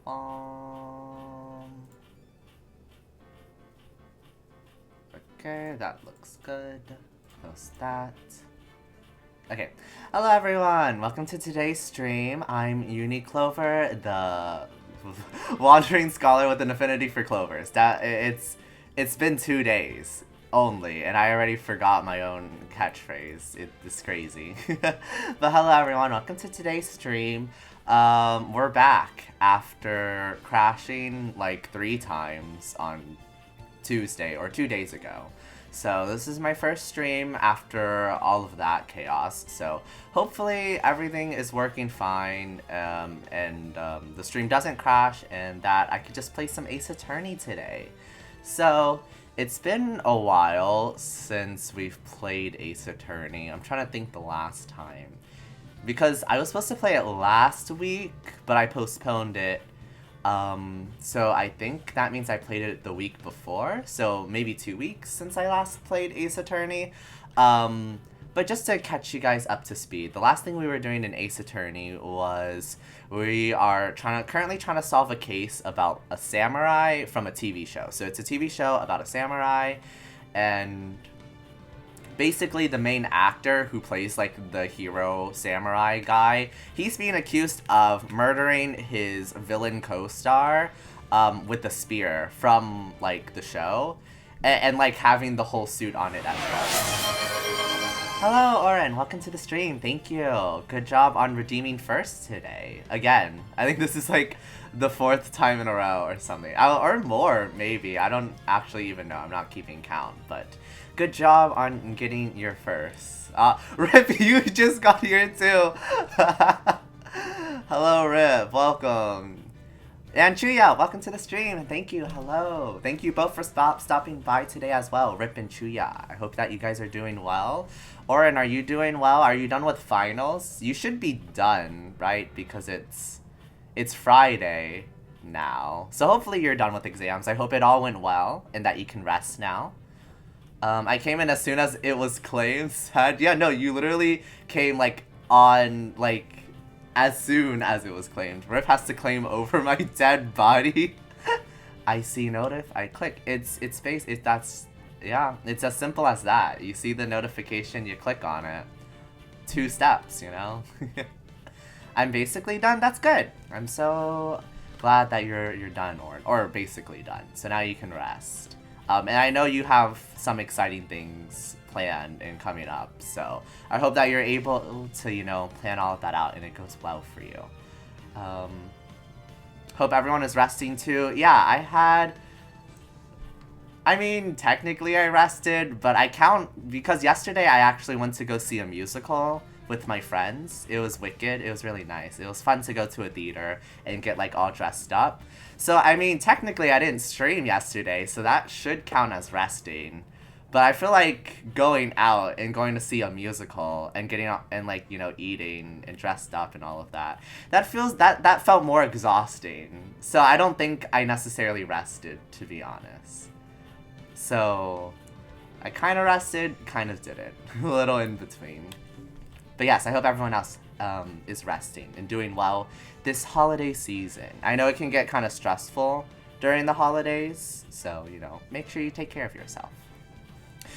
Okay, that looks good. Close that. Okay. Hello everyone! Welcome to today's stream. I'm Uniclover, the wandering scholar with an affinity for clovers. It's been 2 days only, and I already forgot my own catchphrase. It's crazy. But hello everyone, welcome to today's stream. We're back after crashing like 3 times on Tuesday or 2 days ago. So this is my first stream after all of that chaos. So hopefully everything is working fine, and the stream doesn't crash, and that I could just play some Ace Attorney today. So it's been a while since we've played Ace Attorney. I'm trying to think the last time. Because I was supposed to play it last week, but I postponed it. So I think that means I played it the week before, so maybe 2 weeks since I last played Ace Attorney. But just to catch you guys up to speed, the last thing we were doing in Ace Attorney was we are currently trying to solve a case about a samurai from a TV show. So it's a TV show about a samurai, and basically the main actor who plays like the hero samurai guy, he's being accused of murdering his villain co-star with a spear from like the show, and like having the whole suit on it as well. Hello Oren, welcome to the stream. Thank you. Good job on redeeming first today. Again, I think this is like the 4th time in a row or something. Or more, maybe. I don't actually even know. I'm not keeping count, but good job on getting your first. Rip, you just got here too. Hello, Rip. Welcome. And Chuya, welcome to the stream. Thank you. Hello. Thank you both for stopping by today as well, Rip and Chuya. I hope that you guys are doing well. Oren, are you doing well? Are you done with finals? You should be done, right? Because it's Friday now. So hopefully you're done with exams. I hope it all went well and that you can rest now. I came in as soon as it was claimed. Sad. Yeah, no, you literally came like on like as soon as it was claimed. Rip has to claim over my dead body. I see notif. I click. It's yeah. It's as simple as that. You see the notification. You click on it. 2 steps. You know. I'm basically done. That's good. I'm so glad that you're done, or basically done. So now you can rest. And I know you have some exciting things planned and coming up, so I hope that you're able to, you know, plan all of that out and it goes well for you. Hope everyone is resting too. Yeah, I mean, technically I rested, but I count, because yesterday I actually went to go see a musical with my friends. It was wicked. It was really nice. It was fun to go to a theater and get like all dressed up. So, I mean, technically I didn't stream yesterday, so that should count as resting. But I feel like going out and going to see a musical and getting out and like, you know, eating and dressed up and all of that, that felt more exhausting. So I don't think I necessarily rested, to be honest. So I kind of rested, kind of didn't. A little in between. But yes, I hope everyone else is resting and doing well this holiday season. I know it can get kind of stressful during the holidays, so, you know, make sure you take care of yourself.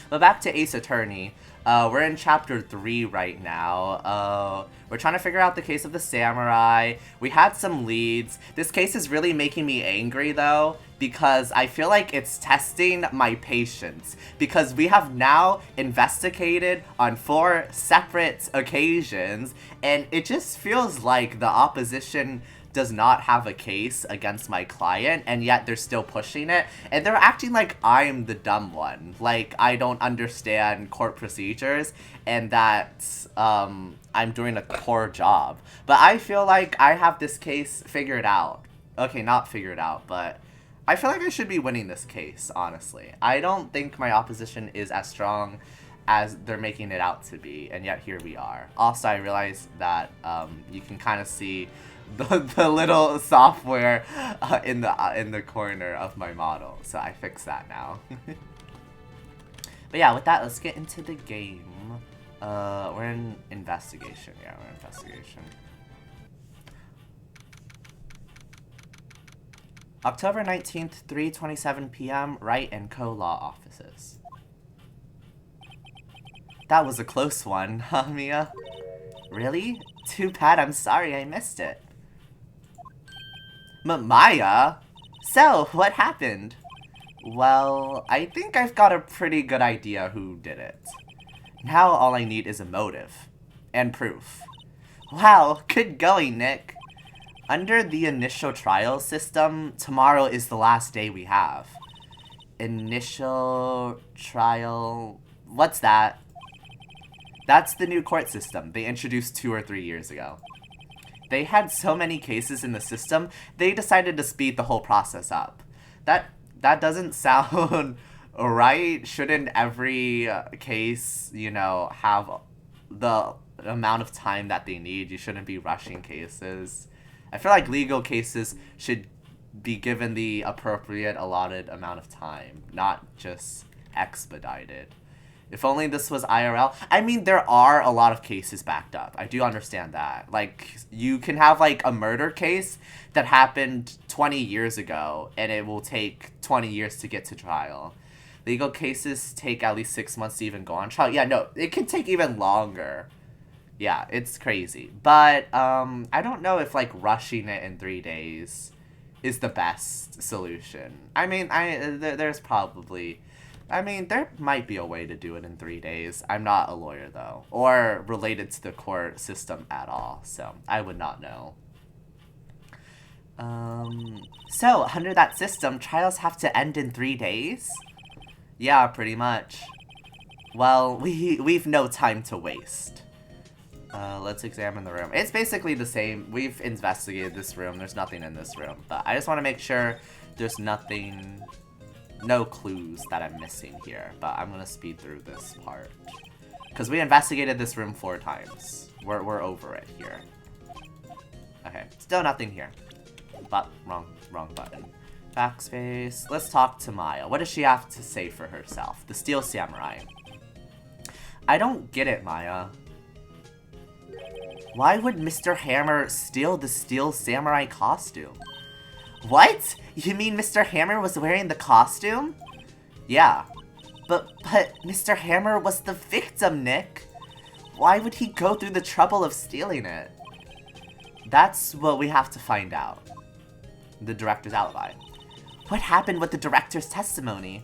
But back to Ace Attorney. We're in chapter 3 right now. We're trying to figure out the case of the samurai. We had some leads. This case is really making me angry though, because I feel like it's testing my patience. Because we have now investigated on 4 separate occasions, and it just feels like the opposition does not have a case against my client, and yet they're still pushing it, and they're acting like I'm the dumb one, like I don't understand court procedures, and that I'm doing a poor job. But I feel like I have this case figured out. Okay, not figured out, but I feel like I should be winning this case, honestly. I don't think my opposition is as strong as they're making it out to be, and yet here we are. Also, I realized that you can kind of see the little software in the corner of my model, so I fixed that now. But yeah, with that, let's get into the game. We're in investigation. Yeah, we're in investigation. October 19th, 3:27 p.m., Wright and Co. Law Offices. That was a close one, huh, Mia? Really? Too bad, I'm sorry I missed it. Maya? So, what happened? Well, I think I've got a pretty good idea who did it. Now all I need is a motive. And proof. Wow, good going, Nick. Under the initial trial system, tomorrow is the last day we have. Initial trial... What's that? That's the new court system they introduced 2 or 3 years ago. They had so many cases in the system, they decided to speed the whole process up. That doesn't sound right. Shouldn't every case, you know, have the amount of time that they need? You shouldn't be rushing cases. I feel like legal cases should be given the appropriate allotted amount of time, not just expedited. If only this was IRL. I mean, there are a lot of cases backed up. I do understand that. Like, you can have, like, a murder case that happened 20 years ago, and it will take 20 years to get to trial. Legal cases take at least 6 months to even go on trial. Yeah, no, it can take even longer. Yeah, it's crazy. But, I don't know if, like, rushing it in 3 days is the best solution. I mean, there's probably... I mean, there might be a way to do it in 3 days. I'm not a lawyer, though, or related to the court system at all, so I would not know. So, under that system, trials have to end in 3 days? Yeah, pretty much. Well, we've no time to waste. Let's examine the room. It's basically the same. We've investigated this room. There's nothing in this room, but I just want to make sure there's nothing... no clues that I'm missing here, but I'm gonna speed through this part. Because we investigated this room 4 times. We're over it here. Okay, still nothing here. But, wrong button. Backspace. Let's talk to Maya. What does she have to say for herself? The Steel Samurai. I don't get it, Maya. Why would Mr. Hammer steal the Steel Samurai costume? What? You mean Mr. Hammer was wearing the costume? Yeah. But Mr. Hammer was the victim, Nick. Why would he go through the trouble of stealing it? That's what we have to find out. The director's alibi. What happened with the director's testimony?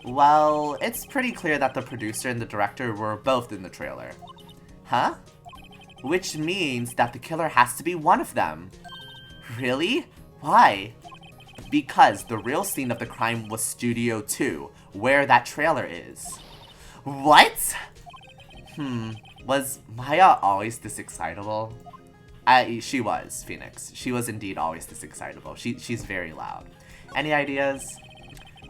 Well, it's pretty clear that the producer and the director were both in the trailer. Huh? Which means that the killer has to be one of them. Really? Why? Because the real scene of the crime was Studio 2, where that trailer is. What? Was Maya always this excitable? She was, Phoenix. She was indeed always this excitable. She's very loud. Any ideas?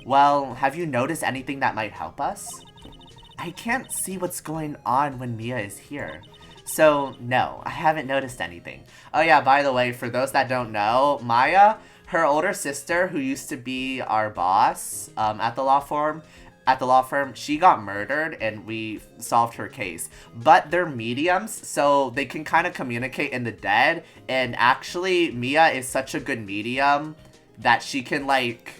Well, have you noticed anything that might help us? I can't see what's going on when Mia is here. So, no, I haven't noticed anything. Oh yeah, by the way, for those that don't know, Maya, her older sister, who used to be our boss at the law firm, she got murdered and we solved her case. But they're mediums, so they can kind of communicate in the dead. And actually, Mia is such a good medium that she can, like,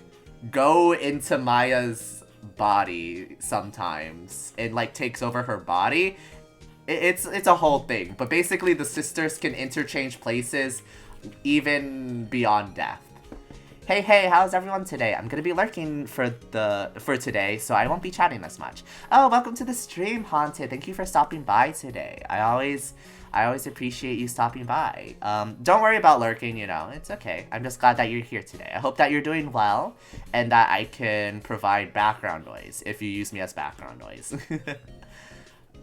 go into Maya's body sometimes and, like, takes over her body. It's a whole thing, but basically the sisters can interchange places even beyond death. Hey, how's everyone today? I'm gonna be lurking for today, so I won't be chatting as much. Oh, welcome to the stream, Haunted. Thank you for stopping by today. I always appreciate you stopping by. Don't worry about lurking, you know, it's okay. I'm just glad that you're here today. I hope that you're doing well and that I can provide background noise if you use me as background noise.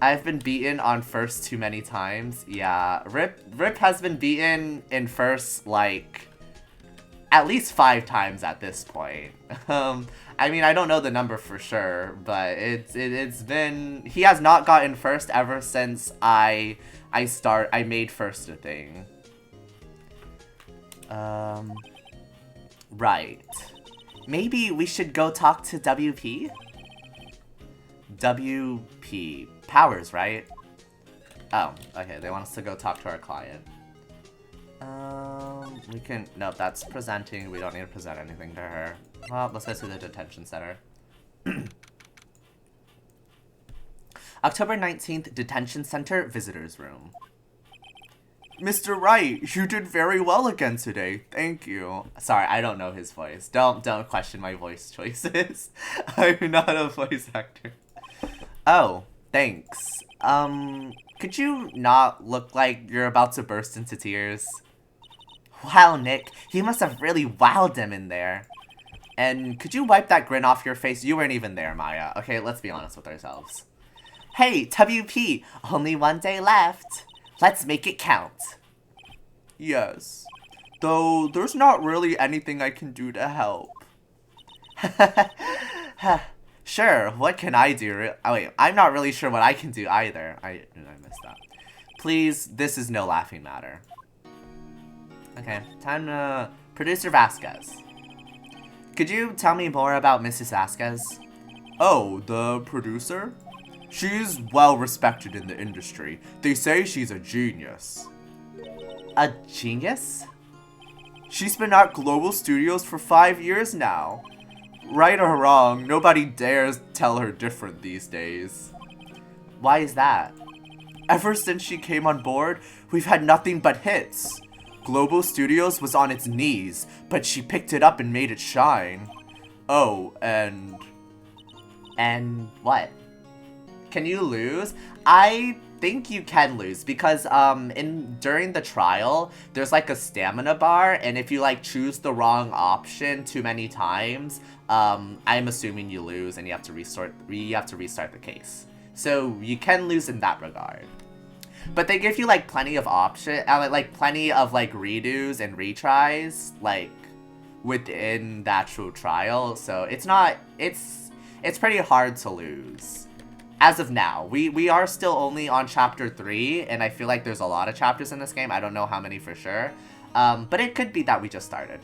I've been beaten on first too many times. Yeah, Rip has been beaten in first, like, at least 5 times at this point. I mean, I don't know the number for sure, but it's been... He has not gotten first ever since I made first a thing. Right. Maybe we should go talk to WP? WP. Powers, right? Oh, okay, they want us to go talk to our client. We can, no, that's presenting. We don't need to present anything to her. Well, let's go to the detention center. October 19th, detention center, visitors room. Mr. Wright, you did very well again today. Thank you. Sorry, I don't know his voice. Don't question my voice choices. I'm not a voice actor. Oh, thanks. Could you not look like you're about to burst into tears? Wow, Nick, he must have really wowed them in there. And could you wipe that grin off your face? You weren't even there, Maya. Okay, let's be honest with ourselves. Hey, WP, only one day left. Let's make it count. Yes. Though, there's not really anything I can do to help. Sure, what can I do? Oh, wait, I'm not really sure what I can do either. I missed that. Please, this is no laughing matter. Okay, time to... Producer Vasquez. Could you tell me more about Mrs. Vasquez? Oh, the producer? She's well respected in the industry. They say she's a genius. A genius? She's been at Global Studios for 5 years now. Right or wrong, nobody dares tell her different these days. Why is that? Ever since she came on board, we've had nothing but hits. Global Studios was on its knees, but she picked it up and made it shine. Oh, and... And what? Can you lose? I think you can lose because during the trial there's like a stamina bar, and if you like choose the wrong option too many times, I'm assuming you lose and you have to restart the case. So you can lose in that regard. But they give you like plenty of plenty of like redos and retries like within the actual trial. So it's pretty hard to lose. As of now, we are still only on chapter 3, and I feel like there's a lot of chapters in this game. I don't know how many for sure, but it could be that we just started.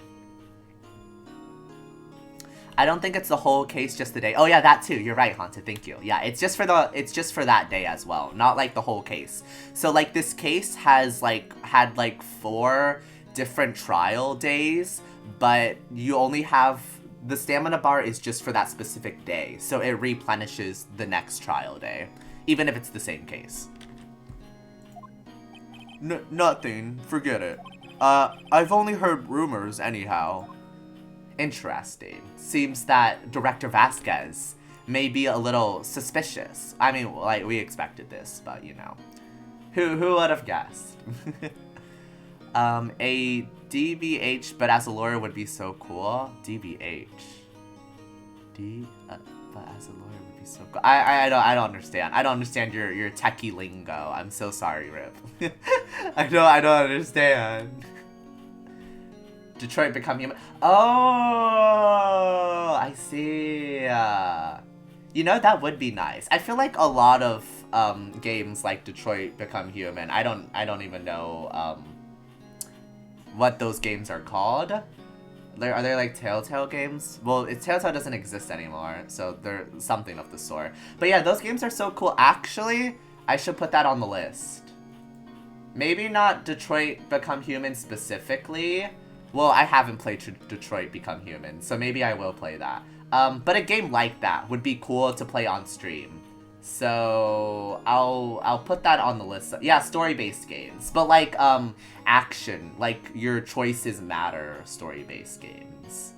I don't think it's the whole case, just the day. Oh yeah, that too. You're right, Haunted. Thank you. Yeah, it's just for that day as well, not like the whole case. So like this case has had 4 different trial days, but you only have. The stamina bar is just for that specific day, so it replenishes the next trial day, even if it's the same case. Nothing. Forget it. I've only heard rumors anyhow. Interesting. Seems that Director Vasquez may be a little suspicious. I mean, like, we expected this, but you know. Who would have guessed? A DBH, but as a lawyer would be so cool. DBH. But as a lawyer would be so cool. I don't understand. I don't understand your techie lingo. I'm so sorry, Rip. I don't understand. Detroit Become Human. Oh, I see. You know, that would be nice. I feel like a lot of games like Detroit Become Human. I don't even know what those games are called. Are they like Telltale games? Well, Telltale doesn't exist anymore, so they're something of the sort. But yeah, those games are so cool. Actually, I should put that on the list. Maybe not Detroit Become Human specifically. Well, I haven't played Detroit Become Human, so maybe I will play that. But a game like that would be cool to play on stream. So I'll put that on the list. Yeah, story-based games, but like action, like your choices matter story-based games.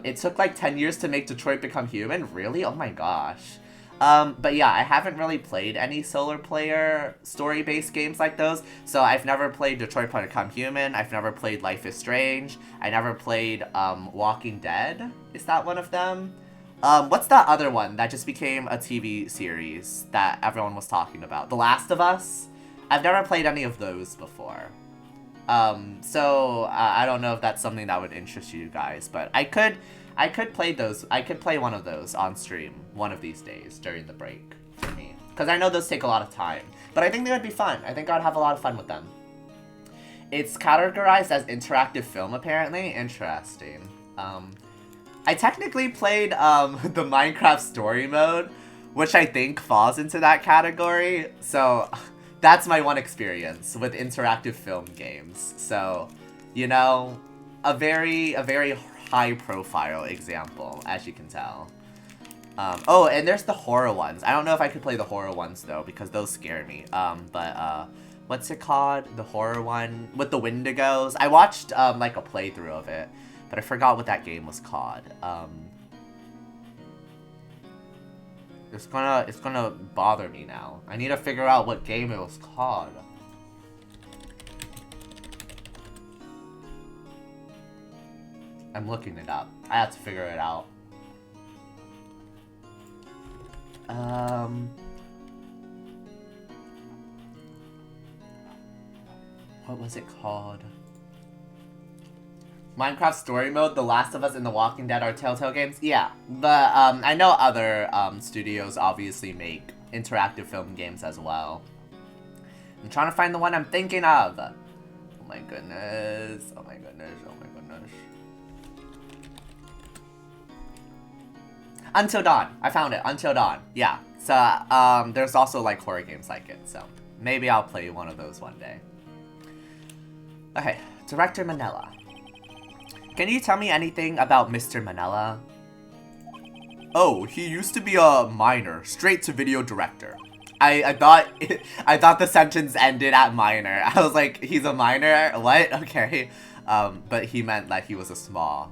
It took like 10 years to make Detroit Become Human. Really? Oh my gosh. But yeah, I haven't really played any solo player story-based games like those. So I've never played Detroit Become Human. I've never played Life is Strange. I never played Walking Dead. Is that one of them? What's that other one that just became a TV series that everyone was talking about? The Last of Us? I've never played any of those before. So I don't know if that's something that would interest you guys, but I could play those. I could play one of those on stream one of these days during the break for me. Because I know those take a lot of time. But I think they would be fun. I think I'd have a lot of fun with them. It's categorized as interactive film, apparently. Interesting. I technically played the Minecraft story mode, which I think falls into that category. So That's my one experience with interactive film games. So, you know, a very high profile example, as you can tell. Oh, and there's the horror ones. I don't know if I could play the horror ones though, because those scare me. What's it called? The horror one with the Wendigos. I watched like a playthrough of it, but I forgot what that game was called. It's gonna bother me now. I need to figure out what game it was called. I'm looking it up. I have to figure it out. What was it called? Minecraft Story Mode, The Last of Us, and The Walking Dead are Telltale games? Yeah, but I know other studios obviously make interactive film games as well. I'm trying to find the one I'm thinking of. Oh my goodness, oh my goodness, oh my goodness. Until Dawn, I found it, Until Dawn, yeah. So, there's also like horror games like it, so maybe I'll play one of those one day. Okay, Director Manila. Can you tell me anything about Mr. Manila? Oh, he used to be a minor, straight-to-video director. I thought the sentence ended at minor. I was like, he's a minor? What? Okay. But he meant that he was a small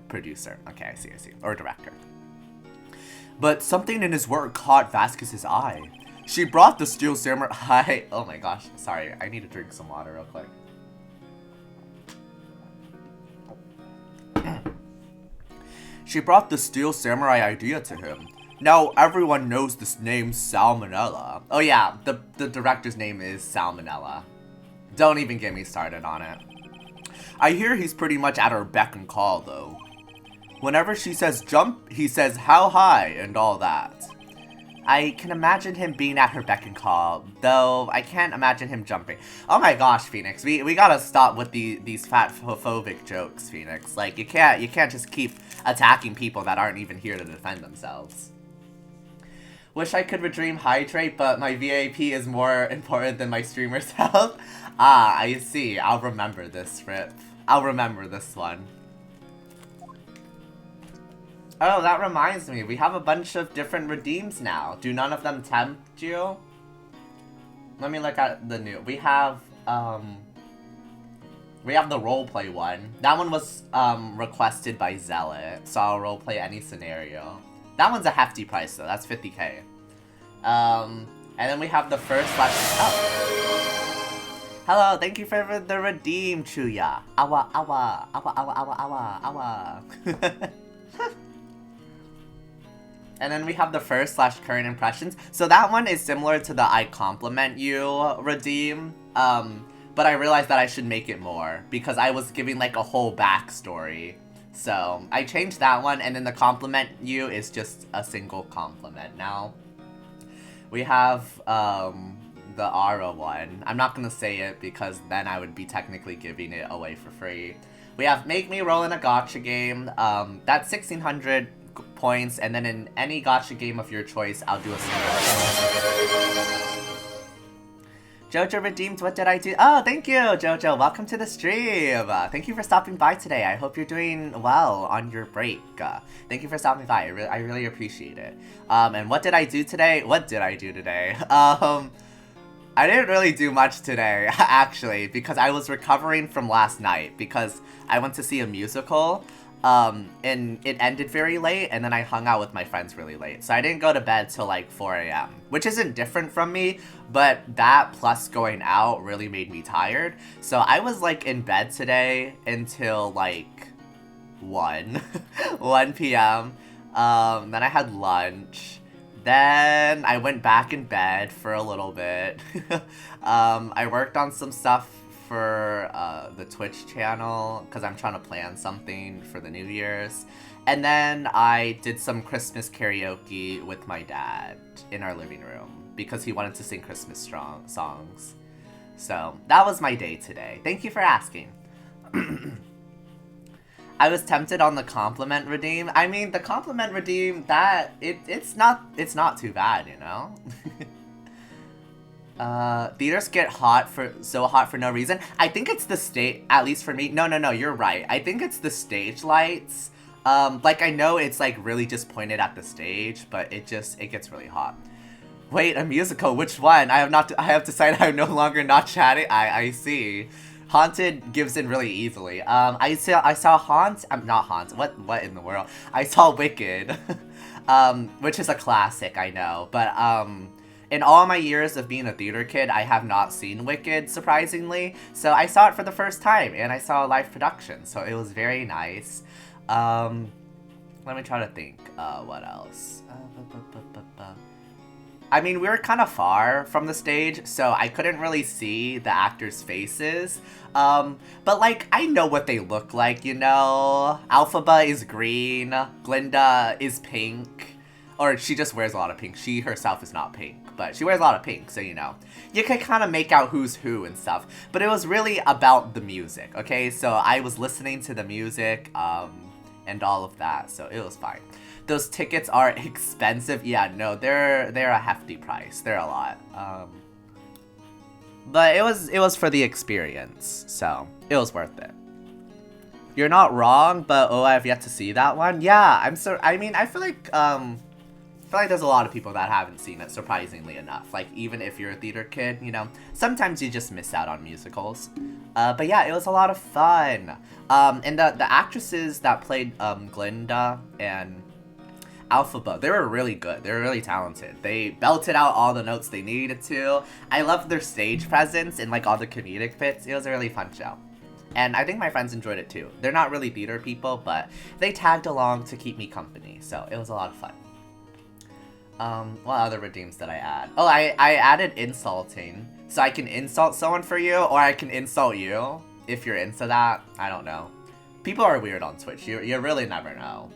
producer. Okay, I see. Or director. But something in his work caught Vasquez's eye. She brought the Steel Samurai... Oh my gosh, sorry. I need to drink some water real quick. She brought the Steel Samurai idea to him. Now everyone knows this name Salmonella. Oh yeah, the director's name is Salmonella. Don't even get me started on it. I hear he's pretty much at her beck and call though. Whenever she says jump, he says how high and all that. I can imagine him being at her beck and call, though I can't imagine him jumping. Oh my gosh, Phoenix, we gotta stop with these fat-phobic jokes, Phoenix. Like, you can't just keep attacking people that aren't even here to defend themselves. Wish I could redeem Hydrate, but my VAP is more important than my streamer's health. Ah, I see. I'll remember this, Rip. I'll remember this one. Oh, that reminds me. We have a bunch of different redeems now. Do none of them tempt you? Let me look at the new. We have the roleplay one. That one was requested by Zealot, so I'll roleplay any scenario. That one's a hefty price though. That's 50k. And then we have the first slash. Oh. Hello, thank you for the redeem, Chuya. Awa awa awa awa awa awa awa. And then we have the first slash current impressions. So that one is similar to the I compliment you redeem. But I realized that I should make it more because I was giving like a whole backstory. So I changed that one, and then the compliment you is just a single compliment now. We have the Ara one. I'm not gonna say it because then I would be technically giving it away for free. We have Make Me Roll in a Gacha game. That's 1600 points, and then in any gacha game of your choice, I'll do a scenario. Jojo redeemed, what did I do? Oh, thank you, Jojo. Welcome to the stream. Thank you for stopping by today. I hope you're doing well on your break. Thank you for stopping by. I really appreciate it. And what did I do today? What did I do today? I didn't really do much today, actually, because I was recovering from last night because I went to see a musical. And it ended very late, and then I hung out with my friends really late. So I didn't go to bed till like 4 a.m., which isn't different from me, but that plus going out really made me tired. So I was like in bed today until like 1 p.m. Then I had lunch. Then I went back in bed for a little bit. I worked on some stuff for the Twitch channel because I'm trying to plan something for the New Year's. And then I did some Christmas karaoke with my dad in our living room because he wanted to sing Christmas songs. So that was my day today. Thank you for asking. I was tempted on the compliment redeem. I mean, the compliment redeem, that it's not too bad, you know? Theaters get so hot for no reason. I think it's the stage, at least for me. No, you're right. I think it's the stage lights. Like I know it's like really just pointed at the stage, but it gets really hot. Wait, a musical? Which one? I have decided I'm no longer not chatting. I see. Haunted gives in really easily. I saw Haunt. I'm not Haunt. What in the world? I saw Wicked, which is a classic. I know, but in all my years of being a theater kid, I have not seen Wicked, surprisingly. So I saw it for the first time, and I saw a live production. So it was very nice. Let me try to think. What else? I mean, we were kind of far from the stage, so I couldn't really see the actors' faces. But like, I know what they look like, you know? Alphaba is green, Glinda is pink, or she just wears a lot of pink. She herself is not pink, but she wears a lot of pink, so you know. You can kind of make out who's who and stuff, but it was really about the music, okay? So I was listening to the music, and all of that, so it was fine. Those tickets are expensive. Yeah, no, they're a hefty price. They're a lot. But it was for the experience, so it was worth it. You're not wrong, but oh, I've yet to see that one. Yeah, I mean, I feel like there's a lot of people that haven't seen it, surprisingly enough. Like, even if you're a theater kid, you know, sometimes you just miss out on musicals. But yeah, it was a lot of fun. And the actresses that played Glinda and Alphaba, they were really good. They were really talented. They belted out all the notes they needed to. I loved their stage presence and like all the comedic bits. It was a really fun show. And I think my friends enjoyed it too. They're not really theater people, but they tagged along to keep me company. So it was a lot of fun. What other redeems did I add? Oh, I added insulting. So I can insult someone for you, or I can insult you if you're into that. I don't know. People are weird on Twitch. You really never know.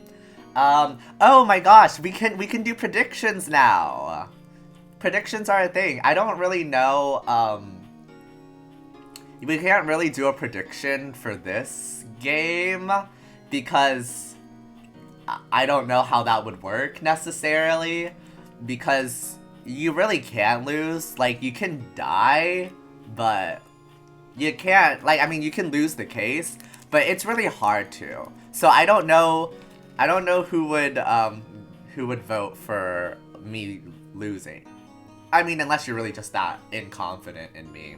Oh my gosh, we can do predictions now. Predictions are a thing. I don't really know, we can't really do a prediction for this game because I don't know how that would work necessarily, because you really can't lose. Like, you can die, but you can't, like, I mean, you can lose the case, but it's really hard to. So I don't know who would vote for me losing. I mean, unless you're really just that inconfident in me.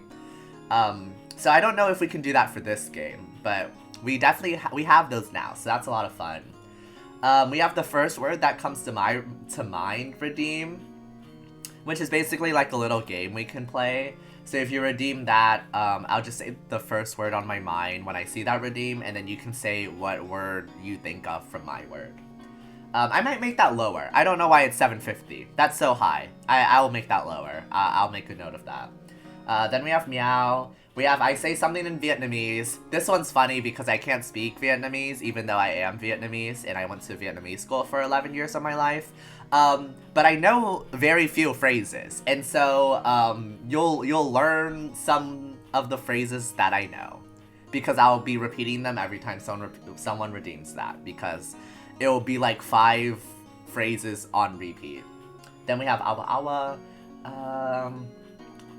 So I don't know if we can do that for this game, but we definitely we have those now, so that's a lot of fun. We have the first word that comes to mind redeem, which is basically like a little game we can play. So if you redeem that, I'll just say the first word on my mind when I see that redeem, and then you can say what word you think of from my word. I might make that lower. I don't know why it's 750. That's so high. I'll make that lower. I'll make a note of that. Then we have meow. We have I say something in Vietnamese. This one's funny because I can't speak Vietnamese, even though I am Vietnamese, and I went to Vietnamese school for 11 years of my life. But I know very few phrases, and so you'll learn some of the phrases that I know, because I'll be repeating them every time someone redeems that, because it will be like 5 phrases on repeat. Then we have awa awa,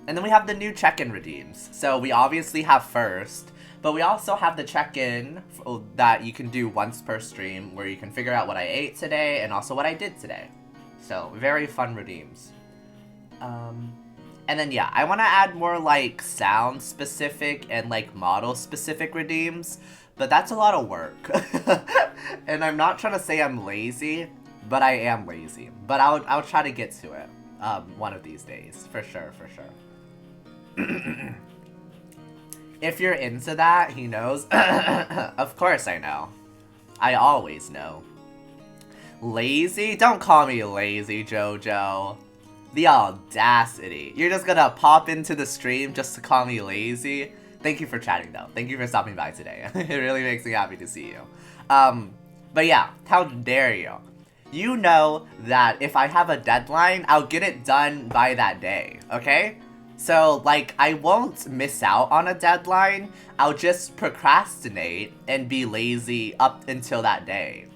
and then we have the new check-in redeems. So we obviously have first, but we also have the check-in that you can do once per stream, where you can figure out what I ate today and also what I did today. So very fun redeems. And then yeah, I want to add more like sound specific and like model specific redeems, but that's a lot of work. And I'm not trying to say I'm lazy, but I am lazy. But I'll try to get to it one of these days, for sure. If you're into that, he knows. Of course I know. I always know. Lazy? Don't call me lazy, Jojo. The audacity. You're just gonna pop into the stream just to call me lazy? Thank you for chatting, though. Thank you for stopping by today. It really makes me happy to see you. But yeah, how dare you? You know that if I have a deadline, I'll get it done by that day, okay? So, like, I won't miss out on a deadline. I'll just procrastinate and be lazy up until that day.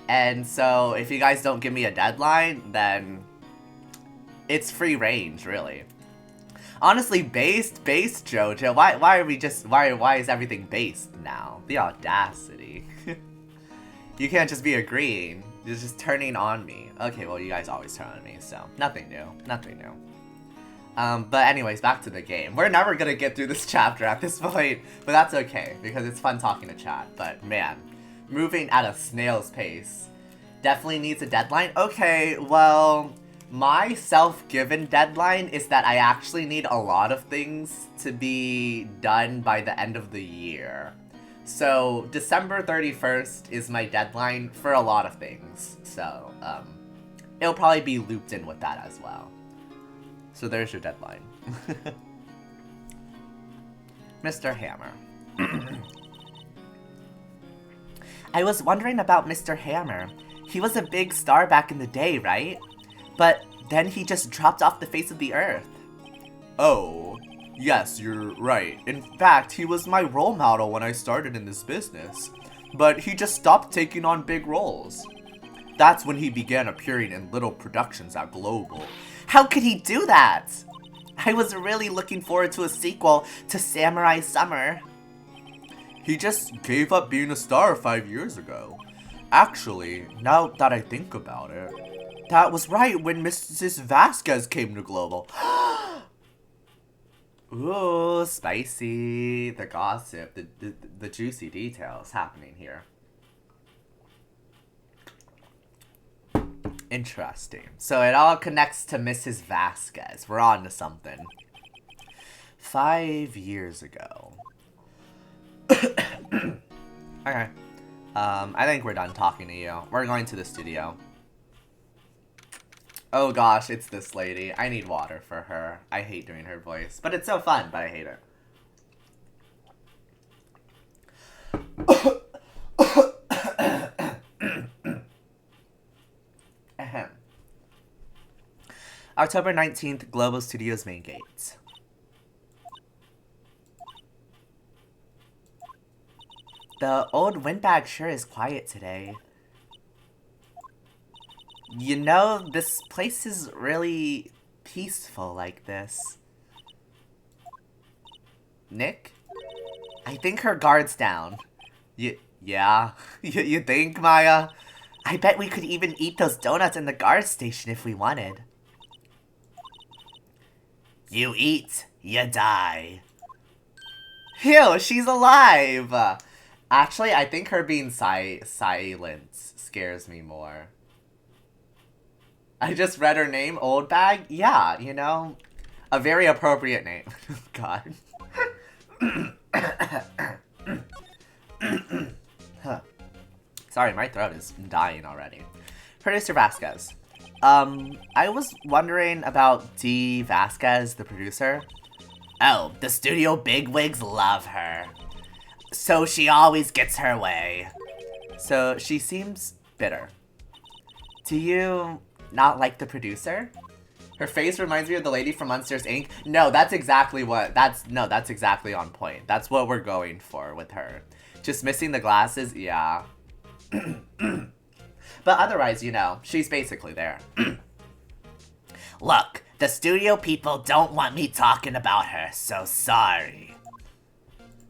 And so, if you guys don't give me a deadline, then it's free range, really. Honestly, based, Jojo. Why are we just, why is everything based now? The audacity. You can't just be agreeing. You're just turning on me. Okay, well, you guys always turn on me, so nothing new. Nothing new. But anyways, back to the game. We're never gonna get through this chapter at this point, but that's okay, because it's fun talking to chat. But man, moving at a snail's pace. Definitely needs a deadline? Okay, well, my self-given deadline is that I actually need a lot of things to be done by the end of the year. So, December 31st is my deadline for a lot of things. So, it'll probably be looped in with that as well. So there's your deadline. Mr. Hammer. I was wondering about Mr. Hammer. He was a big star back in the day, right? But then he just dropped off the face of the earth. Oh, yes, you're right. In fact, he was my role model when I started in this business. But he just stopped taking on big roles. That's when he began appearing in little productions at Global. How could he do that? I was really looking forward to a sequel to Samurai Summer. He just gave up being a star 5 years ago. Actually, now that I think about it, that was right when Mrs. Vasquez came to Global. Ooh, spicy. The gossip, the juicy details happening here. Interesting. So it all connects to Mrs. Vasquez. We're on to something. 5 years ago. Okay. I think we're done talking to you. We're going to the studio. Oh gosh, it's this lady. I need water for her. I hate doing her voice. But it's so fun, but I hate it. Ahem. October 19th, Global Studios main gates. The old windbag sure is quiet today. You know, this place is really peaceful like this. Nick? I think her guard's down. Yeah? You think, Maya? I bet we could even eat those donuts in the guard station if we wanted. You eat, you die. Ew, she's alive! Actually, I think her being silent scares me more. I just read her name, Old Bag. Yeah, you know, a very appropriate name. God. Sorry, my throat is dying already. Producer Vasquez. I was wondering about Dee Vasquez, the producer. Oh, the studio bigwigs love her. So she always gets her way. So she seems bitter. Do you not like the producer? Her face reminds me of the lady from Monsters, Inc. No, that's exactly what, that's exactly on point. That's what we're going for with her. Just missing the glasses, yeah. But otherwise, you know, she's basically there. Look, the studio people don't want me talking about her, so sorry.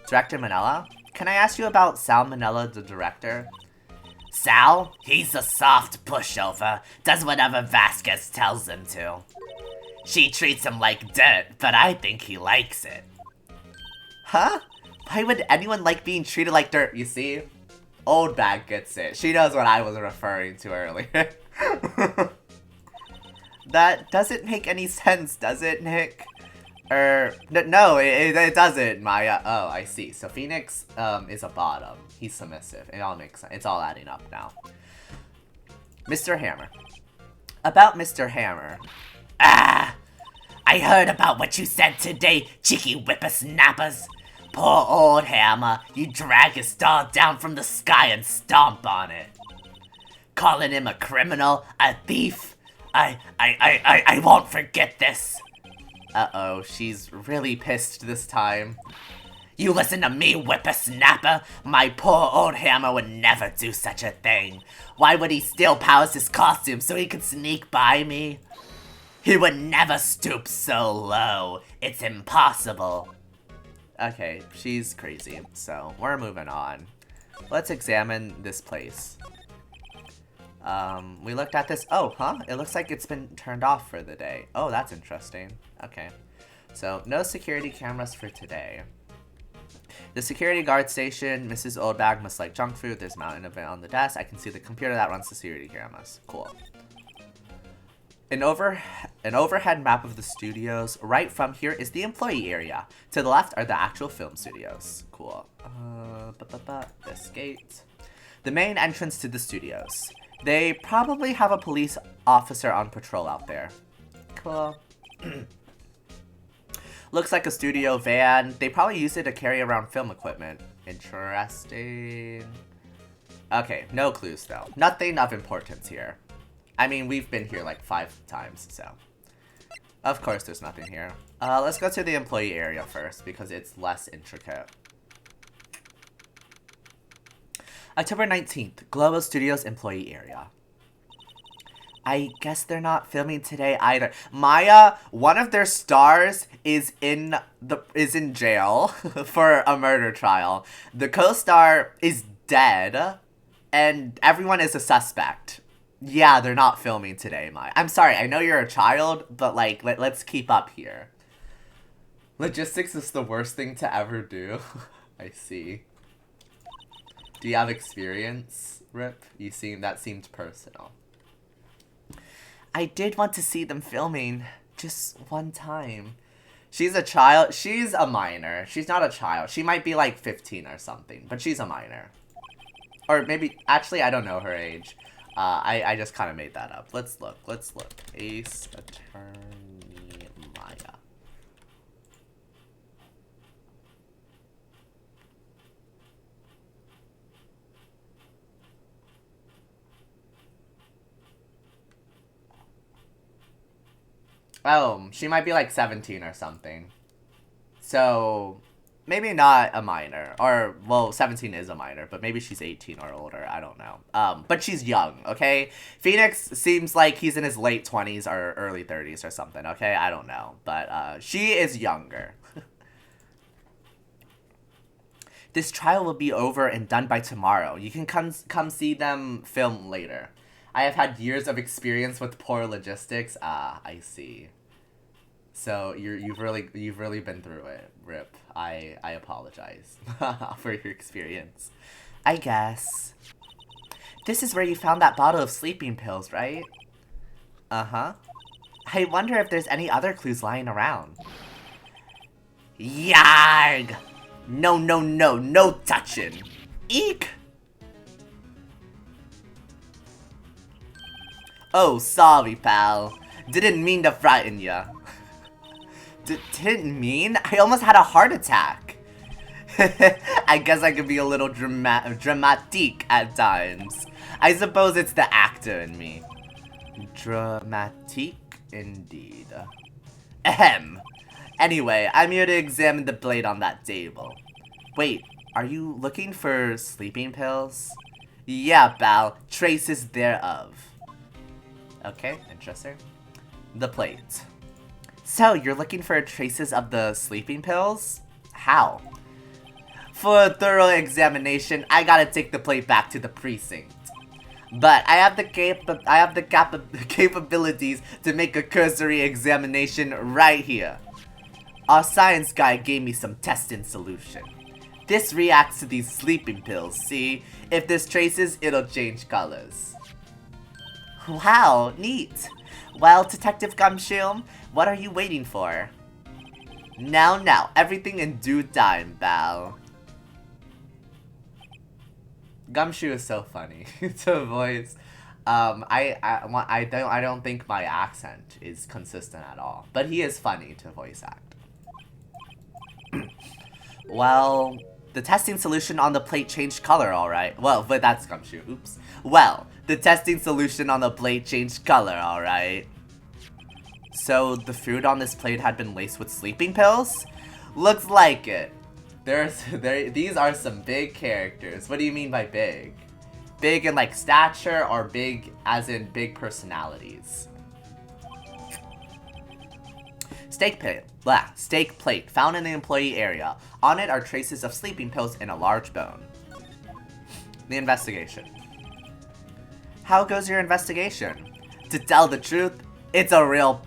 Director Manella? Can I ask you about Sal Manella, the director? Sal? He's a soft pushover, does whatever Vasquez tells him to. She treats him like dirt, but I think he likes it. Huh? Why would anyone like being treated like dirt? You see? Old Bag gets it. She knows what I was referring to earlier. That doesn't make any sense, does it, Nick? No, it doesn't, Maya. Oh, I see. So Phoenix is a bottom. He's submissive. It all makes sense. It's all adding up now. Mr. Hammer. About Mr. Hammer. Ah! I heard about what you said today, cheeky whippersnappers. Poor old Hammer, you drag his doll down from the sky and stomp on it. Calling him a criminal, a thief. I won't forget this. Uh-oh, she's really pissed this time. You listen to me, whippersnapper. My poor old Hammer would never do such a thing. Why would he steal Powers' costume so he could sneak by me? He would never stoop so low. It's impossible. Okay, she's crazy, so we're moving on. Let's examine this place. We looked at this. Oh, huh? It looks like it's been turned off for the day. Oh, that's interesting. Okay. So, no security cameras for today. The security guard station, Mrs. Oldbag must like junk food. There's a mountain event on the desk. I can see the computer that runs the security cameras. Cool. An overhead map of the studios. Right from here is the employee area. To the left are the actual film studios. Cool. This gate. The main entrance to the studios. They probably have a police officer on patrol out there. Cool. Looks like a studio van. They probably use it to carry around film equipment. Interesting. Okay, no clues though. Nothing of importance here. I mean, we've been here like 5 times, so. Of course there's nothing here. Let's go to the employee area first because it's less intricate. October 19th, Globo Studios employee area. I guess they're not filming today either. Maya, one of their stars is in jail for a murder trial. The co-star is dead, and everyone is a suspect. Yeah, they're not filming today, Maya. I'm sorry, I know you're a child, but like, let's keep up here. Logistics is the worst thing to ever do. I see. Do you have experience, Rip? That seemed personal. I did want to see them filming just one time. She's a child. She's a minor. She's not a child. She might be like 15 or something, but she's a minor. Or maybe, actually, I don't know her age. I just kind of made that up. Let's look. Ace Attorney Maya. Oh, she might be like 17 or something. So, maybe not a minor. Or, well, 17 is a minor, but maybe she's 18 or older. I don't know. But she's young, okay? Phoenix seems like he's in his late 20s or early 30s or something, okay? I don't know. But, she is younger. This trial will be over and done by tomorrow. You can come see them film later. I have had years of experience with poor logistics. I see. So you've really been through it, Rip. I apologize for your experience. I guess. This is where you found that bottle of sleeping pills, right? Uh-huh. I wonder if there's any other clues lying around. Yarg! No touching. Eek! Oh, sorry, pal. Didn't mean to frighten ya. Didn't mean? I almost had a heart attack. I guess I could be a little dramatique at times. I suppose it's the actor in me. Dramatique, indeed. Ahem. Anyway, I'm here to examine the blade on that table. Wait, are you looking for sleeping pills? Yeah, pal. Traces thereof. Okay, interesting. The plate. So, you're looking for traces of the sleeping pills? How? For a thorough examination, I gotta take the plate back to the precinct. But I have the capabilities to make a cursory examination right here. Our science guy gave me some testing solution. This reacts to these sleeping pills, see? If there's traces, it'll change colors. Wow, neat. Well, Detective Gumshoe, what are you waiting for? Now, everything in due time, Bal. Gumshoe is so funny to voice. I don't think my accent is consistent at all, but he is funny to voice act. Well, the testing solution on the plate changed color, alright. Well, but that's Gumshoe, oops. Well, the testing solution on the plate changed color, alright. So, the food on this plate had been laced with sleeping pills? Looks like it. These are some big characters. What do you mean by big? Big in like stature or big as in big personalities? Steak plate found in the employee area. On it are traces of sleeping pills and a large bone. The investigation. How goes your investigation? To tell the truth, it's a real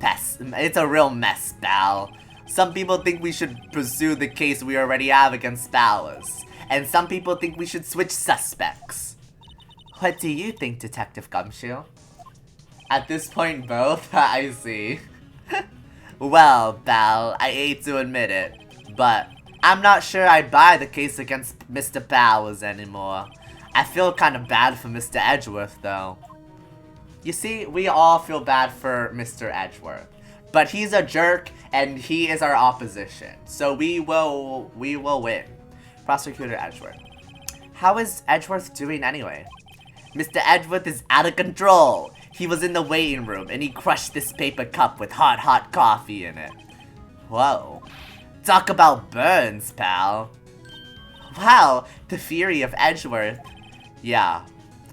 mess, pal. Some people think we should pursue the case we already have against Bowers, and some people think we should switch suspects. What do you think, Detective Gumshoe? At this point, both? I see. Well, pal, I hate to admit it, but I'm not sure I buy the case against Mr. Bowers anymore. I feel kind of bad for Mr. Edgeworth, though. You see, we all feel bad for Mr. Edgeworth, but he's a jerk and he is our opposition, so we will win. Prosecutor Edgeworth. How is Edgeworth doing anyway? Mr. Edgeworth is out of control. He was in the waiting room and he crushed this paper cup with hot coffee in it. Whoa. Talk about burns, pal. Wow, the fury of Edgeworth. Yeah,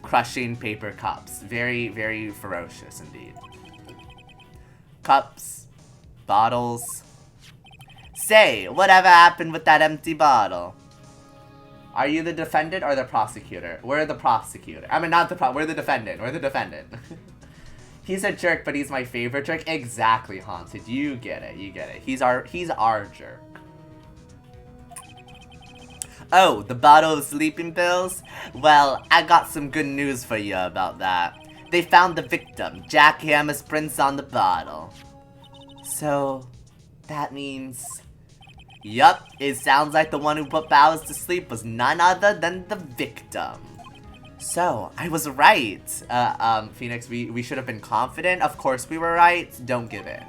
crushing paper cups. Very, very ferocious indeed. Cups, bottles. Say, whatever happened with that empty bottle? Are you the defendant or the prosecutor? We're the prosecutor. I mean, not the we're the defendant. We're the defendant. He's a jerk, but he's my favorite jerk. Exactly, Haunted. You get it. You get it. He's our jerk. Oh, the bottle of sleeping pills? Well, I got some good news for you about that. They found the victim, Jack Hammer's prints on the bottle. So, that means... Yup, it sounds like the one who put Bowers to sleep was none other than the victim. So, I was right. Phoenix, we should have been confident. Of course we were right. Don't give in.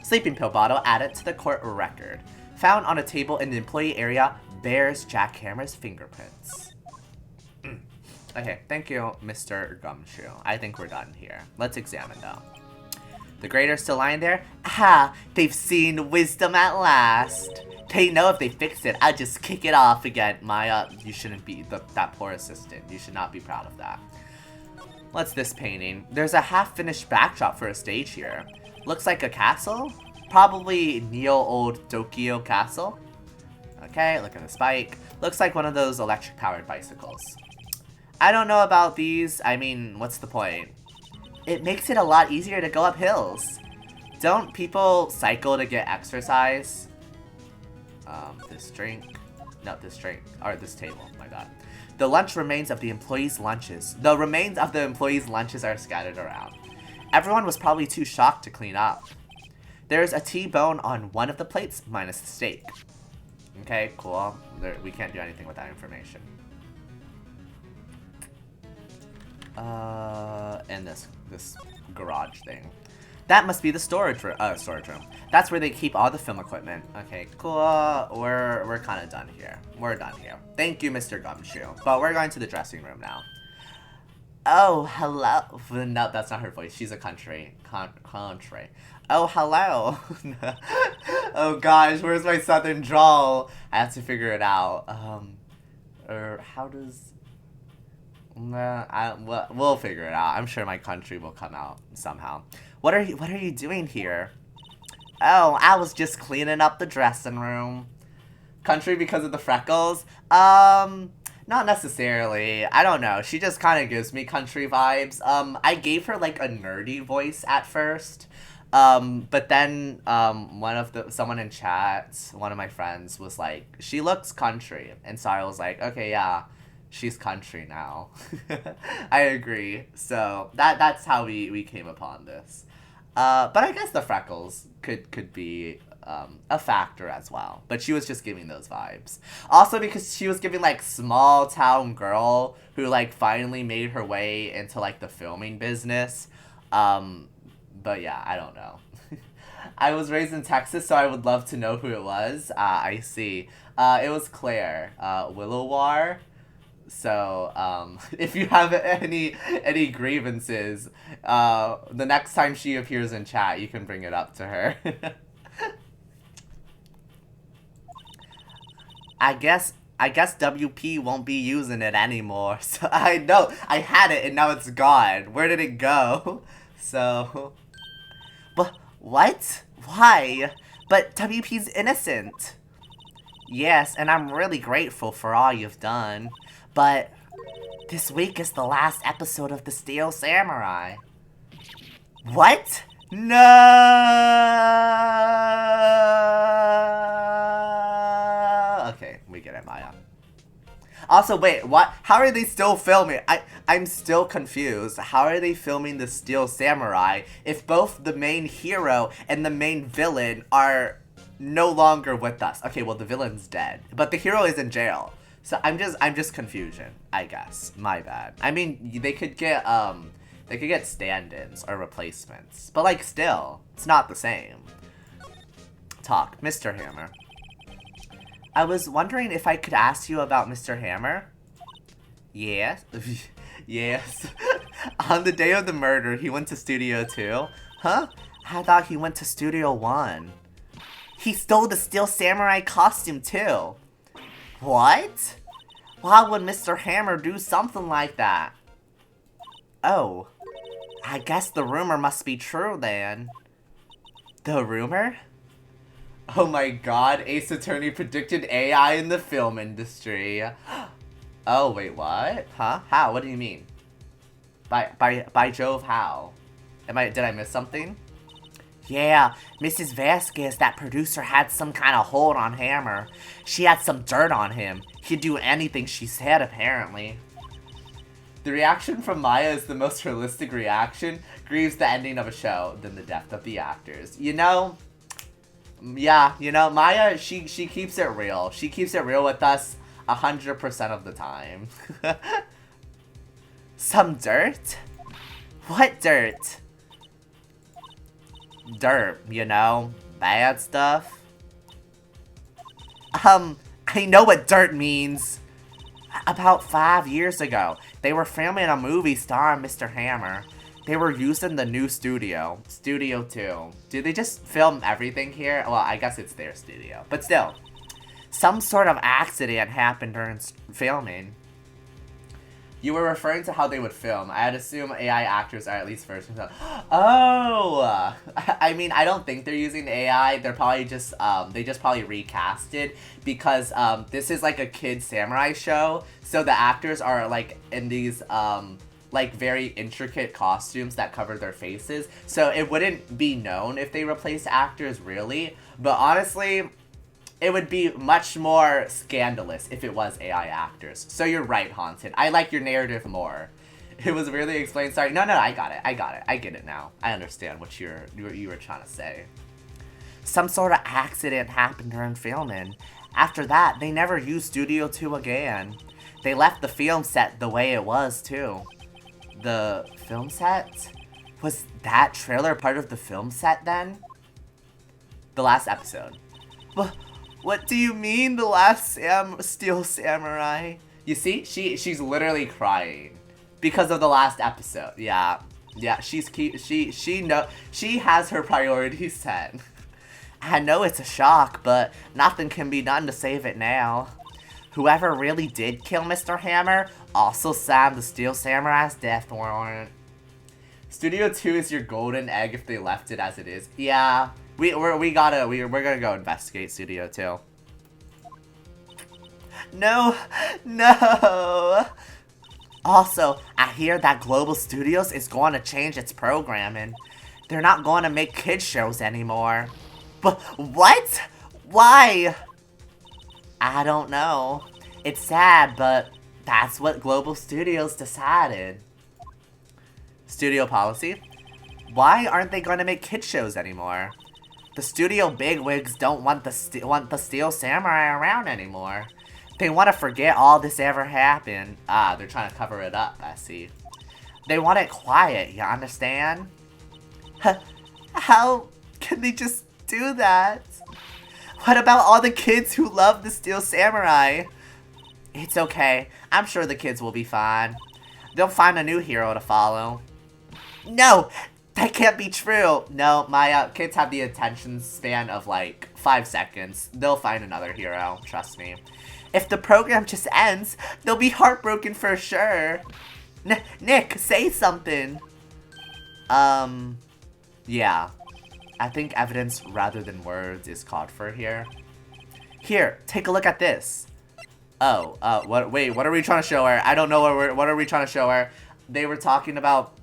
Sleeping pill bottle added to the court record. Found on a table in the employee area, bears Jack Hammer's fingerprints. Okay, thank you, Mr. Gumshoe. I think we're done here. Let's examine though. The grader's still lying there? Ah, they've seen wisdom at last. They know if they fix it, I'd just kick it off again. Maya, you shouldn't be that poor assistant. You should not be proud of that. What's this painting? There's a half-finished backdrop for a stage here. Looks like a castle? Probably Neo-Old Tokyo Castle. Okay, look at the spike. Looks like one of those electric-powered bicycles. I don't know about these. I mean, what's the point? It makes it a lot easier to go up hills. Don't people cycle to get exercise? This drink. No, this drink. Or this table. My god. The lunch remains of the employees' lunches. The remains of the employees' lunches are scattered around. Everyone was probably too shocked to clean up. There's a T-bone on one of the plates, minus the steak. Okay, cool. We can't do anything with that information. And this garage thing. That must be the storage room. That's where they keep all the film equipment. Okay, cool. We're kind of done here. We're done here. Thank you, Mr. Gumshoe. But we're going to the dressing room now. Oh, hello. No, that's not her voice. She's a country. Country. Oh, hello. Oh gosh, where's my southern drawl? I have to figure it out. How does... we'll figure it out. I'm sure my country will come out somehow. What are you doing here? Oh, I was just cleaning up the dressing room. Country because of the freckles? Not necessarily. I don't know. She just kind of gives me country vibes. I gave her like a nerdy voice at first. But then someone in chat, one of my friends was like, she looks country. And so I was like, okay, yeah. She's country now. I agree. So that's how we came upon this. But I guess the freckles could be a factor as well. But she was just giving those vibes. Also because she was giving like small town girl who like finally made her way into like the filming business. But yeah, I don't know. I was raised in Texas, so I would love to know who it was. I see. It was Claire Willowar. So, if you have any grievances, the next time she appears in chat, you can bring it up to her. I guess WP won't be using it anymore. So I know I had it and now it's gone. Where did it go? So, but what? Why? But WP's innocent. Yes, and I'm really grateful for all you've done. But this week is the last episode of The Steel Samurai. What? No! Okay, we get it, Maya. Also, wait, what? How are they still filming? I'm still confused. How are they filming The Steel Samurai if both the main hero and the main villain are no longer with us? Okay, well, the villain's dead, but the hero is in jail. So I'm just confusion, I guess. My bad. I mean, they could get stand-ins or replacements, but like still, it's not the same. Talk, Mr. Hammer. I was wondering if I could ask you about Mr. Hammer. Yes. Yes. On the day of the murder, he went to Studio 2. Huh? I thought he went to Studio 1. He stole the Steel Samurai costume too. What? Why would Mr. Hammer do something like that? Oh. I guess the rumor must be true then. The rumor? Oh my god, Ace Attorney predicted AI in the film industry. Oh, wait, what? Huh? How? What do you mean? By Jove, how? Did I miss something? Yeah, Mrs. Vasquez, that producer, had some kind of hold on Hammer. She had some dirt on him. He'd do anything she said, apparently. The reaction from Maya is the most realistic reaction. Grieves the ending of a show than the death of the actors. You know... Yeah, you know, Maya, she keeps it real. She keeps it real with us 100% of the time. Some dirt? What dirt? Dirt, you know, bad stuff. I know what dirt means. About 5 years ago, they were filming a movie starring Mr. Hammer. They were using the new studio, Studio 2. Do they just film everything here? Well, I guess it's their studio. But still, some sort of accident happened during filming. You were referring to how they would film. I'd assume AI actors are at least versions of... Oh! I mean, I don't think they're using AI. They're probably just, they just probably recasted because, this is like a kid samurai show. So the actors are like in these, like very intricate costumes that cover their faces. So it wouldn't be known if they replaced actors really. But honestly, it would be much more scandalous if it was AI actors. So you're right, Haunted. I like your narrative more. It was really explained. Sorry. No, I got it. I get it now. I understand what you were trying to say. Some sort of accident happened during filming. After that, they never used Studio 2 again. They left the film set the way it was, too. The film set? Was that trailer part of the film set then? The last episode. What do you mean, the last Steel Samurai? You see, she's literally crying because of the last episode. Yeah, she has her priorities set. I know it's a shock, but nothing can be done to save it now. Whoever really did kill Mr. Hammer also signed the Steel Samurai's death warrant. Studio 2 is your golden egg if they left it as it is. Yeah, we're gonna go investigate Studio 2. No. Also, I hear that Global Studios is going to change its programming. They're not going to make kids shows anymore. But what? Why? I don't know. It's sad, but that's what Global Studios decided. Studio policy? Why aren't they going to make kid shows anymore? The studio bigwigs don't want the Steel Samurai around anymore. They want to forget all this ever happened. Ah, they're trying to cover it up, I see. They want it quiet, you understand? How can they just do that? What about all the kids who love the Steel Samurai? It's okay. I'm sure the kids will be fine. They'll find a new hero to follow. No! That can't be true! No, my kids have the attention span of like 5 seconds. They'll find another hero, trust me. If the program just ends, they'll be heartbroken for sure. Nick, say something. Yeah. I think evidence rather than words is called for here. Here, take a look at this. Oh, wait, what are we trying to show her? I don't know what are we trying to show her? They were talking about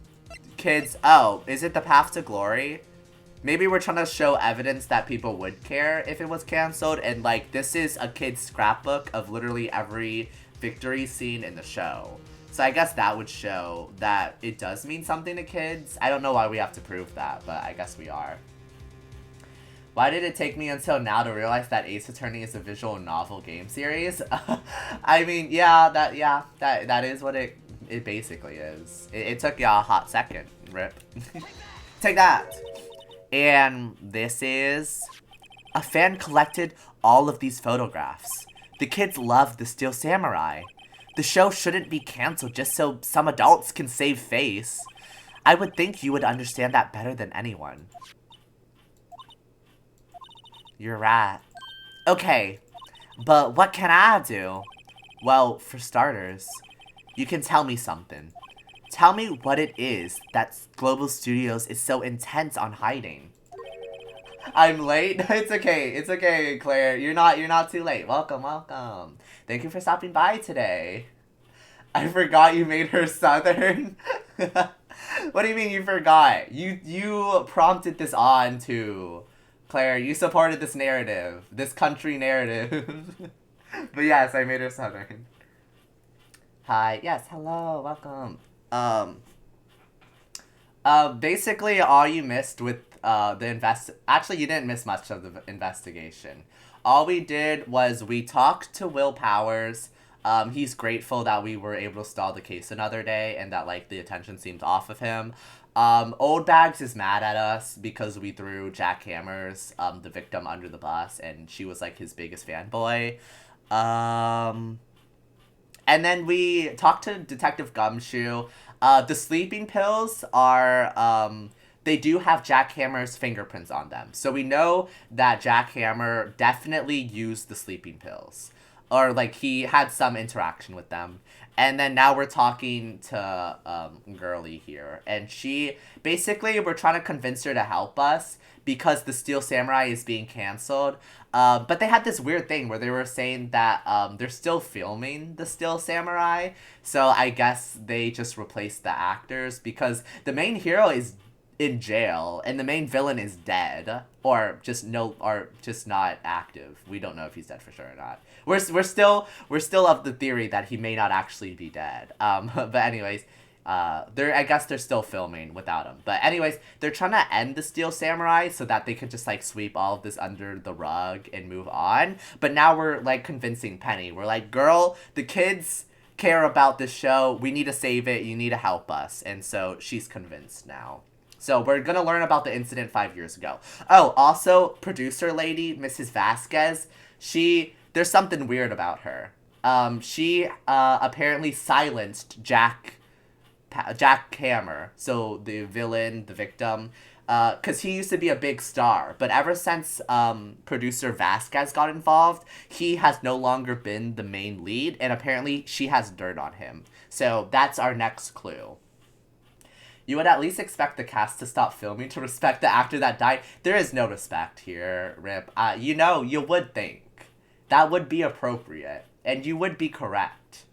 kids. Oh, is it the path to glory? Maybe we're trying to show evidence that people would care if it was canceled, and like, this is a kid's scrapbook of literally every victory scene in the show. So I guess that would show that it does mean something to kids. I don't know why we have to prove that, but I guess we are. Why did it take me until now to realize that Ace Attorney is a visual novel game series? I mean, yeah, that is what it basically is. It took you a hot second, rip. Take that! And this is... A fan collected all of these photographs. The kids love the Steel Samurai. The show shouldn't be canceled just so some adults can save face. I would think you would understand that better than anyone. You're right. Okay, but what can I do? Well, for starters, you can tell me something. Tell me what it is that Global Studios is so intense on hiding. I'm late? It's okay, Claire. You're not too late. Welcome. Thank you for stopping by today. I forgot you made her Southern. What do you mean you forgot? You prompted this on to... Claire, you supported this narrative. This country narrative. But yes, I made her Southern. Hi. Yes, hello. Welcome. Basically, all you missed with actually, you didn't miss much of the investigation. All we did was we talked to Will Powers. He's grateful that we were able to stall the case another day and that, like, the attention seemed off of him. Old Bags is mad at us because we threw Jack Hammers, the victim, under the bus, and she was, like, his biggest fanboy. And then we talked to Detective Gumshoe. The sleeping pills are, they do have Jack Hammer's fingerprints on them. So we know that Jack Hammer definitely used the sleeping pills. Or, like, he had some interaction with them. And then now we're talking to Girly here. And she, basically, we're trying to convince her to help us because the Steel Samurai is being canceled. But they had this weird thing where they were saying that they're still filming the Steel Samurai. So I guess they just replaced the actors because the main hero is in jail and the main villain is dead or just not active. We don't know if he's dead for sure or not. We're still of the theory that he may not actually be dead. But anyways, I guess they're still filming without him. But anyways, they're trying to end the Steel Samurai so that they could just, like, sweep all of this under the rug and move on. But now we're, like, convincing Penny. We're like, girl, the kids care about this show. We need to save it. You need to help us. And so she's convinced now. So we're going to learn about the incident 5 years ago. Oh, also, producer lady, Mrs. Vasquez, there's something weird about her. She apparently silenced Jack Hammer, so the villain, the victim, because he used to be a big star. But ever since producer Vasquez got involved, he has no longer been the main lead, and apparently she has dirt on him. So that's our next clue. You would at least expect the cast to stop filming to respect the actor that died. There is no respect here, Rip. You would think. That would be appropriate. And you would be correct.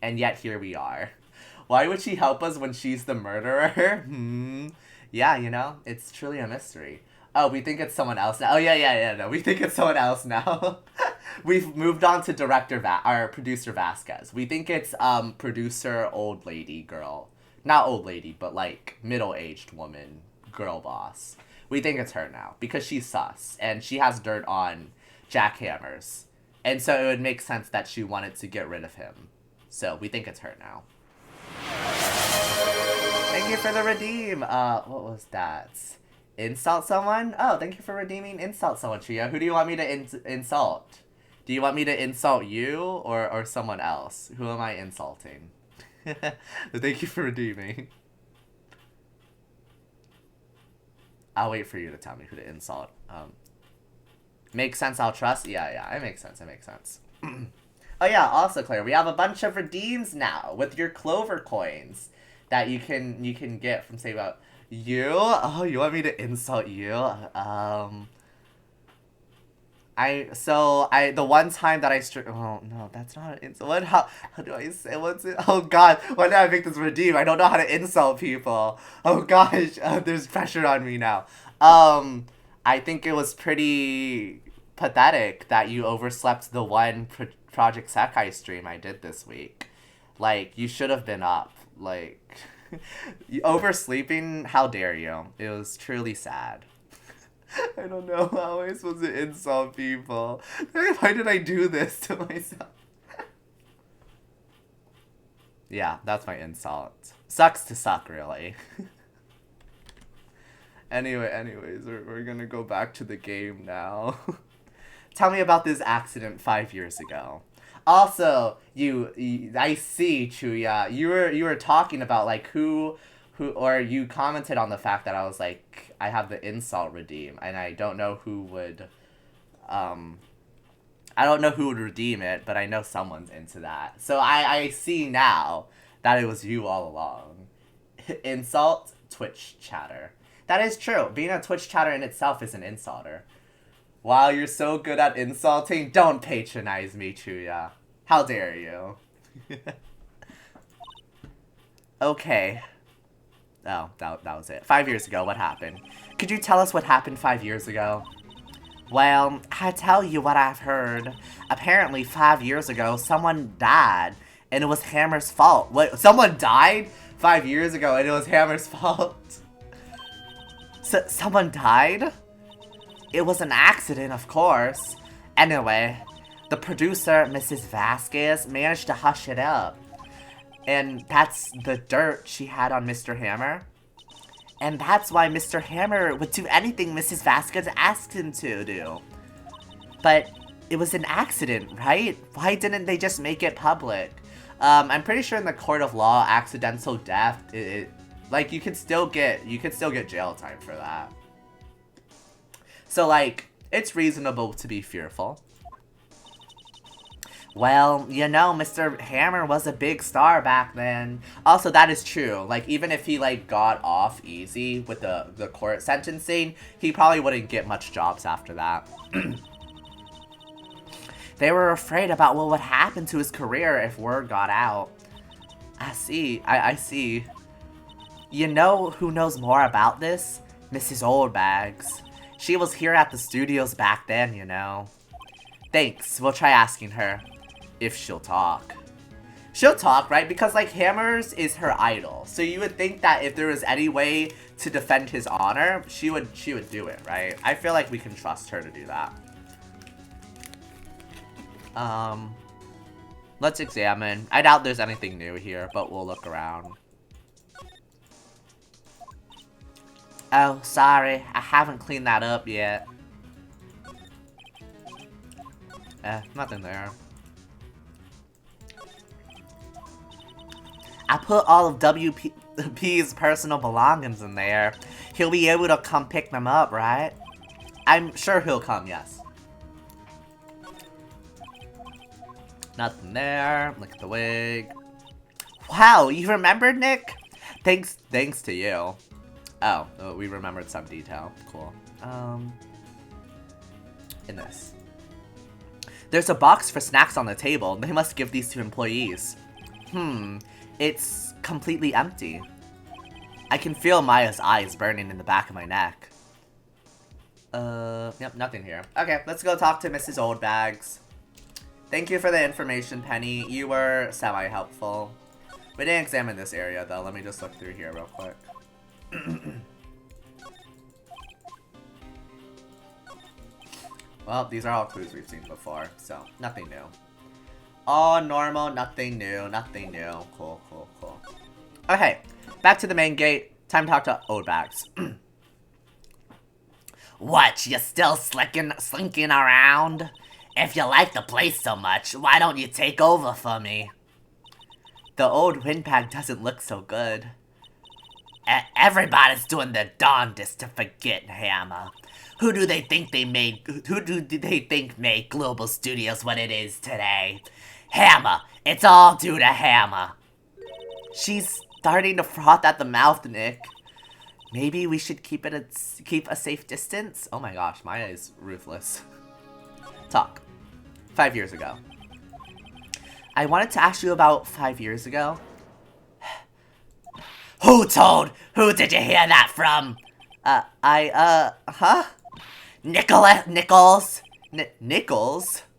And yet here we are. Why would she help us when she's the murderer? Yeah, it's truly a mystery. Oh, we think it's someone else now. Oh, yeah, no, we think it's someone else now. We've moved on to our producer Vasquez. We think it's producer old lady girl. Not old lady, but, like, middle-aged woman, girl boss. We think it's her now, because she's sus, and she has dirt on Jack Hammers. And so it would make sense that she wanted to get rid of him. So we think it's her now. Thank you for the redeem. What was that? Insult someone? Oh, thank you for redeeming insult someone, Tria. Who do you want me to insult? Do you want me to insult you or someone else? Who am I insulting? Thank you for redeeming. I'll wait for you to tell me who to insult. Makes sense, I'll trust? Yeah, it makes sense, Oh yeah, also, Claire, we have a bunch of redeems now with your Clover coins that you can get from Save Up. You? Oh, you want me to insult you? The one time that oh no, that's not an insult. How do I say, what's it? Oh god, why did I make this redeem? I don't know how to insult people. Oh gosh, there's pressure on me now. I think it was pretty pathetic that you overslept the one Project Sekai stream I did this week. Like, you should have been up. Like, oversleeping, how dare you? It was truly sad. I don't know how I'm supposed to insult people. Why did I do this to myself? Yeah, that's my insult. Sucks to suck, really. Anyways, we're gonna go back to the game now. Tell me about this accident 5 years ago. Also, I see, Chuya, you were talking about like or you commented on the fact that I was like, I have the insult redeem, and I don't know who would, redeem it, but I know someone's into that. So I see now that it was you all along. Insult, Twitch chatter. That is true. Being a Twitch chatter in itself is an insulter. Wow, you're so good at insulting. Don't patronize me, Chuya. How dare you? Okay. Oh, that was it. 5 years ago, what happened? Could you tell us what happened 5 years ago? Well, I tell you what I've heard. Apparently, 5 years ago, someone died, and it was Hammer's fault. What? Someone died 5 years ago, and it was Hammer's fault? Someone died? It was an accident, of course. Anyway, the producer, Mrs. Vasquez, managed to hush it up. And that's the dirt she had on Mr. Hammer. And that's why Mr. Hammer would do anything Mrs. Vasquez asked him to do. But it was an accident, right? Why didn't they just make it public? I'm pretty sure in the court of law, accidental death, like, you could still get jail time for that. So, like, it's reasonable to be fearful. Well, you know, Mr. Hammer was a big star back then. Also, that is true. Like, even if he, like, got off easy with the court sentencing, he probably wouldn't get much jobs after that. They were afraid about what would happen to his career if word got out. I see. I see. You know who knows more about this? Mrs. Oldbags. She was here at the studios back then, you know. Thanks. We'll try asking her. If she'll talk. She'll talk, right? Because, like, Hammers is her idol. So you would think that if there was any way to defend his honor, she would do it, right? I feel like we can trust her to do that. Let's examine. I doubt there's anything new here, but we'll look around. Oh, sorry. I haven't cleaned that up yet. Nothing there. I put all of WP's personal belongings in there. He'll be able to come pick them up, right? I'm sure he'll come, yes. Nothing there. Look at the wig. Wow, you remembered, Nick? Thanks to you. Oh, we remembered some detail. Cool. In this. There's a box for snacks on the table. They must give these to employees. It's completely empty. I can feel Maya's eyes burning in the back of my neck. Yep, nothing here. Okay, let's go talk to Mrs. Oldbags. Thank you for the information, Penny. You were semi-helpful. We didn't examine this area, though. Let me just look through here real quick. Well, these are all clues we've seen before, so nothing new. All normal, nothing new, nothing new. Cool. Okay, back to the main gate. Time to talk to Oldbags. What, you still slinking around? If you like the place so much, why don't you take over for me? The old windbag doesn't look so good. Everybody's doing their darndest to forget Hammer. Who do they think made Global Studios what it is today? Hammer! It's all due to Hammer! She's starting to froth at the mouth, Nick. Maybe we should keep a safe distance? Oh my gosh, Maya is ruthless. Talk. 5 years ago. I wanted to ask you about 5 years ago. Who told? Who did you hear that from? Huh? Nichols? Nichols?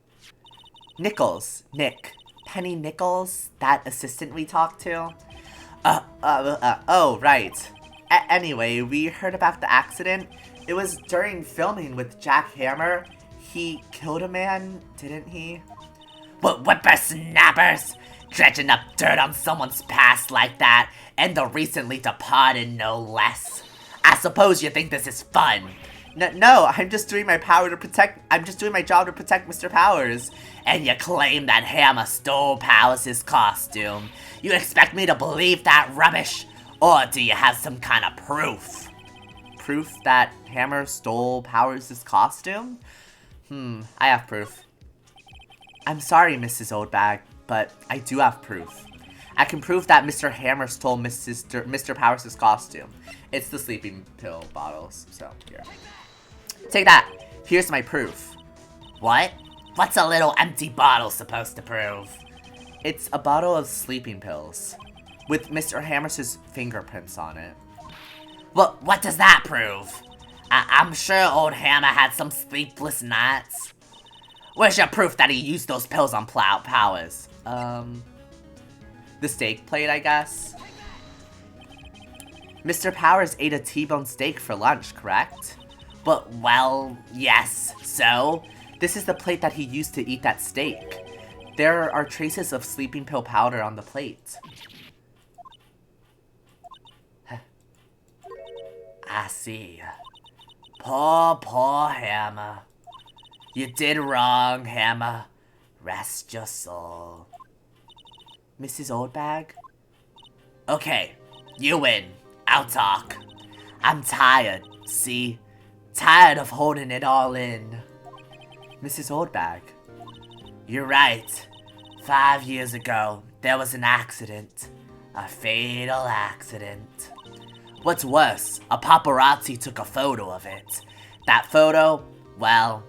Nick. Penny Nichols? That assistant we talked to? Oh, right. Anyway, we heard about the accident. It was during filming with Jack Hammer. He killed a man, didn't he? What whippersnappers? Dredging up dirt on someone's past like that, and the recently departed no less. I suppose you think this is fun. No, I'm just doing my job to protect Mr. Powers. And you claim that Hammer stole Powers' costume. You expect me to believe that rubbish? Or do you have some kind of proof? Proof that Hammer stole Powers' costume? I have proof. I'm sorry, Mrs. Oldbag, but I do have proof. I can prove that Mr. Hammer stole Mr. Powers' costume. It's the sleeping pill bottles, so here. Take that. Here's my proof. What? What's a little empty bottle supposed to prove? It's a bottle of sleeping pills with Mr. Hammer's fingerprints on it. What does that prove? I'm sure old Hammer had some sleepless nights. Where's your proof that he used those pills on Powers? The steak plate, I guess. Mr. Powers ate a T-bone steak for lunch, correct? But, well, yes, so? This is the plate that he used to eat that steak. There are traces of sleeping pill powder on the plate. I see. Poor Hammer. You did wrong, Hammer. Rest your soul. Mrs. Oldbag? Okay, you win. I'll talk. I'm tired, see? Tired of holding it all in. Mrs. Oldbag? You're right. 5 years ago, there was an accident. A fatal accident. What's worse, a paparazzi took a photo of it. That photo, well,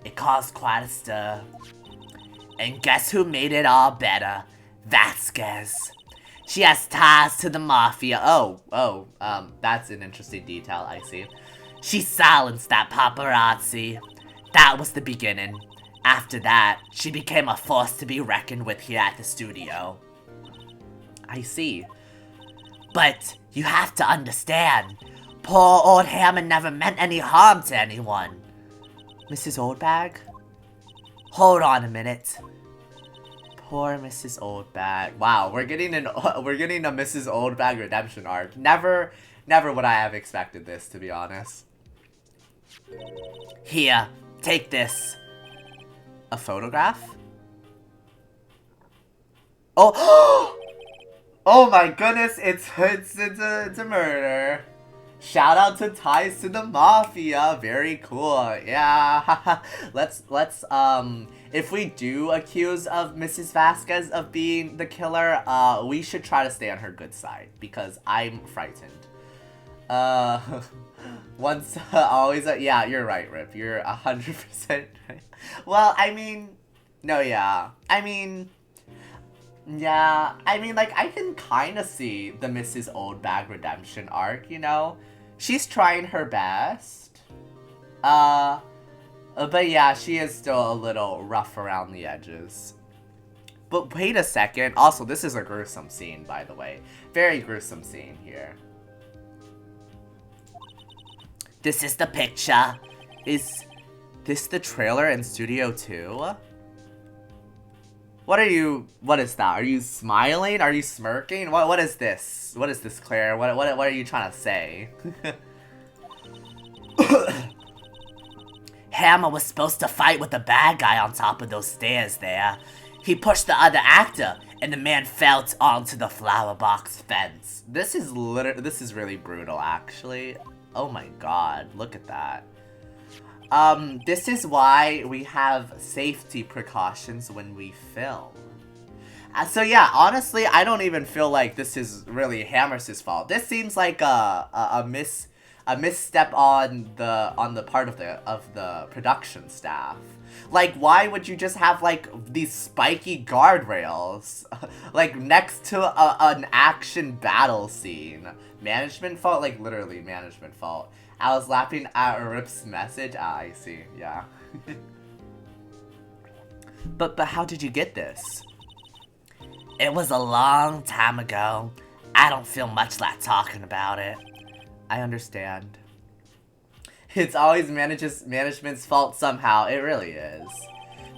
it caused quite a stir. And guess who made it all better? Vasquez. She has ties to the mafia. That's an interesting detail, I see. She silenced that paparazzi. That was the beginning. After that, she became a force to be reckoned with here at the studio. I see. But you have to understand, poor old Hammer never meant any harm to anyone. Mrs. Oldbag? Hold on a minute. Poor Mrs. Oldbag. Wow, we're getting a Mrs. Oldbag redemption arc. Never would I have expected this, to be honest. Here, take this. A photograph? Oh! Oh my goodness! It's a murder. Shout out to ties to the mafia. Very cool. Yeah. let's if we do accuse of Mrs. Vasquez of being the killer, we should try to stay on her good side because I'm frightened. Once, always, yeah, you're right, Rip. You're 100% right. Well, I mean, no, yeah. I mean, like, I can kind of see the Mrs. Oldbag redemption arc, you know? She's trying her best. But yeah, she is still a little rough around the edges. But wait a second. Also, this is a gruesome scene, by the way. Very gruesome scene here. This is the picture. Is this the trailer in Studio 2? What is that? Are you smiling? Are you smirking? What is this? What is this, Claire? What are you trying to say? Hammer was supposed to fight with the bad guy on top of those stairs there. He pushed the other actor, and the man fell onto the flower box fence. This is really brutal, actually. Oh my god, look at that. This is why we have safety precautions when we film. So yeah, honestly, I don't even feel like this is really Hammer's fault. This seems like a a misstep on the part of the production staff. Like, why would you just have like these spiky guardrails like next to an action battle scene? Management fault, like literally management fault. I was laughing at Rip's message. Ah, I see. Yeah. But how did you get this? It was a long time ago. I don't feel much like talking about it. I understand. It's always management's fault somehow. It really is.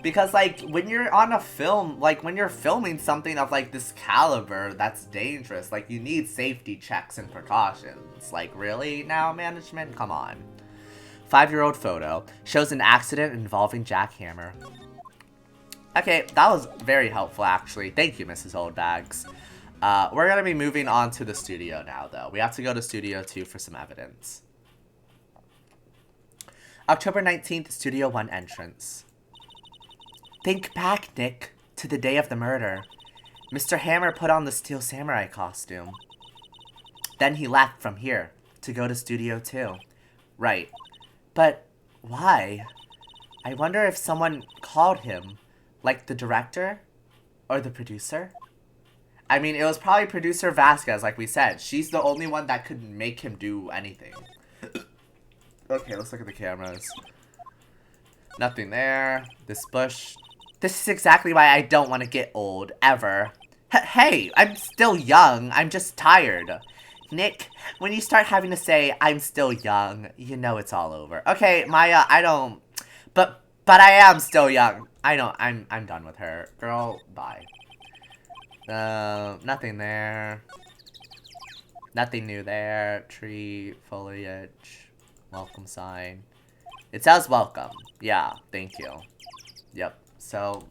Because, like, when you're on a film, like, when you're filming something of, like, this caliber that's dangerous, like, you need safety checks and precautions. Like, really now, management? Come on. 5-year-old photo shows an accident involving jackhammer. Okay, that was very helpful, actually. Thank you, Mrs. Oldbags. We're going to be moving on to the studio now, though. We have to go to Studio 2 for some evidence. October 19th, Studio 1 entrance. Think back, Nick, to the day of the murder. Mr. Hammer put on the Steel Samurai costume. Then he left from here to go to Studio 2. Right. But why? I wonder if someone called him. Like the director? Or the producer? I mean, it was probably producer Vasquez, like we said. She's the only one that could make him do anything. Okay, let's look at the cameras. Nothing there. This bush. This is exactly why I don't want to get old, ever. Hey, I'm still young. I'm just tired. Nick, when you start having to say, I'm still young, you know it's all over. Okay, Maya, I don't... But I am still young. I don't... I'm done with her. Girl, bye. Nothing there. Nothing new there. Tree, foliage, welcome sign. It says welcome. Yeah, thank you. Yep. So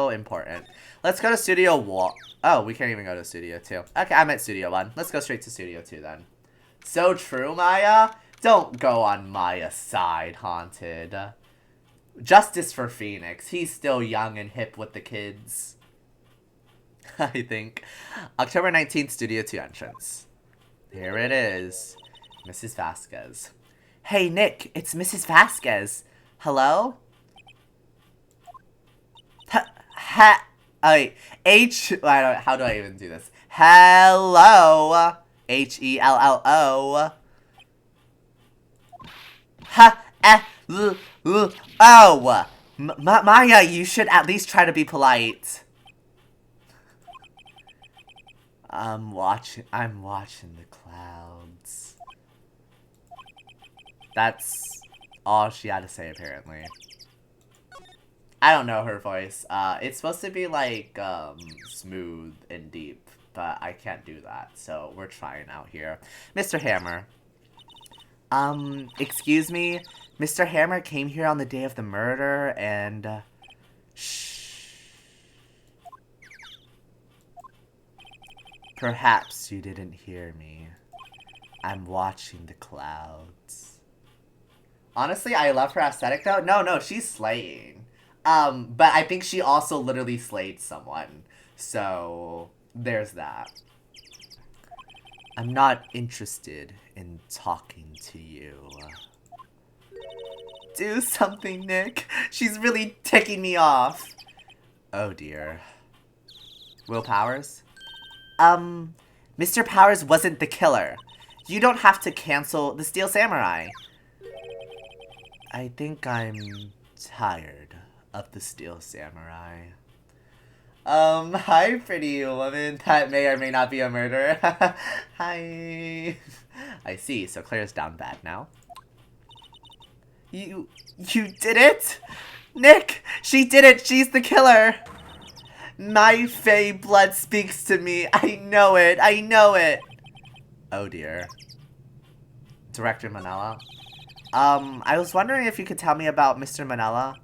important. Let's go to Studio 1. Oh, we can't even go to Studio 2. Okay, I'm at Studio 1. Let's go straight to Studio 2 then. So true, Maya. Don't go on Maya's side, Haunted. Justice for Phoenix. He's still young and hip with the kids. I think. October 19th, Studio 2 entrance. Here it is. Mrs. Vasquez. Hey, Nick, it's Mrs. Vasquez. Hello? How do I even do this? Hello. H-E-L-L-O. Oh. Maya, you should at least try to be polite. I'm watching the clouds. That's all she had to say, apparently. I don't know her voice. It's supposed to be, like, smooth and deep, but I can't do that, so we're trying out here. Mr. Hammer. Excuse me? Mr. Hammer came here on the day of the murder, and, shh. Perhaps you didn't hear me. I'm watching the clouds. Honestly, I love her aesthetic, though. No, she's slaying. But I think she also literally slayed someone. So, there's that. I'm not interested in talking to you. Do something, Nick. She's really ticking me off. Oh, dear. Will Powers? Mr. Powers wasn't the killer. You don't have to cancel the Steel Samurai. I think I'm tired of the Steel Samurai. Hi, pretty woman. That may or may not be a murderer. Hi. I see, so Claire's down bad now. You did it? Nick, she did it. She's the killer. My Fae blood speaks to me. I know it. Oh, dear. Director Manella? I was wondering if you could tell me about Mr. Manella.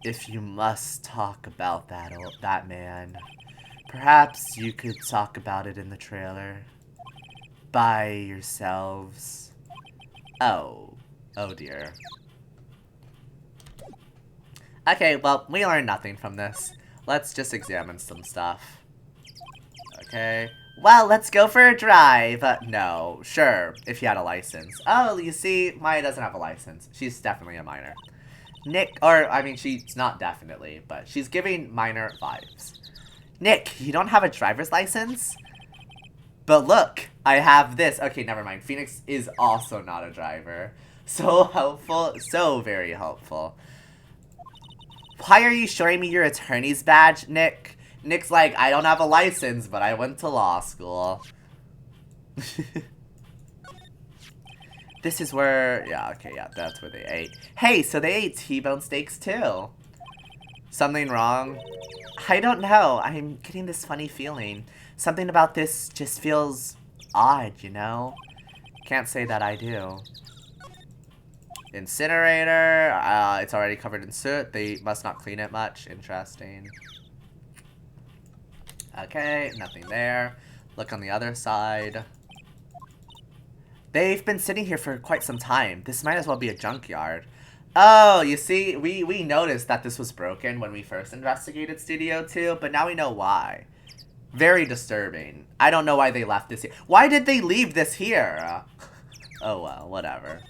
If you must talk about that man, perhaps you could talk about it in the trailer. By yourselves. Oh dear. Okay, well, we learned nothing from this. Let's just examine some stuff. Okay, Well, let's go for a drive. No, sure, if you had a license. Oh, you see, Maya doesn't have a license. She's definitely a minor. Nick, or, I mean, she's not definitely, but she's giving minor vibes. Nick, you don't have a driver's license? But look, I have this. Okay, never mind. Phoenix is also not a driver. So helpful, so very helpful. Why are you showing me your attorney's badge, Nick? Nick's like, I don't have a license, but I went to law school. This is where, yeah, okay, yeah, that's where they ate. Hey, so they ate T-bone steaks too. Something wrong? I don't know. I'm getting this funny feeling. Something about this just feels odd, you know? Can't say that I do. Incinerator. It's already covered in soot. They must not clean it much. Interesting. Okay, nothing there. Look on the other side. They've been sitting here for quite some time. This might as well be a junkyard. Oh, you see, we noticed that this was broken when we first investigated Studio 2, but now we know why. Very disturbing. I don't know why they left this here. Why did they leave this here? Oh well, whatever.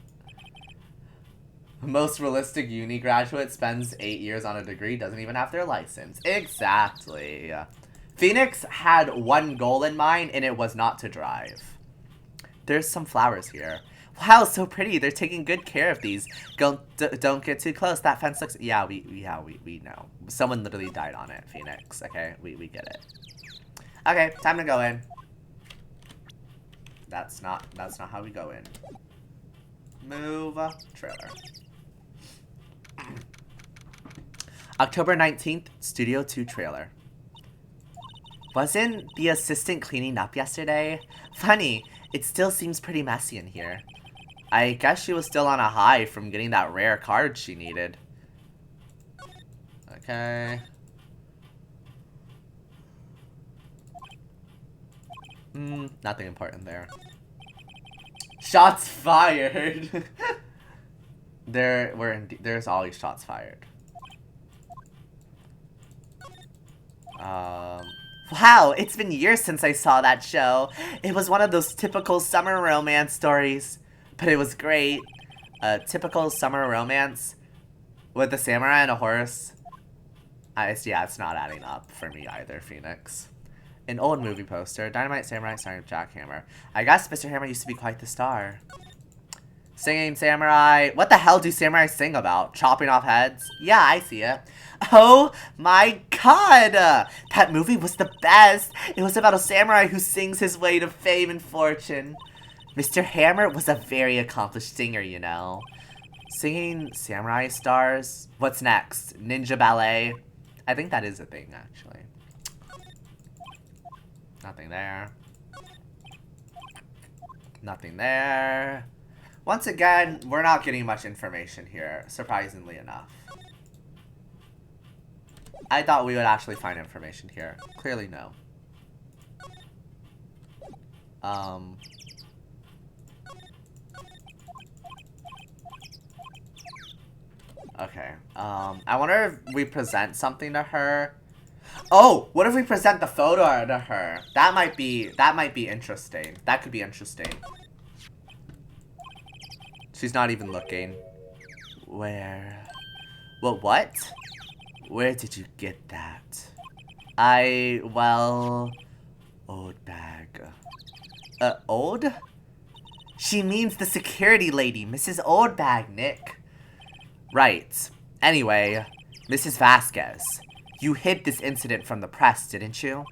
Most realistic uni graduate spends 8 years on a degree, doesn't even have their license. Exactly. Phoenix had one goal in mind, and it was not to drive. There's some flowers here. Wow, so pretty. They're taking good care of these. Don't get too close. That fence looks... Yeah, we know. Someone literally died on it, Phoenix. Okay, we get it. Okay, time to go in. That's not how we go in. Move trailer. October 19th, Studio 2 trailer. Wasn't the assistant cleaning up yesterday? Funny, it still seems pretty messy in here. I guess she was still on a high from getting that rare card she needed. Okay. Nothing important there. Shots fired! There's always shots fired. Wow, it's been years since I saw that show. It was one of those typical summer romance stories. But it was great. A typical summer romance with a samurai and a horse. Yeah, it's not adding up for me either, Phoenix. An old movie poster. Dynamite Samurai starring Jack Hammer. I guess Mr. Hammer used to be quite the star. Singing samurai. What the hell do samurai sing about? Chopping off heads? Yeah, I see it. Oh my god! That movie was the best! It was about a samurai who sings his way to fame and fortune. Mr. Hammer was a very accomplished singer, you know. Singing samurai stars? What's next? Ninja ballet? I think that is a thing, actually. Nothing there. Nothing there. Once again, we're not getting much information here, surprisingly enough. I thought we would actually find information here. Clearly, no. Okay. I wonder if we present something to her. Oh, what if we present the photo to her? That might be interesting. That could be interesting. She's not even looking. Where? Well, what? Where did you get that? Well, old bag. Old? She means the security lady, Mrs. Oldbag, Nick. Right. Anyway, Mrs. Vasquez, you hid this incident from the press, didn't you?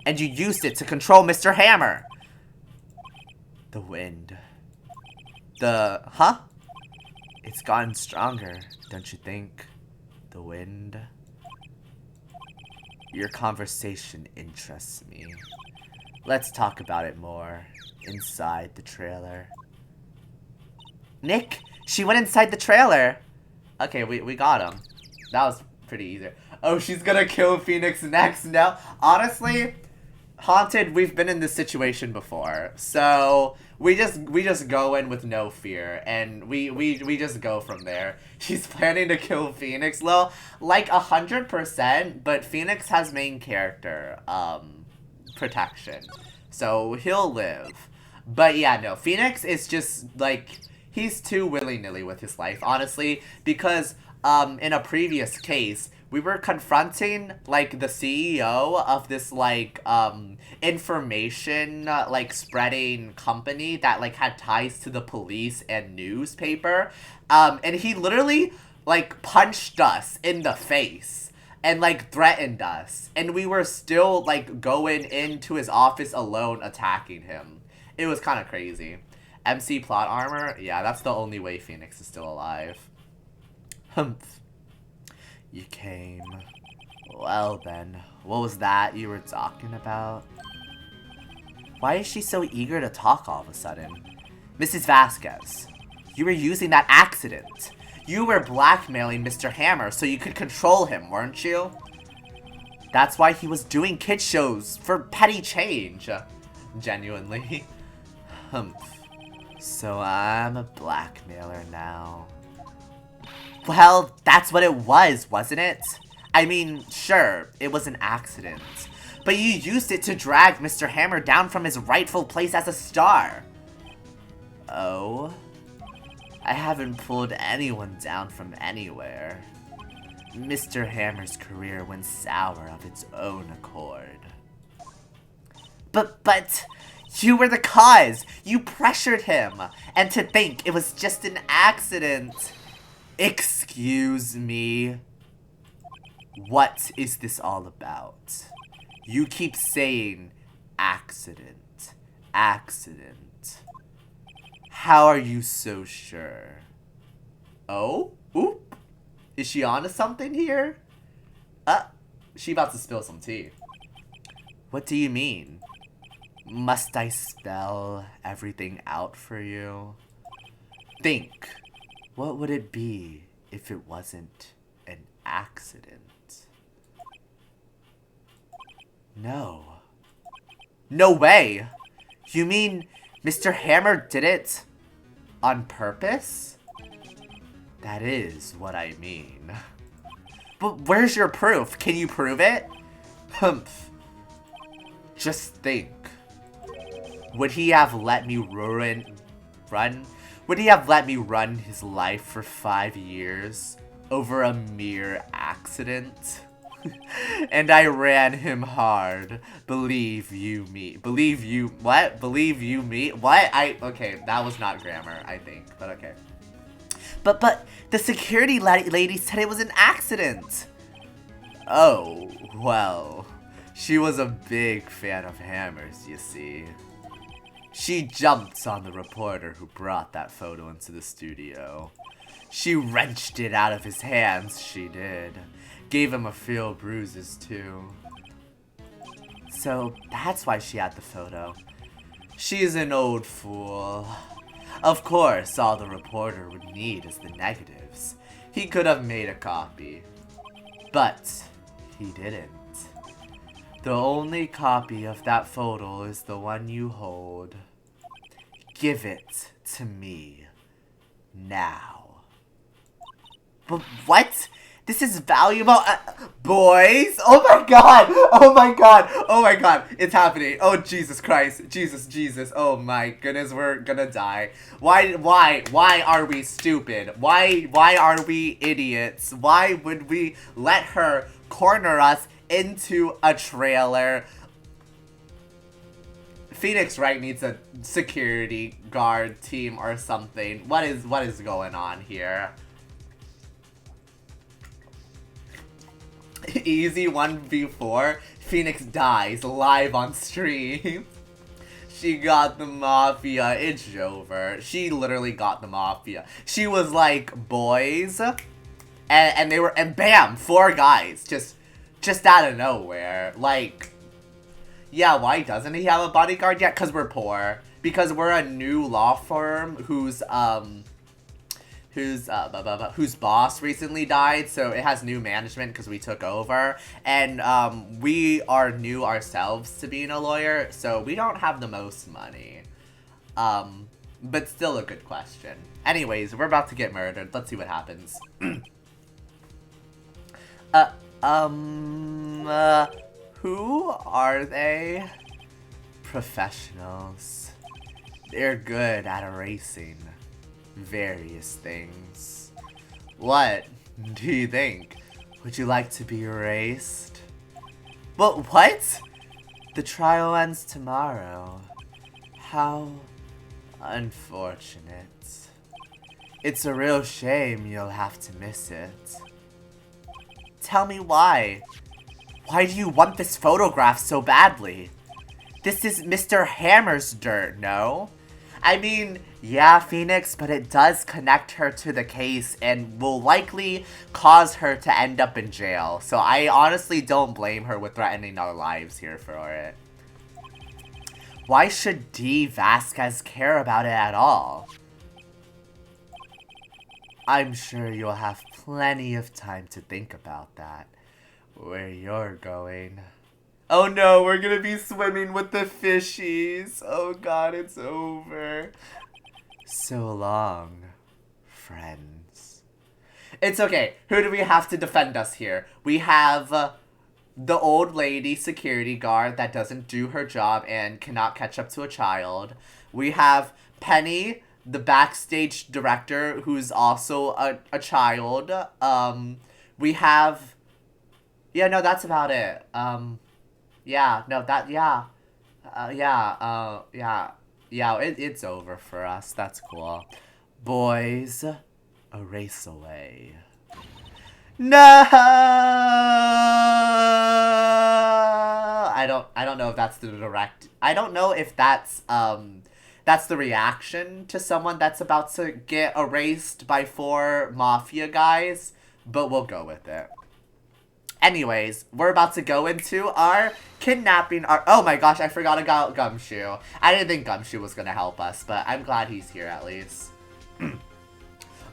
And you used it to control Mr. Hammer. The wind. Huh? It's gotten stronger, don't you think? The wind. Your conversation interests me. Let's talk about it more inside the trailer. Nick, she went inside the trailer. Okay, we got him. That was pretty easy. Oh, she's gonna kill Phoenix next. No, honestly, Haunted, we've been in this situation before, so we just go in with no fear, and we just go from there. She's planning to kill Phoenix, like 100%, but Phoenix has main character protection, So he'll live. But yeah, no, Phoenix is just like he's too willy-nilly with his life, honestly, because in a previous case, we were confronting like the CEO of this like information like spreading company that like had ties to the police and newspaper. And he literally like punched us in the face and like threatened us, and we were still like going into his office alone attacking him. It was kind of crazy. MC plot armor? Yeah, that's the only way Phoenix is still alive. Humph. You came. Well then, what was that you were talking about? Why is she so eager to talk all of a sudden? Mrs. Vasquez, you were using that accident. You were blackmailing Mr. Hammer so you could control him, weren't you? That's why he was doing kid shows for petty change. Genuinely. Humph. So I'm a blackmailer now. Well, that's what it was, wasn't it? I mean, sure, it was an accident. But you used it to drag Mr. Hammer down from his rightful place as a star. Oh? I haven't pulled anyone down from anywhere. Mr. Hammer's career went sour of its own accord. But, you were the cause! You pressured him! And to think it was just an accident! Excuse me? What is this all about? You keep saying accident, accident. How are you so sure? Oh? Oop. Is she onto something here? She about to spill some tea. What do you mean? Must I spell everything out for you? Think. What would it be if it wasn't an accident? No. No way! You mean Mr. Hammer did it on purpose? That is what I mean. But where's your proof? Can you prove it? Humph. Just think. Would he have let me run? Would he have let me run his life for 5 years over a mere accident? And I ran him hard. Believe you me. Believe you... What? Believe you me? What? Okay, that was not grammar, I think. But okay. But the security lady said it was an accident. Oh, well. She was a big fan of Hammers, you see. She jumped on the reporter who brought that photo into the studio. She wrenched it out of his hands, she did. Gave him a few bruises, too. So, that's why she had the photo. She's an old fool. Of course, all the reporter would need is the negatives. He could have made a copy. But, he didn't. The only copy of that photo is the one you hold. Give it to me. Now. But what? This is valuable. Boys? Oh my god! Oh my god! Oh my god! It's happening. Oh Jesus Christ. Jesus. Oh my goodness, we're gonna die. Why are we stupid? Why are we idiots? Why would we let her corner us into a trailer? Phoenix Wright needs a security guard team or something. What is going on here? Easy 1v4. Phoenix dies live on stream. She got the Mafia. It's over. She literally got the Mafia. She was like, boys. And they were, and bam, 4 guys. Just out of nowhere. Like, yeah, why doesn't he have a bodyguard yet? Because we're poor. Because we're a new law firm whose boss recently died, so it has new management because we took over, and we are new ourselves to being a lawyer, so we don't have the most money. But still a good question. Anyways, we're about to get murdered. Let's see what happens. Who are they? professionals. They're good at erasing various things. What do you think? Would you like to be erased? But what? The trial ends tomorrow. How unfortunate. It's a real shame you'll have to miss it. Tell me why. Why do you want this photograph so badly? This is Mr. Hammer's dirt, no? I mean, yeah, Phoenix, but it does connect her to the case and will likely cause her to end up in jail. So I honestly don't blame her with threatening our lives here for it. Why should D. Vasquez care about it at all? I'm sure you'll have plenty of time to think about that. Where you're going. Oh no, we're gonna be swimming with the fishies. Oh god, it's over. So long, friends. It's okay. Who do we have to defend us here? We have the old lady security guard that doesn't do her job and cannot catch up to a child. We have Penny, the backstage director, who's also a child. We have... Yeah, no, that's about it. It's over for us. That's cool. Boys, a race away. No! I don't know if that's the direct... I don't know if that's the reaction to someone that's about to get erased by 4 mafia guys, but we'll go with it. Anyways, we're about to go into our kidnapping. Oh my gosh, I forgot about Gumshoe. I didn't think Gumshoe was gonna help us, but I'm glad he's here at least.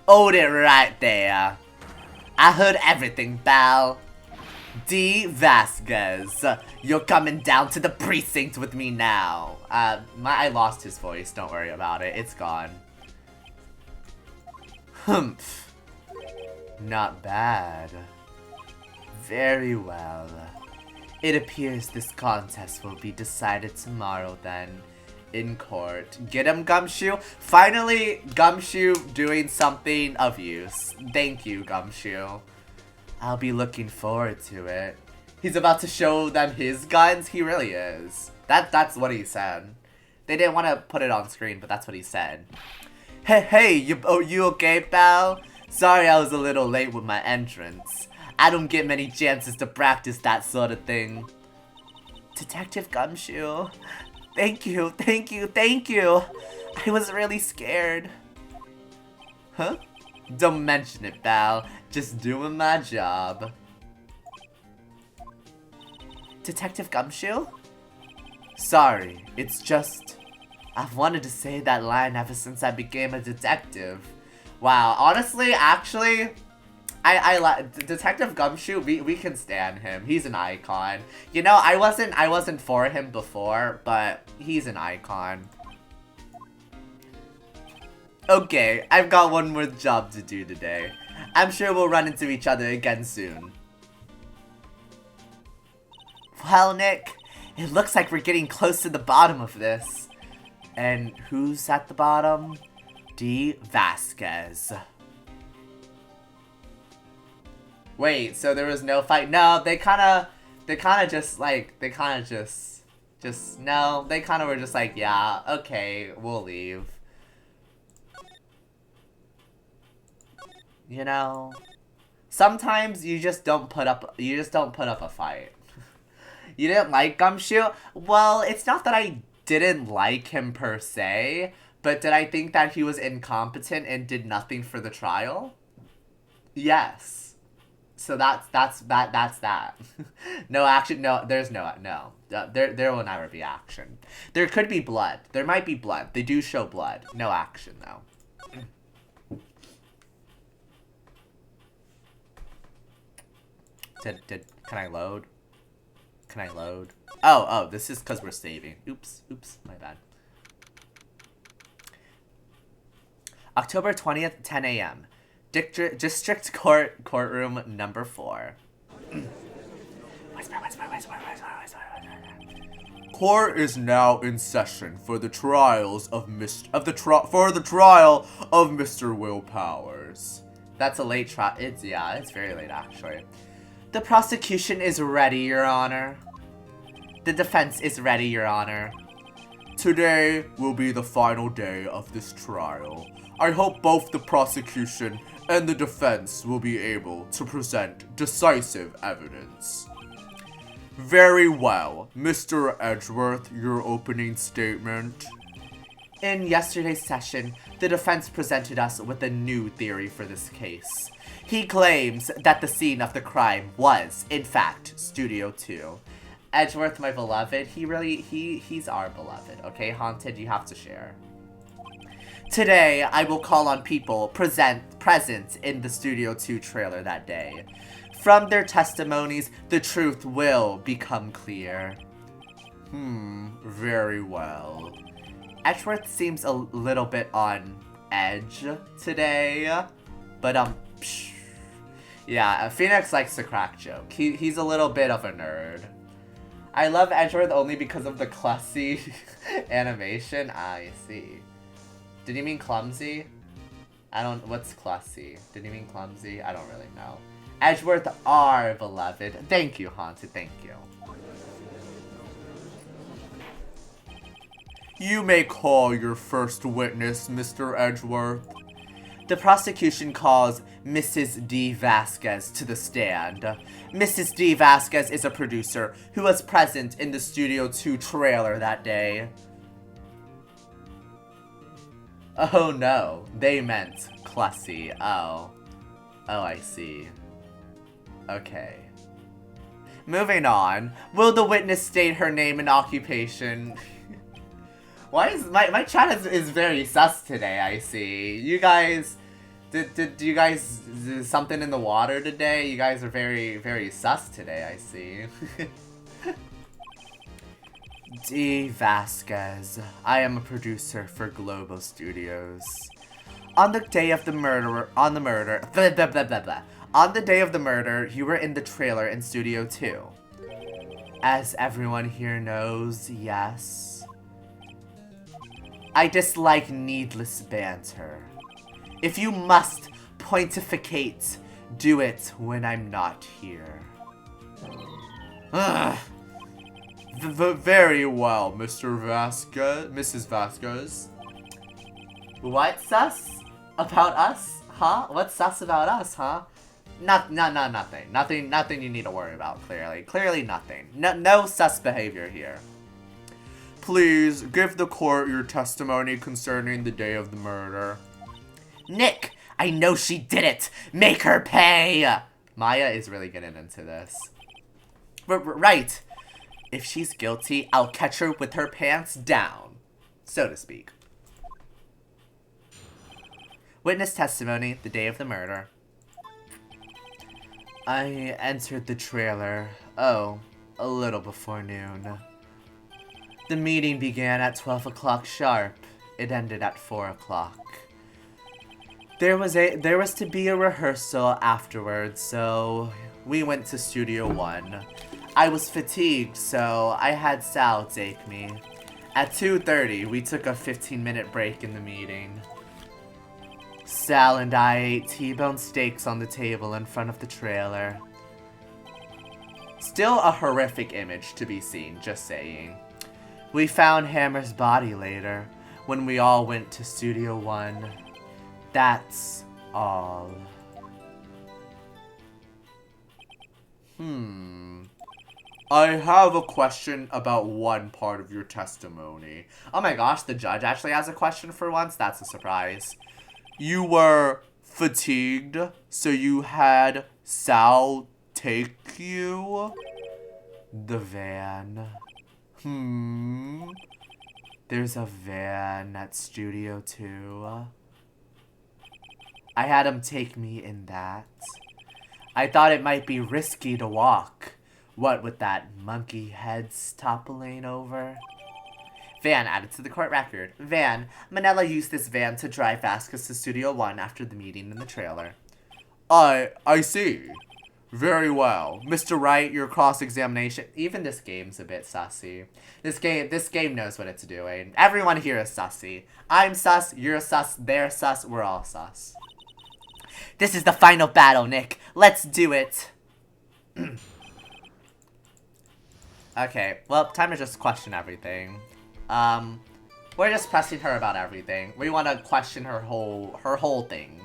Hold it right there. I heard everything, Belle. D. Vasquez, you're coming down to the precinct with me now. I lost his voice, don't worry about it, it's gone. Humph. Not bad. Very well. It appears this contest will be decided tomorrow then, in court. Get him, Gumshoe? Finally, Gumshoe doing something of use. Thank you, Gumshoe. I'll be looking forward to it. He's about to show them his guns? He really is. That's what he said. They didn't want to put it on screen, but that's what he said. Hey, you okay, pal? Sorry I was a little late with my entrance. I don't get many chances to practice that sort of thing. Detective Gumshoe, thank you. I was really scared. Huh? Don't mention it, pal. Just doing my job. Detective Gumshoe? Sorry, it's just... I've wanted to say that line ever since I became a detective. Wow, honestly, actually... I like Detective Gumshoe. We can stand him. He's an icon. You know, I wasn't for him before, but he's an icon. Okay, I've got one more job to do today. I'm sure we'll run into each other again soon. Well, Nick, it looks like we're getting close to the bottom of this. And who's at the bottom? D. Vasquez. Wait, so there was no fight? No, they kind of just no, they kind of were just like, yeah, okay, we'll leave. You know, sometimes you just don't put up a fight. You didn't like Gumshoe? Well, it's not that I didn't like him per se, but did I think that he was incompetent and did nothing for the trial? Yes. So that's that. No action. No, there's no. There will never be action. There could be blood. There might be blood. They do show blood. No action though. Can I load? Can I load? Oh, this is because we're saving. Oops, my bad. October 20th, 10 a.m. District Courtroom number 4. Whisper. court is now in session for the trials of for the trial of Mr. Will Powers. That's a late trial. It's very late actually. The prosecution is ready, Your Honor. The defense is ready, Your Honor. Today will be the final day of this trial. I hope both the prosecution and the defense will be able to present decisive evidence. Very well. Mr. Edgeworth, your opening statement. In yesterday's session, the defense presented us with a new theory for this case. He claims that the scene of the crime was, in fact, Studio 2. Edgeworth, my beloved, he's our beloved, okay? Haunted, you have to share. Today, I will call on people present in the Studio 2 trailer that day. From their testimonies, the truth will become clear. Very well. Edgeworth seems a little bit on edge today, but yeah, Phoenix likes to crack joke. He's a little bit of a nerd. I love Edgeworth only because of the clumsy animation. I see. Did he mean clumsy? What's clumsy? Did he mean clumsy? I don't really know. Edgeworth, our beloved. Thank you, Haunted, thank you. You may call your first witness, Mr. Edgeworth. The prosecution calls Mrs. D. Vasquez to the stand. Mrs. D. Vasquez is a producer who was present in the Studio 2 trailer that day. Oh no, they meant Clussy. Oh, I see. Okay. Moving on. Will the witness state her name and occupation? Why is my chat is very sus today, I see. You guys did you guys do something in the water today? You guys are very, very sus today, I see. D. Vasquez. I am a producer for Globo Studios. On the day of the murder, on the day of the murder, you were in the trailer in Studio 2. As everyone here knows, yes. I dislike needless banter. If you must pontificate, do it when I'm not here. Ugh. Very well, Mr. Vasquez, Mrs. Vasquez. What sus about us, huh? What's sus about us, huh? Nothing. Nothing you need to worry about. Clearly nothing. No sus behavior here. Please give the court your testimony concerning the day of the murder. Nick, I know she did it. Make her pay. Maya is really getting into this. Right. If she's guilty, I'll catch her with her pants down, so to speak. Witness testimony, the day of the murder. I entered the trailer, a little before noon. The meeting began at 12 o'clock sharp. It ended at 4 o'clock. There was to be a rehearsal afterwards, so we went to Studio 1. I was fatigued, so I had Sal take me. At 2:30, we took a 15-minute break in the meeting. Sal and I ate T-bone steaks on the table in front of the trailer. Still a horrific image to be seen, just saying. We found Hammer's body later, when we all went to Studio 1. That's all. I have a question about one part of your testimony. Oh my gosh, the judge actually has a question for once? That's a surprise. You were fatigued, so you had Sal take you? The van. There's a van at Studio 2. I had him take me in that. I thought it might be risky to walk. What with that monkey heads toppling over? Van added to the court record. Van. Manila used this van to drive Vasquez to Studio 1 after the meeting in the trailer. I see. Very well. Mr. Wright, your cross-examination. Even this game's a bit sussy. This game knows what it's doing. Everyone here is sussy. I'm sus, you're sus, they're sus, we're all sus. This is the final battle, Nick. Let's do it. Okay, well, time to just question everything. We're just pressing her about everything. We want to question her whole thing.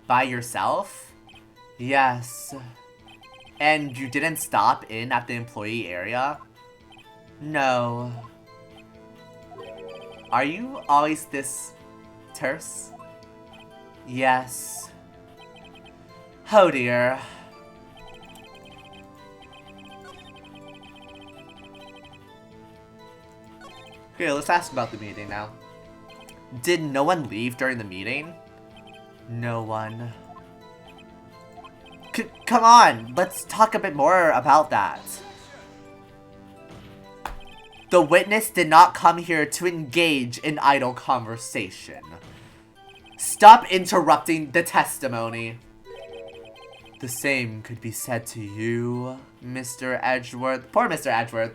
By yourself? Yes. And you didn't stop in at the employee area? No. Are you always this terse? Yes. Oh dear. Okay, let's ask about the meeting now. Did no one leave during the meeting? No one. Come on, let's talk a bit more about that. The witness did not come here to engage in idle conversation. Stop interrupting the testimony. The same could be said to you, Mr. Edgeworth. Poor Mr. Edgeworth,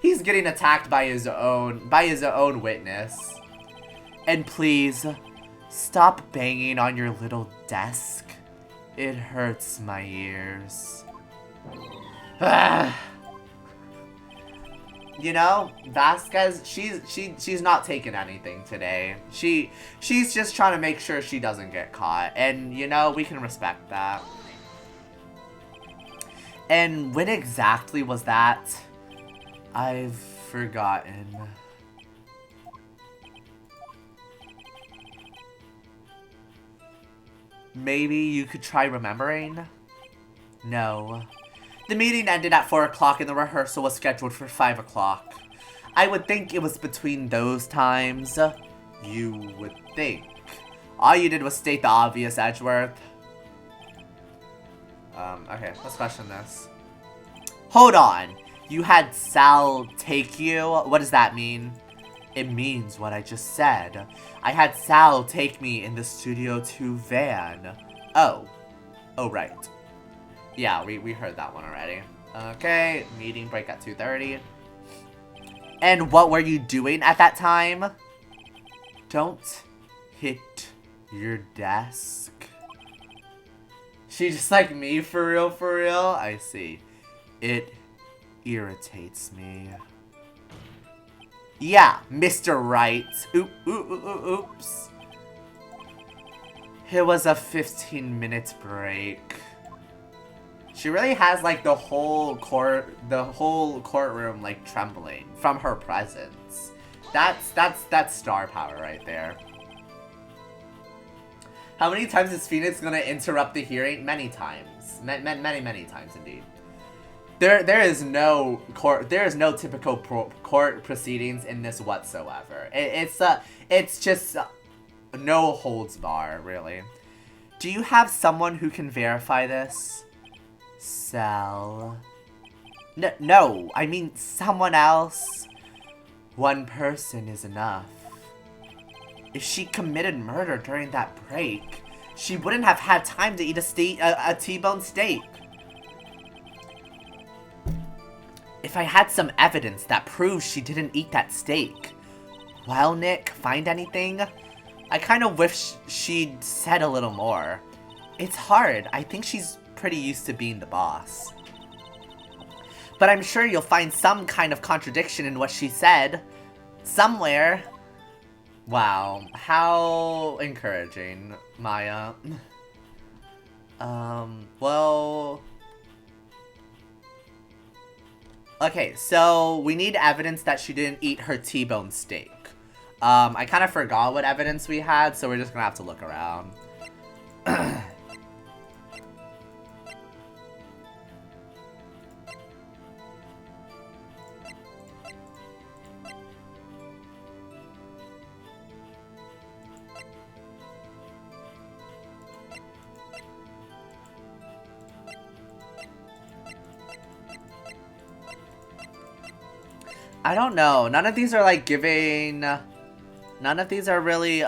he's getting attacked by his own witness. And please, stop banging on your little desk. It hurts my ears. You know, Vasquez, she's not taking anything today. She's just trying to make sure she doesn't get caught. And, you know, we can respect that. And when exactly was that? I've forgotten. Maybe you could try remembering? No. The meeting ended at 4 o'clock and the rehearsal was scheduled for 5 o'clock. I would think it was between those times. You would think. All you did was state the obvious, Edgeworth. Okay, let's question this. Hold on. You had Sal take you? What does that mean? It means what I just said. I had Sal take me in the Studio 2 van. Oh. Oh, right. Yeah, we heard that one already. Okay, meeting break at 2:30. And what were you doing at that time? Don't hit your desk. She just like me for real, for real? I see. It irritates me. Yeah, Mr. Wright. Oops. It was a 15-minute break. She really has like the whole courtroom like trembling from her presence. That's star power right there. How many times is Phoenix gonna interrupt the hearing? Many times. Many times indeed. There is no typical court proceedings in this whatsoever. It's just no holds bar, really. Do you have someone who can verify this? Sal. No, I mean someone else. One person is enough. If she committed murder during that break, she wouldn't have had time to eat a T-bone steak. If I had some evidence that proves she didn't eat that steak. Well, Nick, find anything? I kind of wish she'd said a little more. It's hard. I think she's pretty used to being the boss. But I'm sure you'll find some kind of contradiction in what she said. Somewhere. Wow, how encouraging, Maya. Well... Okay, so we need evidence that she didn't eat her T-bone steak. I kind of forgot what evidence we had, so we're just gonna have to look around. I don't know. None of these are like giving... None of these are really,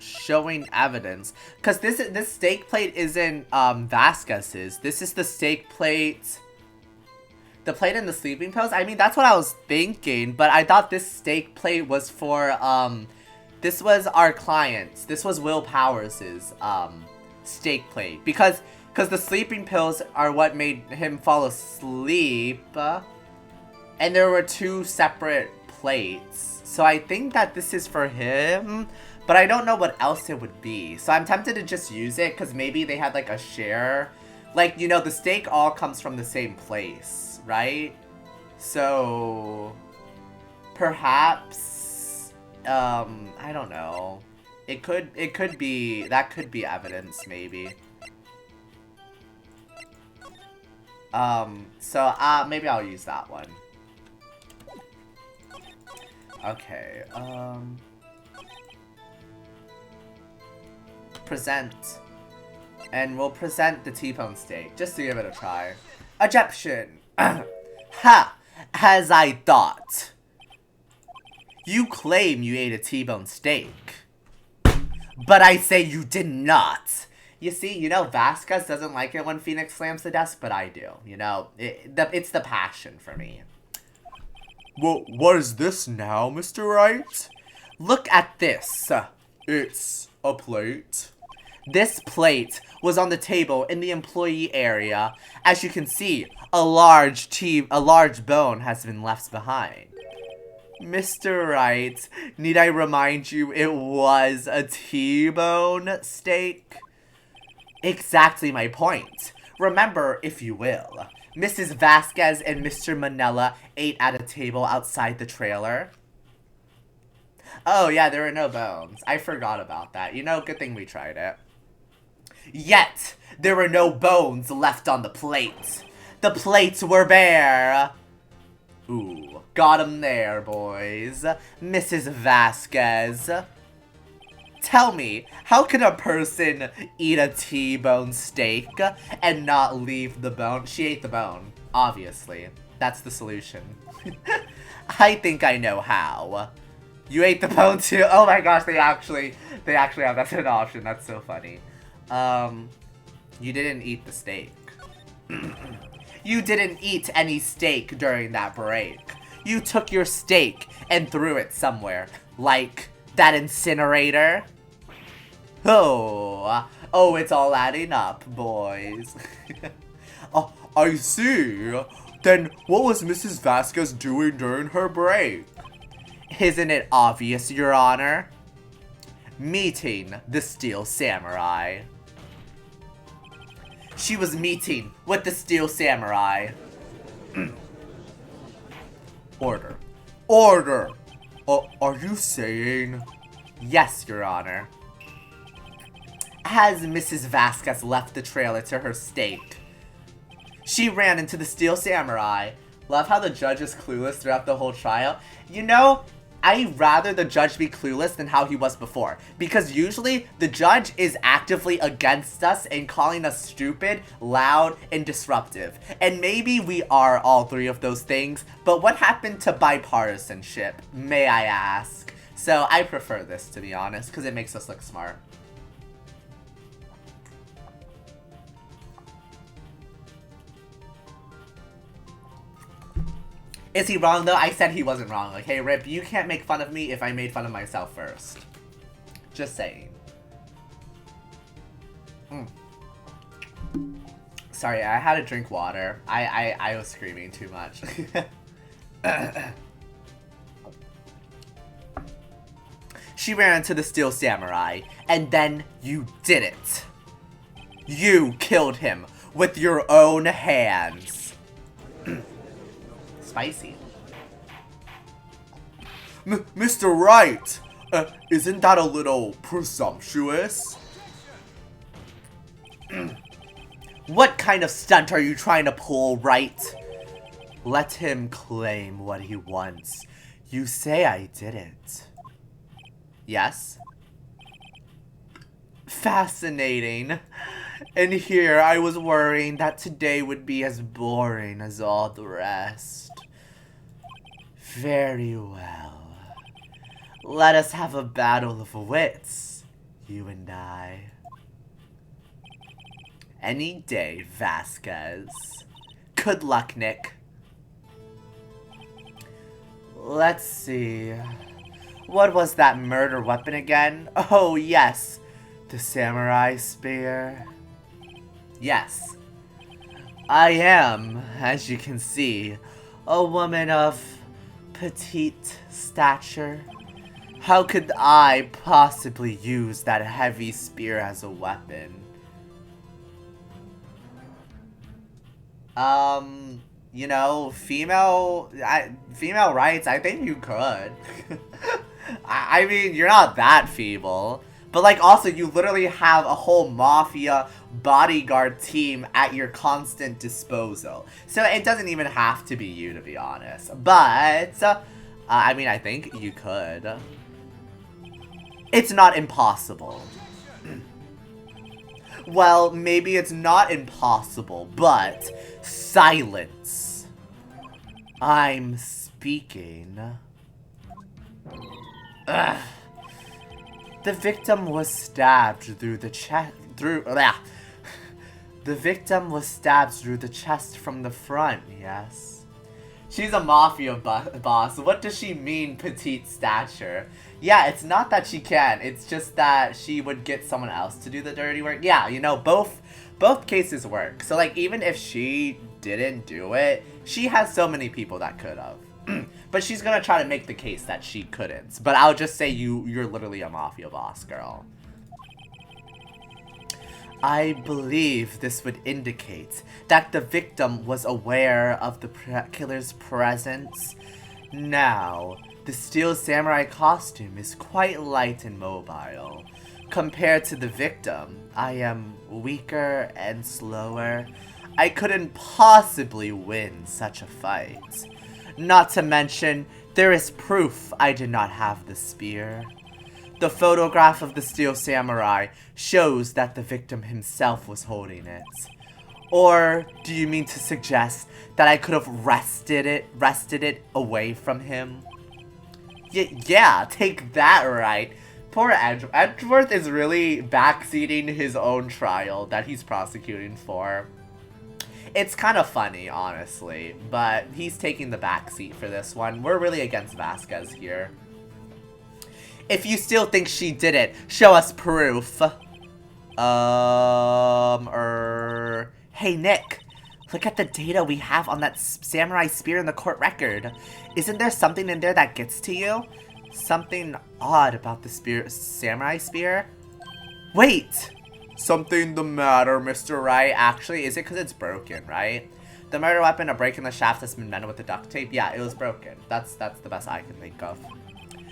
showing evidence. Because this steak plate isn't Vasquez's. This is the steak plate. The plate in the sleeping pills? I mean, that's what I was thinking, but I thought this steak plate was for, this was our client's. This was Will Powers' steak plate. Because the sleeping pills are what made him fall asleep. And there were 2 separate plates. So I think that this is for him, but I don't know what else it would be. So I'm tempted to just use it, because maybe they had, like, a share. Like, you know, the steak all comes from the same place, right? So perhaps, I don't know. It could be, that could be evidence, maybe. So, maybe I'll use that one. Okay, present. And we'll present the T-bone steak, just to give it a try. Objection! Ha! As I thought. You claim you ate a T-bone steak. But I say you did not. You see, you know, Vasquez doesn't like it when Phoenix slams the desk, but I do. You know, it's the passion for me. Well, what is this now, Mr. Wright? Look at this. It's a plate. This plate was on the table in the employee area. As you can see, a large bone has been left behind. Mr. Wright, need I remind you it was a T-bone steak? Exactly my point. Remember, if you will, Mrs. Vasquez and Mr. Manella ate at a table outside the trailer. Oh yeah, there were no bones. I forgot about that. You know, good thing we tried it. Yet, there were no bones left on the plate. The plates were bare. Ooh, got 'em there, boys. Mrs. Vasquez. Tell me, how can a person eat a T-bone steak and not leave the bone? She ate the bone, obviously. That's the solution. I think I know how. You ate the bone too? Oh my gosh, they actually have, that's an option. That's so funny. You didn't eat the steak. You didn't eat any steak during that break. You took your steak and threw it somewhere. Like that incinerator. Oh, it's all adding up, boys. Oh, I see. Then what was Mrs. Vasquez doing during her break? Isn't it obvious, Your Honor? Meeting the Steel Samurai. She was meeting with the Steel Samurai. Order. Order! Are you saying? Yes, Your Honor. As Mrs. Vasquez left the trailer to her steak, she ran into the Steel Samurai. Love how the judge is clueless throughout the whole trial. You know, I'd rather the judge be clueless than how he was before. Because usually, the judge is actively against us and calling us stupid, loud, and disruptive. And maybe we are all 3 of those things, but what happened to bipartisanship, may I ask? So I prefer this, to be honest, because it makes us look smart. Is he wrong, though? I said he wasn't wrong. Like, hey, Rip, you can't make fun of me if I made fun of myself first. Just saying. Sorry, I had to drink water. I was screaming too much. She ran into the Steel Samurai, and then you did it. You killed him with your own hands. Spicy. Mr. Wright! Isn't that a little presumptuous? What kind of stunt are you trying to pull, Wright? Let him claim what he wants. You say I did it. Yes? Fascinating. And here I was worrying that today would be as boring as all the rest. Very well. Let us have a battle of wits. You and I. Any day, Vasquez. Good luck, Nick. Let's see. What was that murder weapon again? Oh, yes. The samurai spear. Yes. I am, as you can see, a woman of petite stature. How could I possibly use that heavy spear as a weapon? You know, female rights, I think you could. I mean, you're not that feeble. But, like, also, you literally have a whole mafia bodyguard team at your constant disposal. So it doesn't even have to be you, to be honest. But, I mean, I think you could. It's not impossible. Well, maybe it's not impossible, but silence. I'm speaking. Ugh. The victim was stabbed through the chest. The victim was stabbed through the chest from the front. Yes. She's a mafia boss. What does she mean, petite stature? Yeah, it's not that she can. It's just that she would get someone else to do the dirty work. Yeah, you know, both cases work. So, like, even if she didn't do it, she has so many people that could have. But she's gonna try to make the case that she couldn't. But I'll just say you're literally a mafia boss, girl. I believe this would indicate that the victim was aware of the killer's presence. Now, the steel samurai costume is quite light and mobile. Compared to the victim, I am weaker and slower. I couldn't possibly win such a fight. Not to mention, there is proof I did not have the spear. The photograph of the steel samurai shows that the victim himself was holding it. Or do you mean to suggest that I could have wrested it away from him? Yeah, take that right. Poor Edgeworth. Edgeworth is really backseating his own trial that he's prosecuting for. It's kind of funny, honestly, but he's taking the backseat for this one. We're really against Vasquez here. If you still think she did it, show us proof. Hey, Nick. Look at the data we have on that samurai spear in the court record. Isn't there something in there that gets to you? Something odd about the samurai spear? Wait! Something the matter, Mr. Wright? Actually, is it because it's broken, right? The murder weapon, a break in the shaft that's been mended with the duct tape? Yeah, it was broken. That's the best I can think of.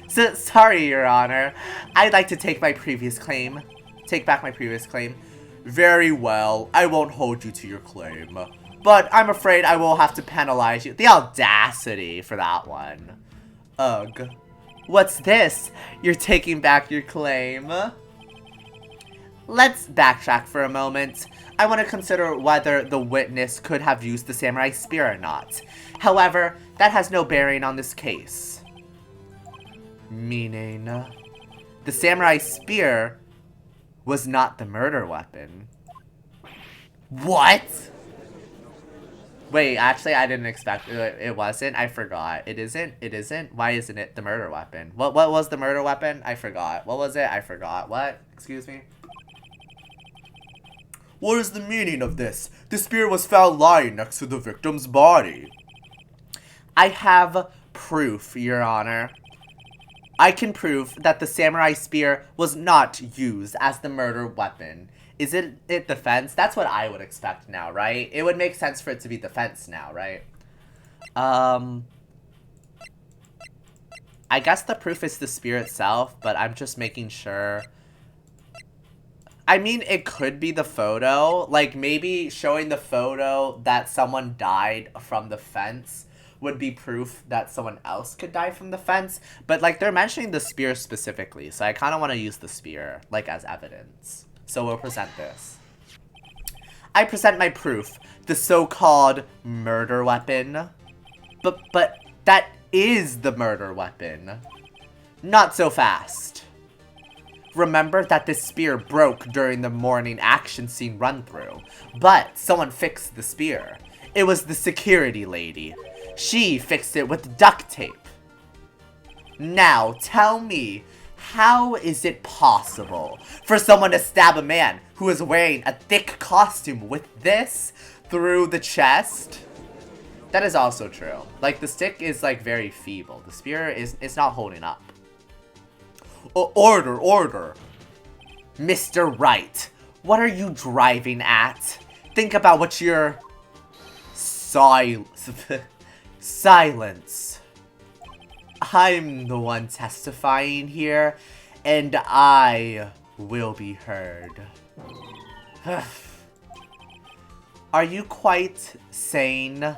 So, sorry, Your Honor. I'd like to take my previous claim. Take back my previous claim. Very well. I won't hold you to your claim. But I'm afraid I will have to penalize you. The audacity for that one. Ugh. What's this? You're taking back your claim? Let's backtrack for a moment. I want to consider whether the witness could have used the samurai spear or not. However, that has no bearing on this case. Meaning, the samurai spear was not the murder weapon. What? Wait, actually, I didn't expect it wasn't. I forgot. It isn't? It isn't? Why isn't it the murder weapon? What was the murder weapon? I forgot. What was it? I forgot. What? Excuse me? What is the meaning of this? The spear was found lying next to the victim's body. I have proof, Your Honor. I can prove that the samurai spear was not used as the murder weapon. Is it defense? That's what I would expect now, right? It would make sense for it to be defense now, right? I guess the proof is the spear itself, but I'm just making sure. I mean, it could be the photo. Like, maybe showing the photo that someone died from the fence would be proof that someone else could die from the fence. But, like, they're mentioning the spear specifically, so I kind of want to use the spear, like, as evidence. So we'll present this. I present my proof, the so-called murder weapon. But that is the murder weapon. Not so fast. Remember that this spear broke during the morning action scene run-through, but someone fixed the spear. It was the security lady. She fixed it with duct tape. Now, tell me, how is it possible for someone to stab a man who is wearing a thick costume with this through the chest? That is also true. Like, the stick is, like, very feeble. The spear is not holding up. Order. Mr. Wright, what are you driving at? Think about what you're... Silence. I'm the one testifying here, and I will be heard. Are you quite sane?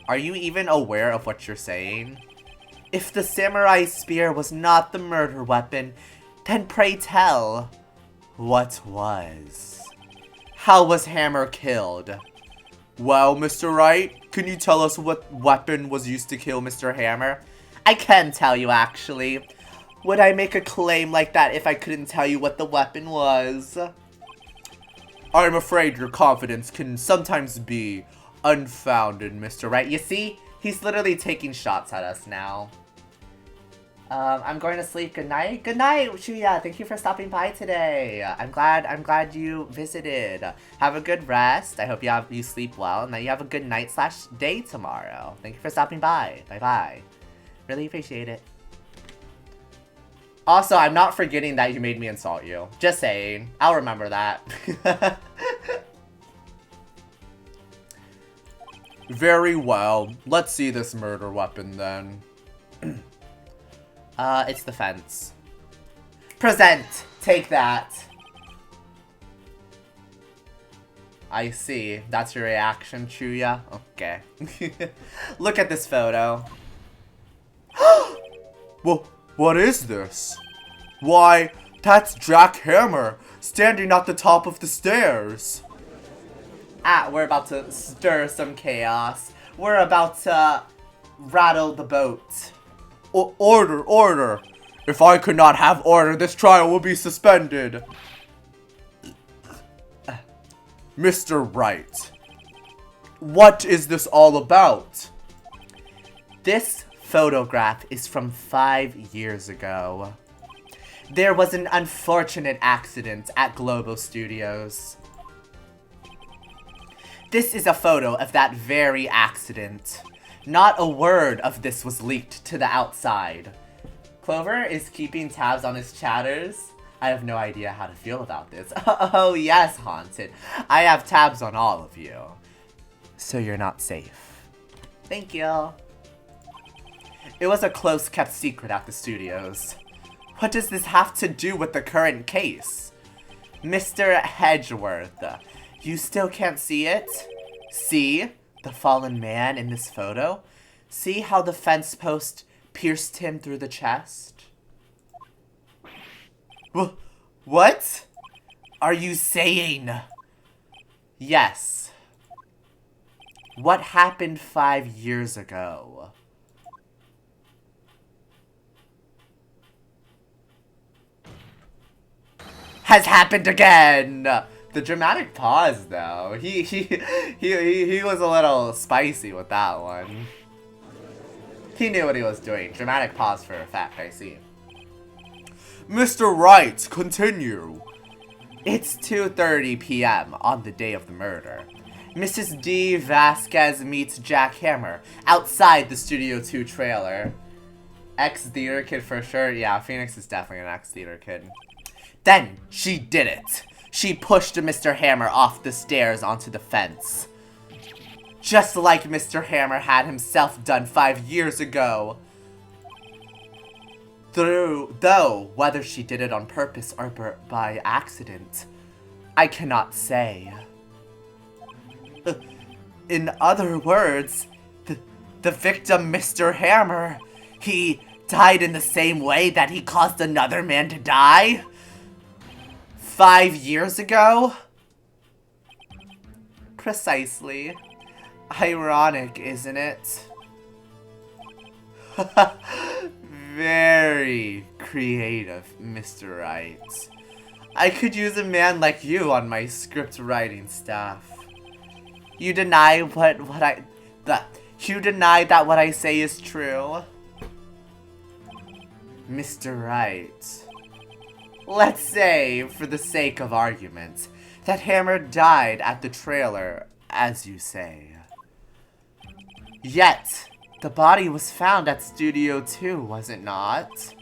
Are you even aware of what you're saying? If the samurai spear was not the murder weapon, then pray tell, what was? How was Hammer killed? Well, Mr. Wright, can you tell us what weapon was used to kill Mr. Hammer? I can tell you, actually. Would I make a claim like that if I couldn't tell you what the weapon was? I'm afraid your confidence can sometimes be unfounded, Mr. Wright. You see, he's literally taking shots at us now. I'm going to sleep. Good night. Good night, Shuya. Thank you for stopping by today. I'm glad you visited. Have a good rest. I hope you sleep well and that you have a good night/day tomorrow. Thank you for stopping by. Bye-bye. Really appreciate it. Also, I'm not forgetting that you made me insult you. Just saying. I'll remember that. Very well. Let's see this murder weapon then. It's the fence. Present! Take that. I see. That's your reaction, Chuya? Okay. Look at this photo. Well, what is this? Why, that's Jack Hammer, standing at the top of the stairs. We're about to stir some chaos. We're about to rattle the boat. Order. If I could not have order, this trial will be suspended. Mr. Wright, what is this all about? This photograph is from 5 years ago. There was an unfortunate accident at Globo Studios. This is a photo of that very accident. Not a word of this was leaked to the outside. Clover is keeping tabs on his chatters. I have no idea how to feel about this. Oh yes, Haunted. I have tabs on all of you. So you're not safe. Thank you. It was a close-kept secret at the studios. What does this have to do with the current case? Mr. Hedgeworth, you still can't see it? See? The fallen man in this photo? See how the fence post pierced him through the chest? What are you saying? Yes. What happened 5 years ago? Has happened again! The dramatic pause, though. He was a little spicy with that one. He knew what he was doing. Dramatic pause for a fact, I see. Mr. Wright, continue. It's 2:30 p.m. on the day of the murder. Mrs. D. Vasquez meets Jack Hammer outside the Studio 2 trailer. Ex-theater kid for sure. Yeah, Phoenix is definitely an ex-theater kid. Then she did it. She pushed Mr. Hammer off the stairs onto the fence. Just like Mr. Hammer had himself done 5 years ago. Though, whether she did it on purpose or by accident, I cannot say. In other words, the victim, Mr. Hammer, he died in the same way that he caused another man to die? 5 years ago? Precisely. Ironic, isn't it? Very creative, Mr. Wright. I could use a man like you on my script writing staff. You deny you deny that what I say is true? Mr. Wright. Let's say, for the sake of argument, that Hammer died at the trailer, as you say. Yet, the body was found at Studio 2, was it not?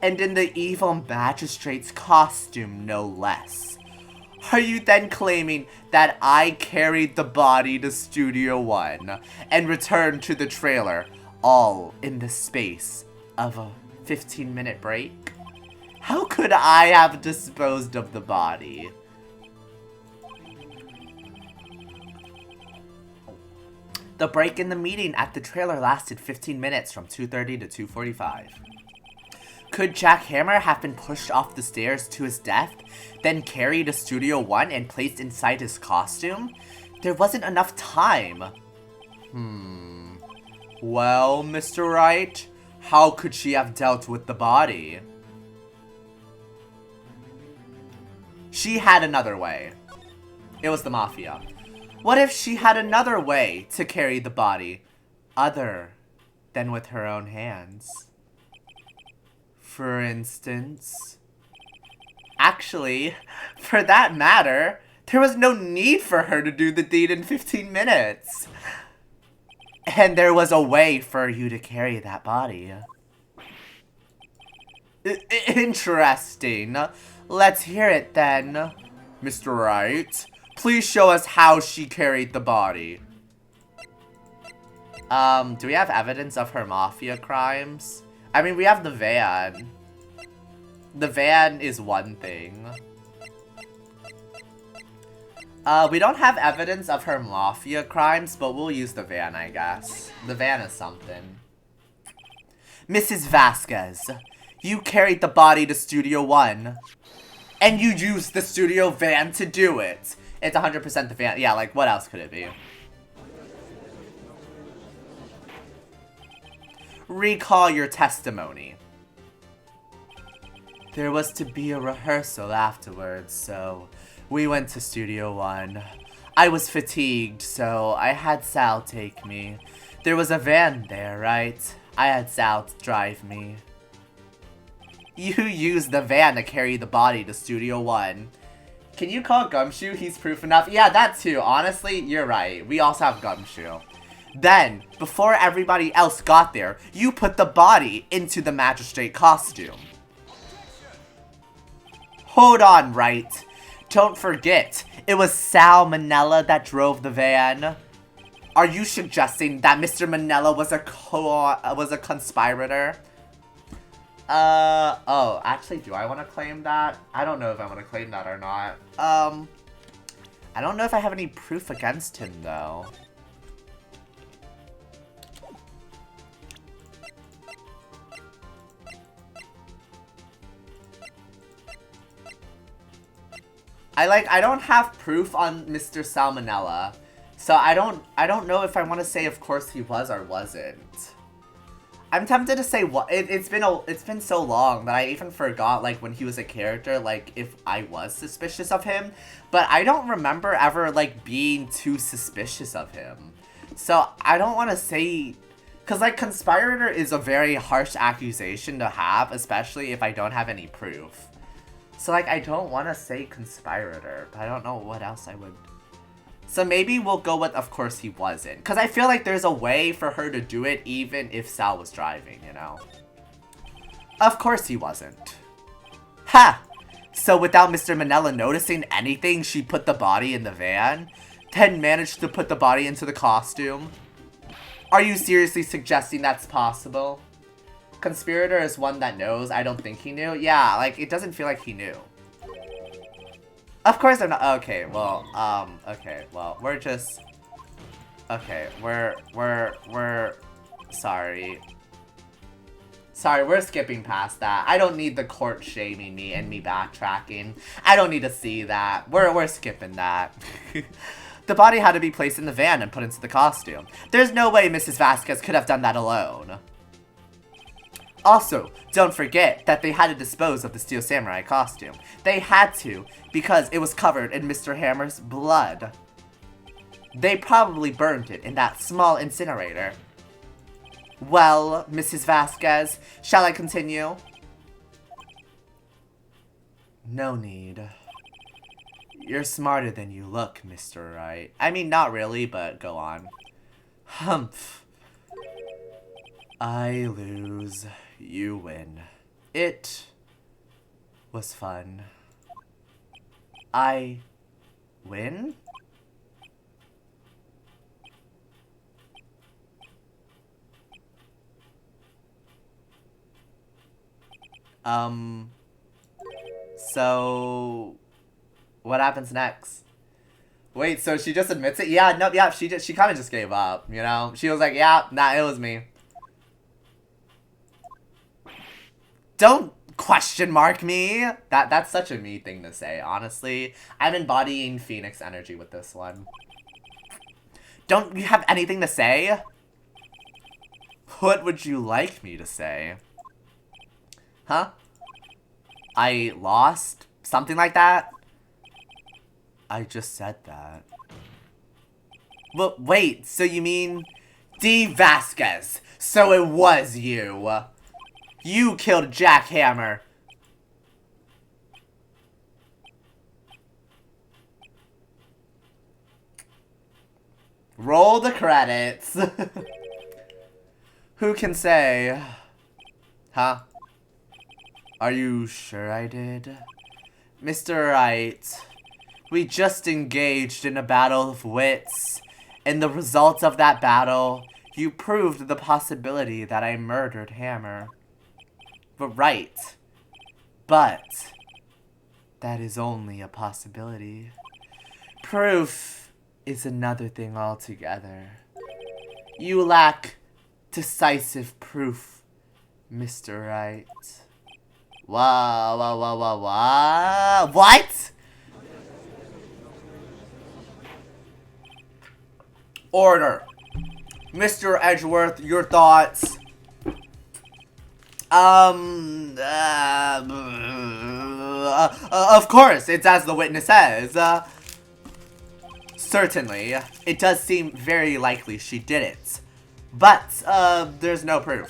And in the evil magistrate's costume, no less. Are you then claiming that I carried the body to Studio 1 and returned to the trailer, all in the space of a 15-minute break? How could I have disposed of the body? The break in the meeting at the trailer lasted 15 minutes from 2:30 to 2:45. Could Jack Hammer have been pushed off the stairs to his death, then carried to Studio 1 and placed inside his costume? There wasn't enough time. Well, Mr. Wright, how could she have dealt with the body? She had another way. It was the Mafia. What if she had another way to carry the body, other than with her own hands? For instance... Actually, for that matter, there was no need for her to do the deed in 15 minutes. And there was a way for you to carry that body. Interesting. Let's hear it then. Mr. Wright, please show us how she carried the body. Do we have evidence of her mafia crimes? I mean, we have the van. The van is one thing. We don't have evidence of her mafia crimes, but we'll use the van, I guess. The van is something. Mrs. Vasquez, you carried the body to Studio 1. And you used the studio van to do it. It's 100% the van. Yeah, like, what else could it be? Recall your testimony. There was to be a rehearsal afterwards, so we went to Studio 1. I was fatigued, so I had Sal take me. There was a van there, right? I had Sal drive me. You used the van to carry the body to Studio 1. Can you call Gumshoe? He's proof enough. Yeah, that too. Honestly, you're right. We also have Gumshoe. Then, before everybody else got there, you put the body into the magistrate costume. Hold on, Wright. Don't forget, it was Sal Manella that drove the van. Are you suggesting that Mr. Manella was a conspirator? Oh, actually, do I want to claim that? I don't know if I want to claim that or not. I don't know if I have any proof against him, though. I don't have proof on Mr. Salmonella. So I don't know if I want to say of course he was or wasn't. I'm tempted to say what it's been so long that I even forgot like when he was a character like if I was suspicious of him, but I don't remember ever like being too suspicious of him. So I don't want to say cuz like conspirator is a very harsh accusation to have, especially if I don't have any proof. So like I don't want to say conspirator, but I don't know what else I would. So maybe we'll go with of course he wasn't. Because I feel like there's a way for her to do it even if Sal was driving, you know? Of course he wasn't. Ha! So without Mr. Manella noticing anything, she put the body in the van? Then managed to put the body into the costume? Are you seriously suggesting that's possible? Conspirator is one that knows. I don't think he knew. Yeah, like, it doesn't feel like he knew. Of course I'm not. Okay, well, we're just. Okay, we're. Sorry. Sorry, we're skipping past that. I don't need the court shaming me and me backtracking. I don't need to see that. We're skipping that. The body had to be placed in the van and put into the costume. There's no way Mrs. Vasquez could have done that alone. Also, don't forget that they had to dispose of the Steel Samurai costume. They had to, because it was covered in Mr. Hammer's blood. They probably burned it in that small incinerator. Well, Mrs. Vasquez, shall I continue? No need. You're smarter than you look, Mr. Wright. I mean, not really, but go on. Humph. I lose. You win. It was fun. I win? So what happens next? Wait, so she just admits it? Yeah, no, yeah, she kind of just gave up, you know? She was like, yeah, nah, it was me. Don't question mark me. That's such a me thing to say, honestly. I'm embodying Phoenix energy with this one. Don't you have anything to say? What would you like me to say? Huh? I lost? Something like that? I just said that. Well, wait, so you mean... D. Vasquez. So it was you. You killed Jack Hammer. Roll the credits. Who can say? Huh? Are you sure I did? Mr. Wright, we just engaged in a battle of wits. In the result of that battle, you proved the possibility that I murdered Hammer. But that is only a possibility. Proof is another thing altogether. You lack decisive proof, Mr. Wright. Wow. What? Order. Mr. Edgeworth, your thoughts. Of course, it's as the witness says. Certainly, it does seem very likely she did it. But, there's no proof.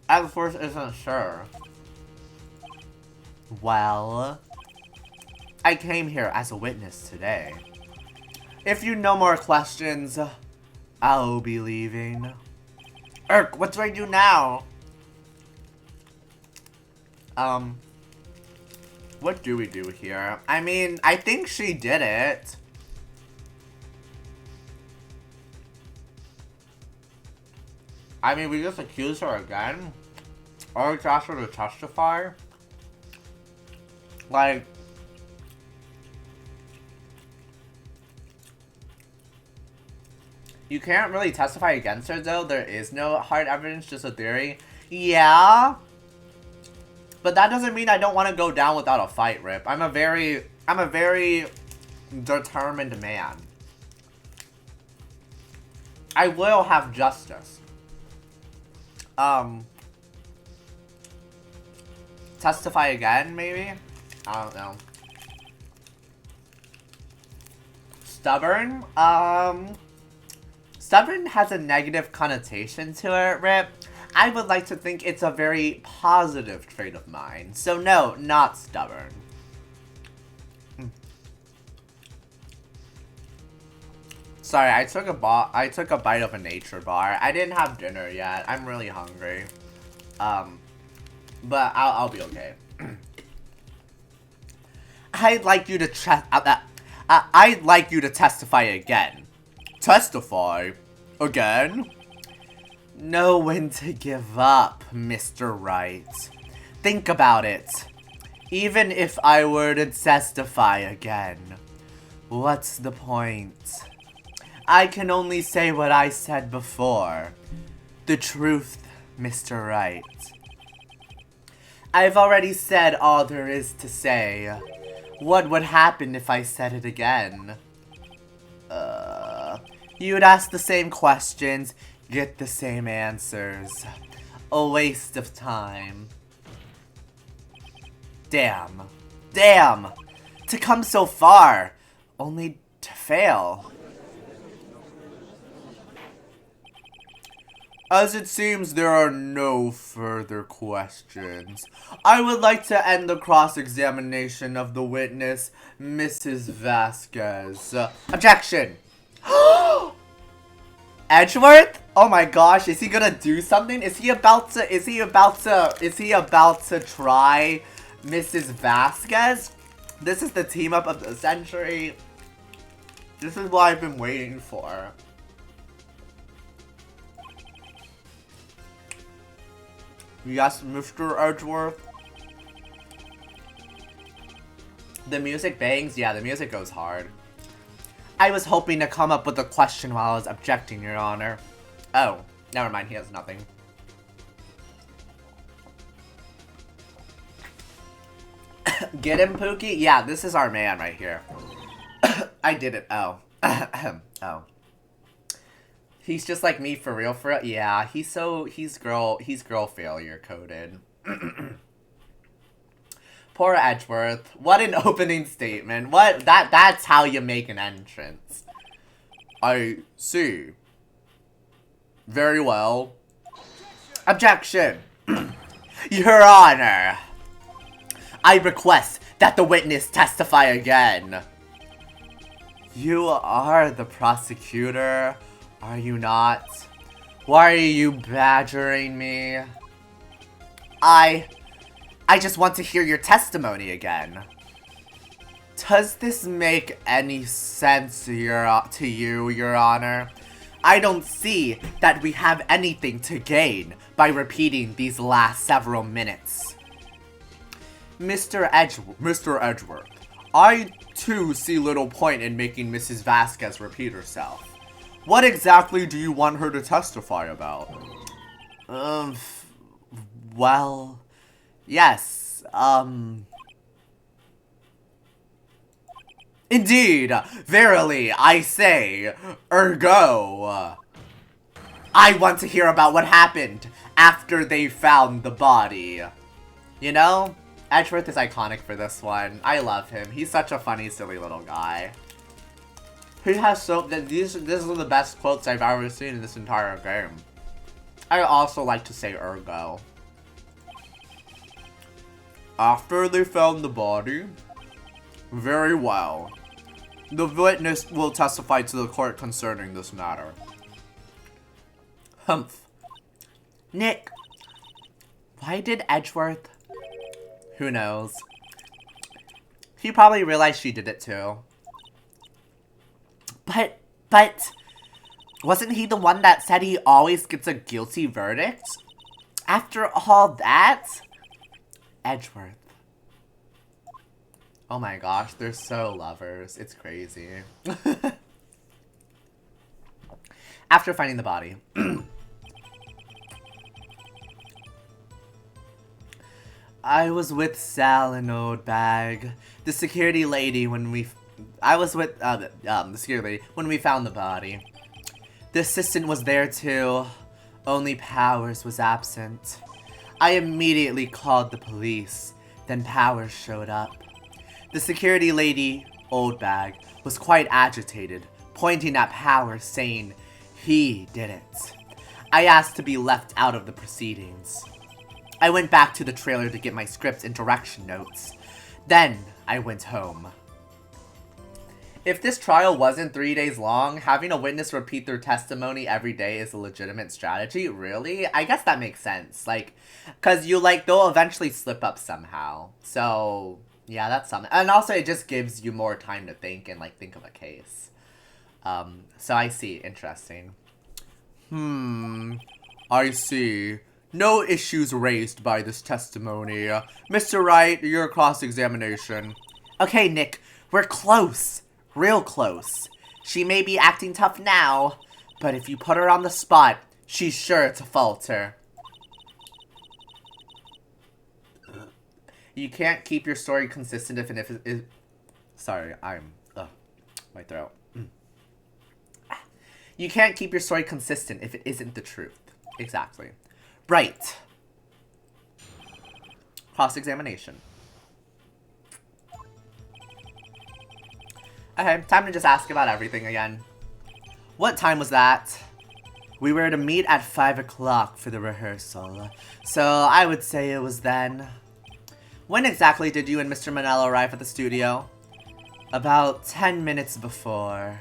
Edgeworth isn't sure. Well, I came here as a witness today. If you no more questions, I'll be leaving. Erk, what do I do now? What do we do here? I mean, I think she did it. I mean, we just accused her again. Or we asked her to testify. Like... You can't really testify against her, though. There is no hard evidence, just a theory. Yeah. But that doesn't mean I don't want to go down without a fight, Rip. I'm a very determined man. I will have justice. Testify again, maybe? I don't know. Stubborn? Stubborn has a negative connotation to it, Rip. I would like to think it's a very positive trait of mine. So no, not stubborn. Sorry, I took a bite of a nature bar. I didn't have dinner yet. I'm really hungry. But I'll be okay. I'd like you to testify again. Testify? Again? Know when to give up, Mr. Wright. Think about it. Even if I were to testify again, what's the point? I can only say what I said before. The truth, Mr. Wright. I've already said all there is to say. What would happen if I said it again? You'd ask the same questions, get the same answers. A waste of time. Damn. Damn! To come so far, only to fail. As it seems there are no further questions, I would like to end the cross-examination of the witness, Mrs. Vasquez. Objection! Edgeworth? Oh my gosh, is he gonna do something? Is he about to try Mrs. Vasquez? This is the team up of the century. This is what I've been waiting for. Yes, Mr. Edgeworth. The music bangs? Yeah, the music goes hard. I was hoping to come up with a question while I was objecting, Your Honor. Oh, never mind, he has nothing. Get him, Pookie? Yeah, this is our man right here. I did it. Oh. Oh. He's just like me for real, for real. Yeah, he's girl failure coded. Poor Edgeworth. What an opening statement. That's how you make an entrance. I see. Very well. Objection. Your Honor. I request that the witness testify again. You are the prosecutor, are you not? Why are you badgering me? I just want to hear your testimony again. Does this make any sense to you, Your Honor? I don't see that we have anything to gain by repeating these last several minutes. Mr. Edgeworth, I too see little point in making Mrs. Vasquez repeat herself. What exactly do you want her to testify about? Well, yes, Indeed, verily, I say, ergo. I want to hear about what happened after they found the body. You know, Edgeworth is iconic for this one. I love him. He's such a funny, silly little guy. He has these are the best quotes I've ever seen in this entire game. I also like to say ergo. After they found the body? Very well. The witness will testify to the court concerning this matter. Humph. Nick, why did Edgeworth? Who knows? He probably realized she did it too. But, wasn't he the one that said he always gets a guilty verdict? After all that? Edgeworth. Oh my gosh, they're so lovers. It's crazy. After finding the body. I was with Sal and Oldbag, the security lady when we... I was with the security lady when we found the body. The assistant was there too, only Powers was absent. I immediately called the police, then Powers showed up. The security lady, Oldbag, was quite agitated, pointing at Powers saying he did it. I asked to be left out of the proceedings. I went back to the trailer to get my script and direction notes. Then I went home. If this trial wasn't 3 days long, having a witness repeat their testimony every day is a legitimate strategy? Really? I guess that makes sense. Like, cause they'll eventually slip up somehow. So, yeah, that's something. And also it just gives you more time to think and think of a case. So I see. Interesting. I see. No issues raised by this testimony. Mr. Wright, your cross-examination. Okay, Nick, we're close. Real close. She may be acting tough now, but if you put her on the spot, she's sure to falter. You can't keep your story consistent if it... Sorry, my throat. You can't keep your story consistent if it isn't the truth. Exactly. Right. Cross-examination. Okay, time to just ask about everything again. What time was that? We were to meet at 5 o'clock for the rehearsal, so I would say it was then. When exactly did you and Mr. Manello arrive at the studio? About 10 minutes before.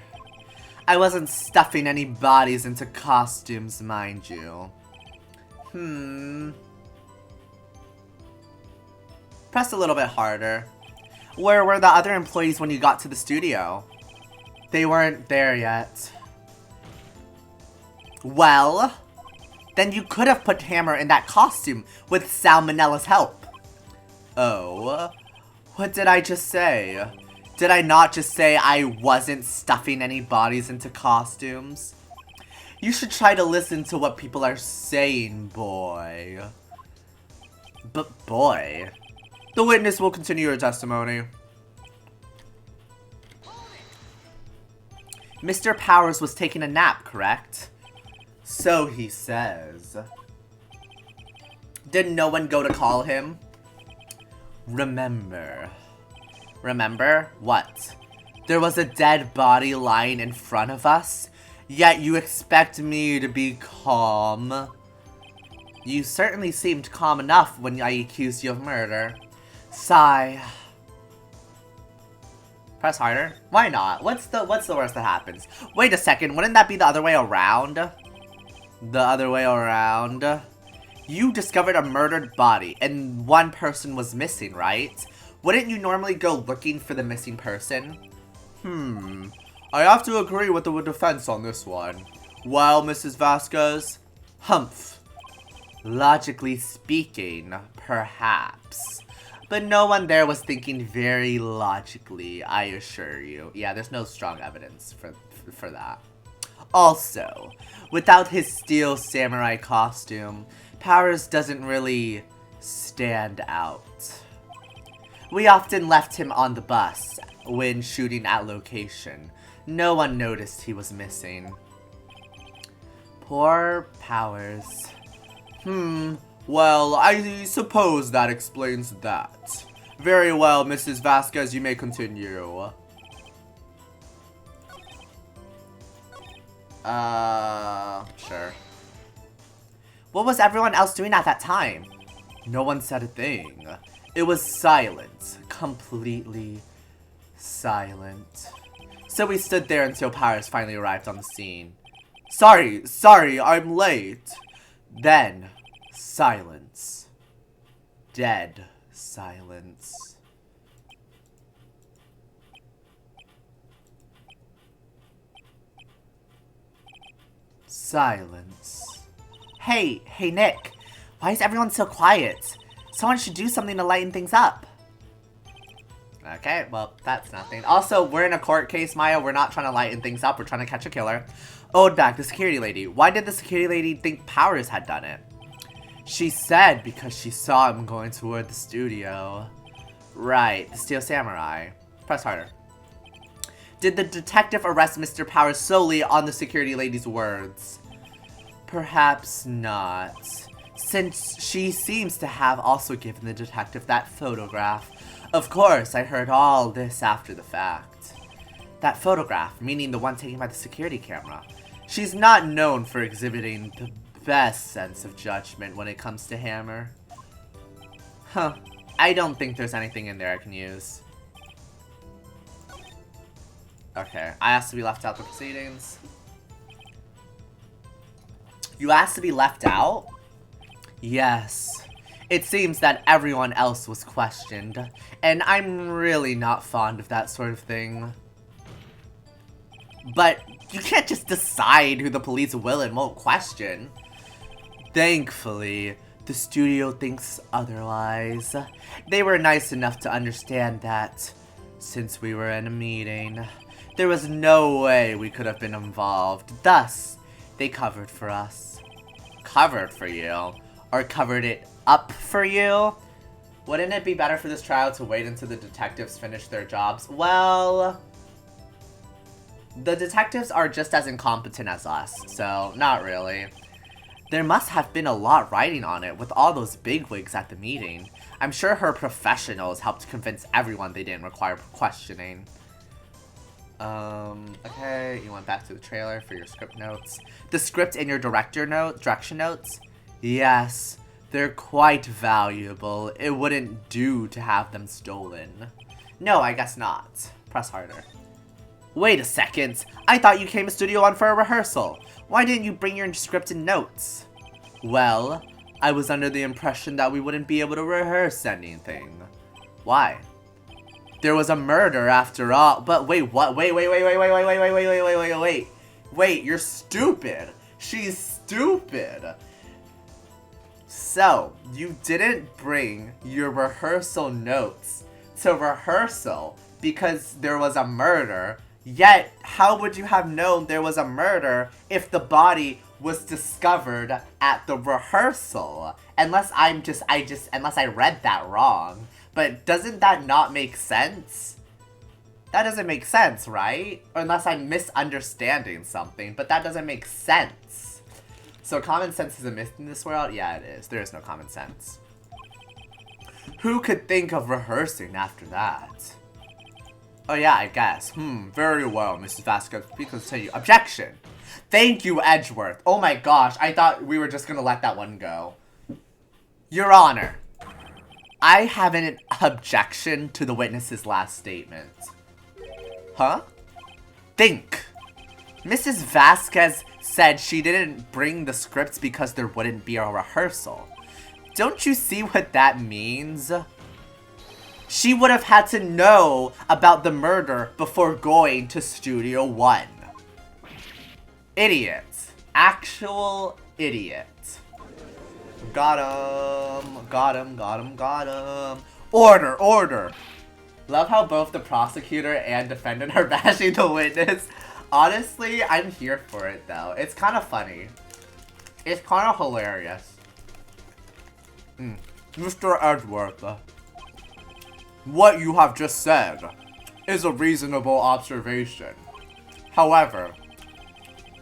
I wasn't stuffing any bodies into costumes, mind you. Press a little bit harder. Where were the other employees when you got to the studio? They weren't there yet. Well, then you could have put Hammer in that costume with Sal Manella's help. Oh, what did I just say? Did I not just say I wasn't stuffing any bodies into costumes? You should try to listen to what people are saying, boy. But boy, the witness will continue her testimony. Mr. Powers was taking a nap, correct? So he says. Did no one go to call him? Remember. Remember? What? There was a dead body lying in front of us, yet you expect me to be calm. You certainly seemed calm enough when I accused you of murder. Sigh. Press harder? Why not? What's the worst that happens? Wait a second, wouldn't that be the other way around? The other way around? You discovered a murdered body, and one person was missing, right? Wouldn't you normally go looking for the missing person? I have to agree with the defense on this one. Well, Mrs. Vasquez? Humph. Logically speaking, perhaps. But no one there was thinking very logically, I assure you. Yeah, there's no strong evidence for that. Also, without his steel samurai costume, Powers doesn't really stand out. We often left him on the bus when shooting at location. No one noticed he was missing. Poor Powers. Well, I suppose that explains that. Very well, Mrs. Vasquez, you may continue. Sure. What was everyone else doing at that time? No one said a thing. It was silent. Completely silent. So we stood there until Powers finally arrived on the scene. Sorry, I'm late. Then, silence. Dead silence. Silence. Hey, Nick. Why is everyone so quiet? Someone should do something to lighten things up. Okay, well, that's nothing. Also, we're in a court case, Maya. We're not trying to lighten things up. We're trying to catch a killer. Odeback, the security lady. Why did the security lady think Powers had done it? She said because she saw him going toward the studio. Right, the Steel Samurai. Press harder. Did the detective arrest Mr. Powers solely on the security lady's words? Perhaps not, since she seems to have also given the detective that photograph. Of course, I heard all this after the fact. That photograph, meaning the one taken by the security camera. She's not known for exhibiting the best sense of judgment when it comes to Hammer. Huh. I don't think there's anything in there I can use. Okay, I asked to be left out the proceedings. You asked to be left out? Yes. It seems that everyone else was questioned, and I'm really not fond of that sort of thing. But you can't just decide who the police will and won't question. Thankfully, the studio thinks otherwise. They were nice enough to understand that, since we were in a meeting, there was no way we could have been involved. Thus, they covered for us. Covered for you? Or covered it up for you? Wouldn't it be better for this trial to wait until the detectives finish their jobs? Well, the detectives are just as incompetent as us, so not really. There must have been a lot riding on it with all those bigwigs at the meeting. I'm sure her professionals helped convince everyone they didn't require questioning. Okay, you went back to the trailer for your script notes. The script and your direction notes? Yes, they're quite valuable. It wouldn't do to have them stolen. No, I guess not. Press harder. Wait a second. I thought you came to Studio One for a rehearsal. Why didn't you bring your script and notes? Well, I was under the impression that we wouldn't be able to rehearse anything. Why? There was a murder after all. But wait, what? Wait. Wait, you're stupid. She's stupid. So, you didn't bring your rehearsal notes to rehearsal because there was a murder. Yet, how would you have known there was a murder if the body was discovered at the rehearsal? Unless unless I read that wrong. But doesn't that not make sense? That doesn't make sense, right? Or unless I'm misunderstanding something, but that doesn't make sense. So common sense is a myth in this world? Yeah, it is. There is no common sense. Who could think of rehearsing after that? Oh yeah, I guess. Very well, Mrs. Vasquez. Please continue. Objection! Thank you, Edgeworth. Oh my gosh, I thought we were just gonna let that one go. Your Honor, I have an objection to the witness's last statement. Huh? Think. Mrs. Vasquez said she didn't bring the scripts because there wouldn't be a rehearsal. Don't you see what that means? She would have had to know about the murder before going to Studio One. Idiot. Actual idiot. Got him. Order. Love how both the prosecutor and defendant are bashing the witness. Honestly, I'm here for it though. It's kind of funny. It's kind of hilarious. Mr. Edgeworth, what you have just said is a reasonable observation. However,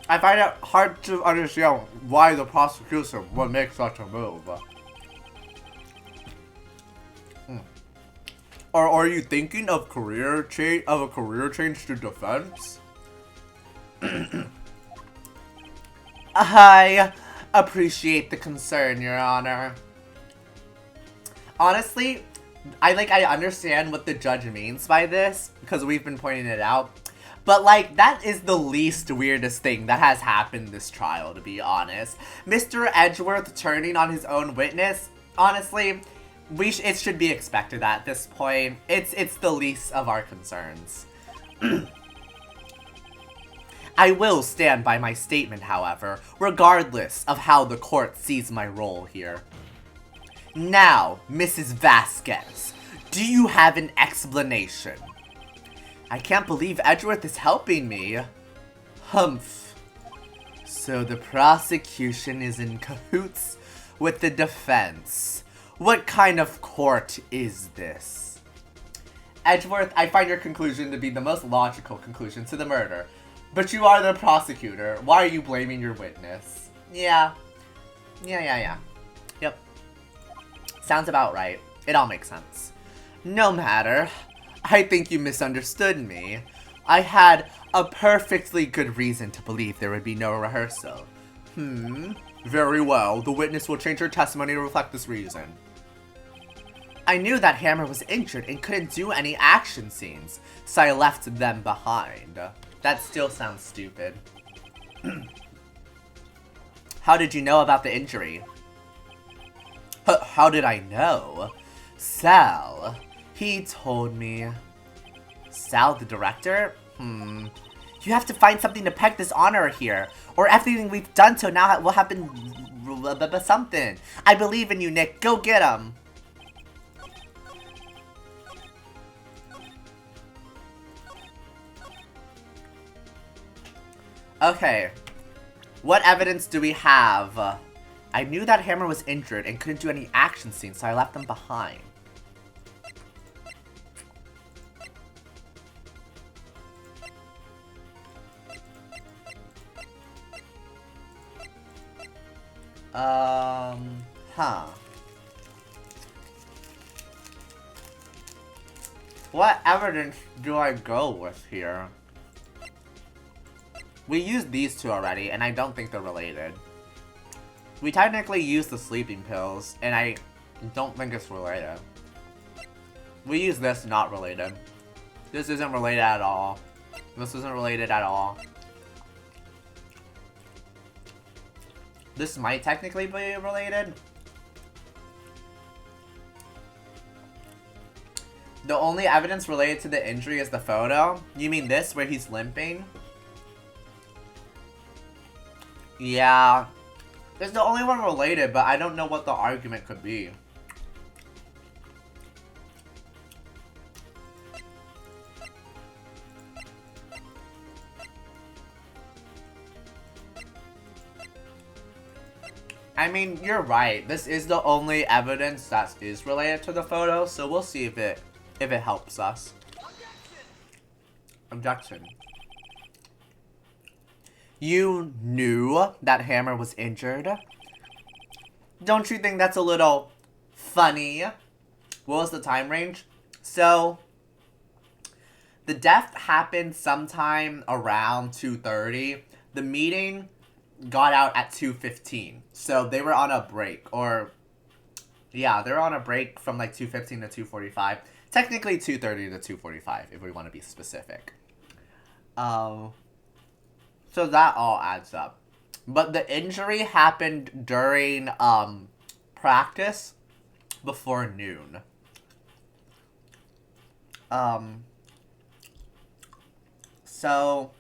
I find it hard to understand why the prosecution would make such a move. Or are you thinking of a career change to defense? I appreciate the concern, Your Honor. Honestly, I understand what the judge means by this, because we've been pointing it out. But, like, that is the least weirdest thing that has happened this trial, to be honest. Mr. Edgeworth turning on his own witness, honestly, it should be expected at this point. It's the least of our concerns. I will stand by my statement, however, regardless of how the court sees my role here. Now, Mrs. Vasquez, do you have an explanation? I can't believe Edgeworth is helping me. Humph. So the prosecution is in cahoots with the defense. What kind of court is this? Edgeworth, I find your conclusion to be the most logical conclusion to the murder. But you are the prosecutor. Why are you blaming your witness? Yeah. Yep. Sounds about right. It all makes sense. No matter. I think you misunderstood me. I had a perfectly good reason to believe there would be no rehearsal. Very well. The witness will change her testimony to reflect this reason. I knew that Hammer was injured and couldn't do any action scenes, so I left them behind. That still sounds stupid. How did you know about the injury? How did I know? Sal. He told me. Sal, the director? You have to find something to peg this honor here, or everything we've done till now will have been something. I believe in you, Nick. Go get him. Okay. What evidence do we have? I knew that Hammer was injured and couldn't do any action scenes, so I left them behind. Huh. What evidence do I go with here? We used these two already, and I don't think they're related. We technically used the sleeping pills, and I don't think it's related. We used this, not related. This isn't related at all. This isn't related at all. This might technically be related. The only evidence related to the injury is the photo? You mean this, where he's limping? Yeah. It's the only one related, but I don't know what the argument could be. I mean, you're right. This is the only evidence that is related to the photo, so we'll see if it helps us. Objection. You knew that Hammer was injured? Don't you think that's a little funny? What was the time range? So, the death happened sometime around 2:30. The meeting got out at 2:15. So they were on a break, or yeah, they were on a break from like 2:15 to 2:45. Technically 2:30 to 2:45 if we want to be specific. So that all adds up. But the injury happened during practice before noon. So,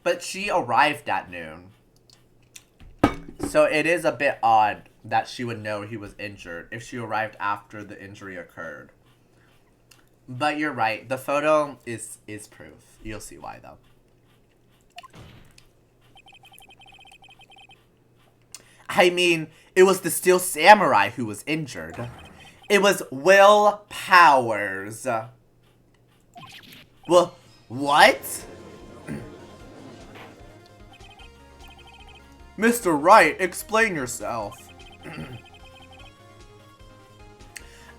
but she arrived at noon. So it is a bit odd that she would know he was injured if she arrived after the injury occurred. But you're right, the photo is proof. You'll see why though. I mean, it was the Steel Samurai who was injured. It was Will Powers. Well, what? Mr. Wright, explain yourself.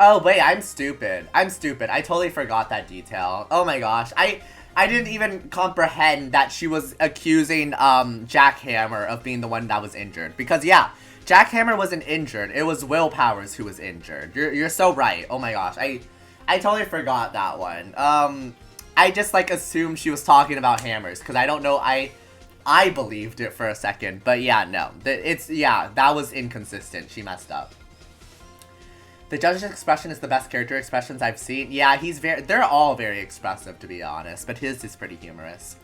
Oh, wait, I'm stupid. I totally forgot that detail. Oh my gosh. I didn't even comprehend that she was accusing Jack Hammer of being the one that was injured. Because, yeah, Jack Hammer wasn't injured. It was Will Powers who was injured. You're so right. Oh my gosh. I totally forgot that one. I just, like, assumed she was talking about hammers. Because I don't know, I believed it for a second. But, yeah, no. Yeah, that was inconsistent. She messed up. The judge's expression is the best character expressions I've seen. Yeah, they're all very expressive, to be honest, but his is pretty humorous.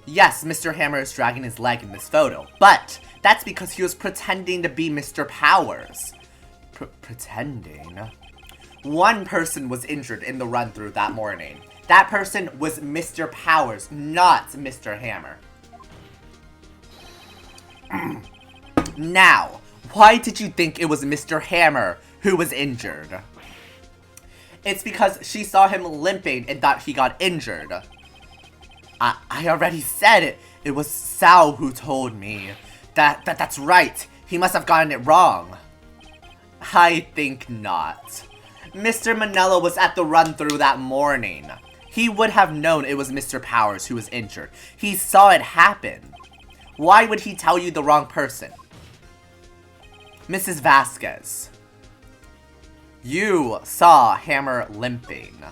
Yes, Mr. Hammer is dragging his leg in this photo, but that's because he was pretending to be Mr. Powers. Pretending? One person was injured in the run-through that morning. That person was Mr. Powers, not Mr. Hammer. Now, why did you think it was Mr. Hammer who was injured? It's because she saw him limping and thought he got injured. I already said it. It was Sao who told me. That's right. He must have gotten it wrong. I think not. Mr. Manella was at the run-through that morning. He would have known it was Mr. Powers who was injured. He saw it happen. Why would he tell you the wrong person? Mrs. Vasquez, you saw Hammer limping.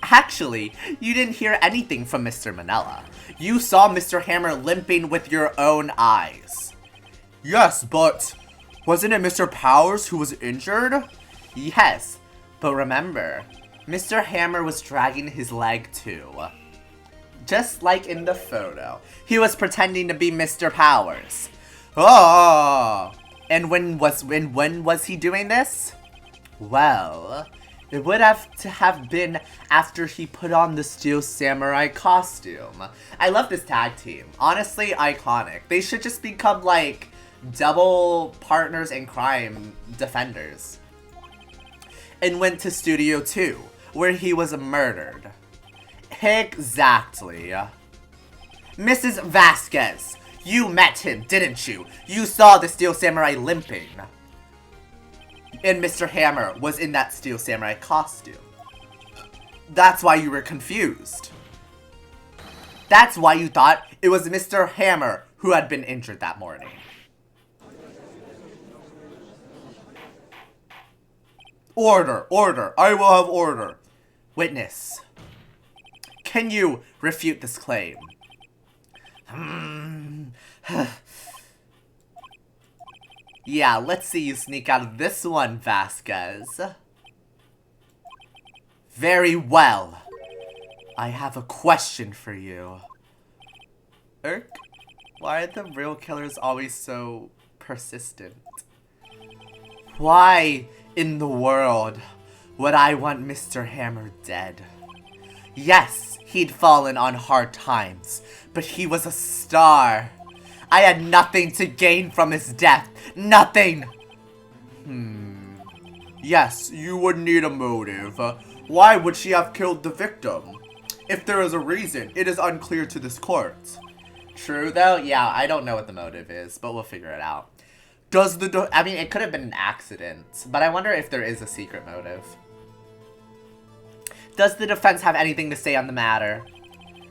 Actually, you didn't hear anything from Mr. Manella. You saw Mr. Hammer limping with your own eyes. Yes, but wasn't it Mr. Powers who was injured? Yes, but remember, Mr. Hammer was dragging his leg too. Just like in the photo. He was pretending to be Mr. Powers. Oh! And when was he doing this? Well, it would have to have been after he put on the Steel Samurai costume. I love this tag team. Honestly, iconic. They should just become like double partners in crime defenders. And went to Studio 2, where he was murdered. Exactly. Mrs. Vasquez, You met him, didn't you? You saw the Steel Samurai limping. And Mr. Hammer was in that Steel Samurai costume. That's why you were confused. That's why you thought it was Mr. Hammer who had been injured that morning. Order, order, I will have order. Witness, can you refute this claim? Yeah, let's see you sneak out of this one, Vasquez. Very well. I have a question for you. Irk, why are the real killers always so persistent? Why in the world would I want Mr. Hammer dead? Yes, he'd fallen on hard times, but he was a star. I had nothing to gain from his death. Nothing! Yes, you would need a motive. Why would she have killed the victim? If there is a reason, it is unclear to this court. True, though? Yeah, I don't know what the motive is, but we'll figure it out. I mean, it could have been an accident, but I wonder if there is a secret motive. Does the defense have anything to say on the matter?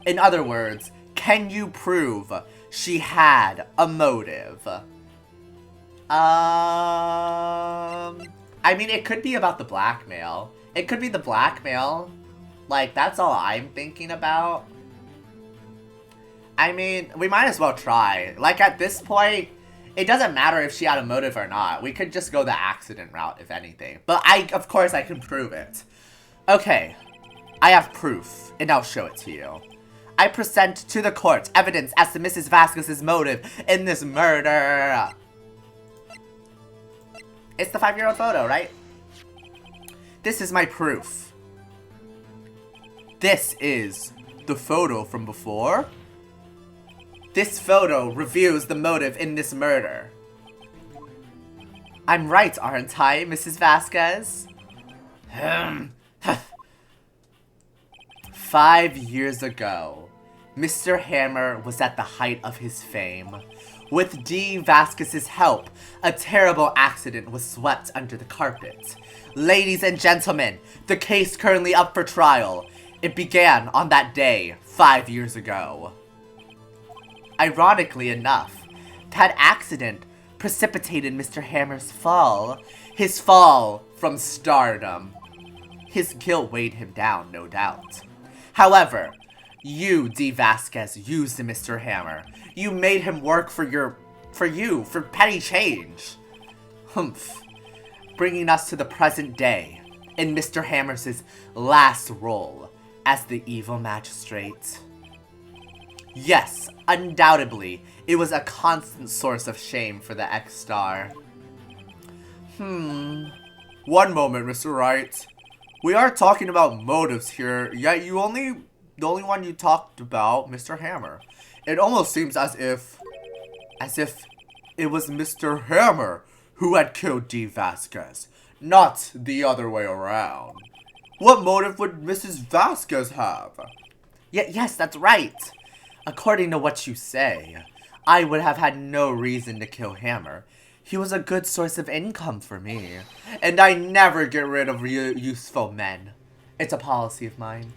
In other words, can you prove she had a motive? I mean, it could be about the blackmail. It could be the blackmail. Like, that's all I'm thinking about. I mean, we might as well try. Like, at this point, it doesn't matter if she had a motive or not. We could just go the accident route, if anything. But of course, I can prove it. Okay, I have proof, and I'll show it to you. I present to the court evidence as to Mrs. Vasquez's motive in this murder. It's the 5-year-old photo, right? This is my proof. This is the photo from before. This photo reveals the motive in this murder. I'm right, aren't I, Mrs. Vasquez? 5 years ago, Mr. Hammer was at the height of his fame. With D. Vasquez's help, a terrible accident was swept under the carpet. Ladies and gentlemen, the case currently up for trial. It began on that day, 5 years ago. Ironically enough, that accident precipitated Mr. Hammer's fall. His fall from stardom. His guilt weighed him down, no doubt. However, you, D. Vasquez, used Mr. Hammer. You made him work for petty change. Humph. Bringing us to the present day, in Mr. Hammer's last role as the evil magistrate. Yes, undoubtedly, it was a constant source of shame for the ex-star. One moment, Mr. Wright. We are talking about motives here, yet the only one you talked about, Mr. Hammer. It almost seems as if it was Mr. Hammer who had killed D. Vasquez, not the other way around. What motive would Mrs. Vasquez have? Yes, that's right. According to what you say, I would have had no reason to kill Hammer. He was a good source of income for me, and I never get rid of useful men. It's a policy of mine.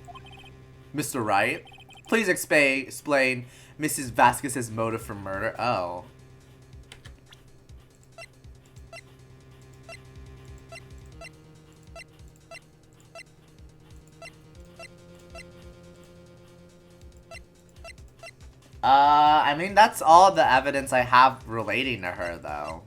Mr. Wright, please explain Mrs. Vasquez's motive for murder. Oh. I mean, that's all the evidence I have relating to her, though.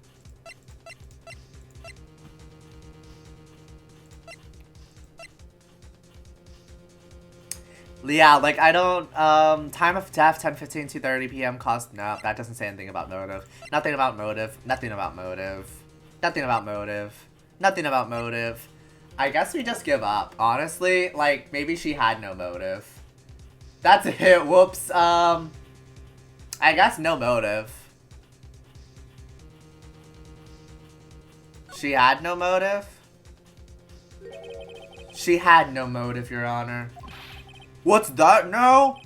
Yeah, like, I don't, time of death, 10:15 to 2:30 p.m. cost, no, that doesn't say anything about motive. Nothing about motive, nothing about motive, nothing about motive, nothing about motive. I guess we just give up, honestly, like, maybe she had no motive. That's it, whoops, I guess no motive. She had no motive? She had no motive, Your Honor. What's that now?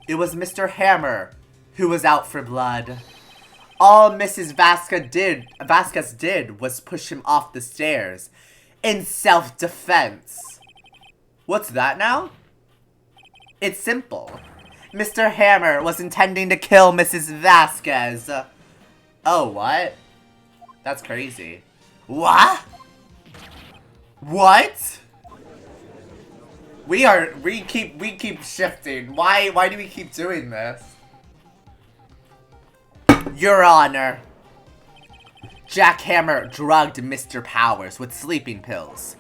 It was Mr. Hammer who was out for blood. All Mrs. Vasquez did was push him off the stairs in self-defense. What's that now? It's simple. Mr. Hammer was intending to kill Mrs. Vasquez. Oh, what? That's crazy. What? What? We keep shifting. Why do we keep doing this? Your Honor. Jack Hammer drugged Mr. Powers with sleeping pills.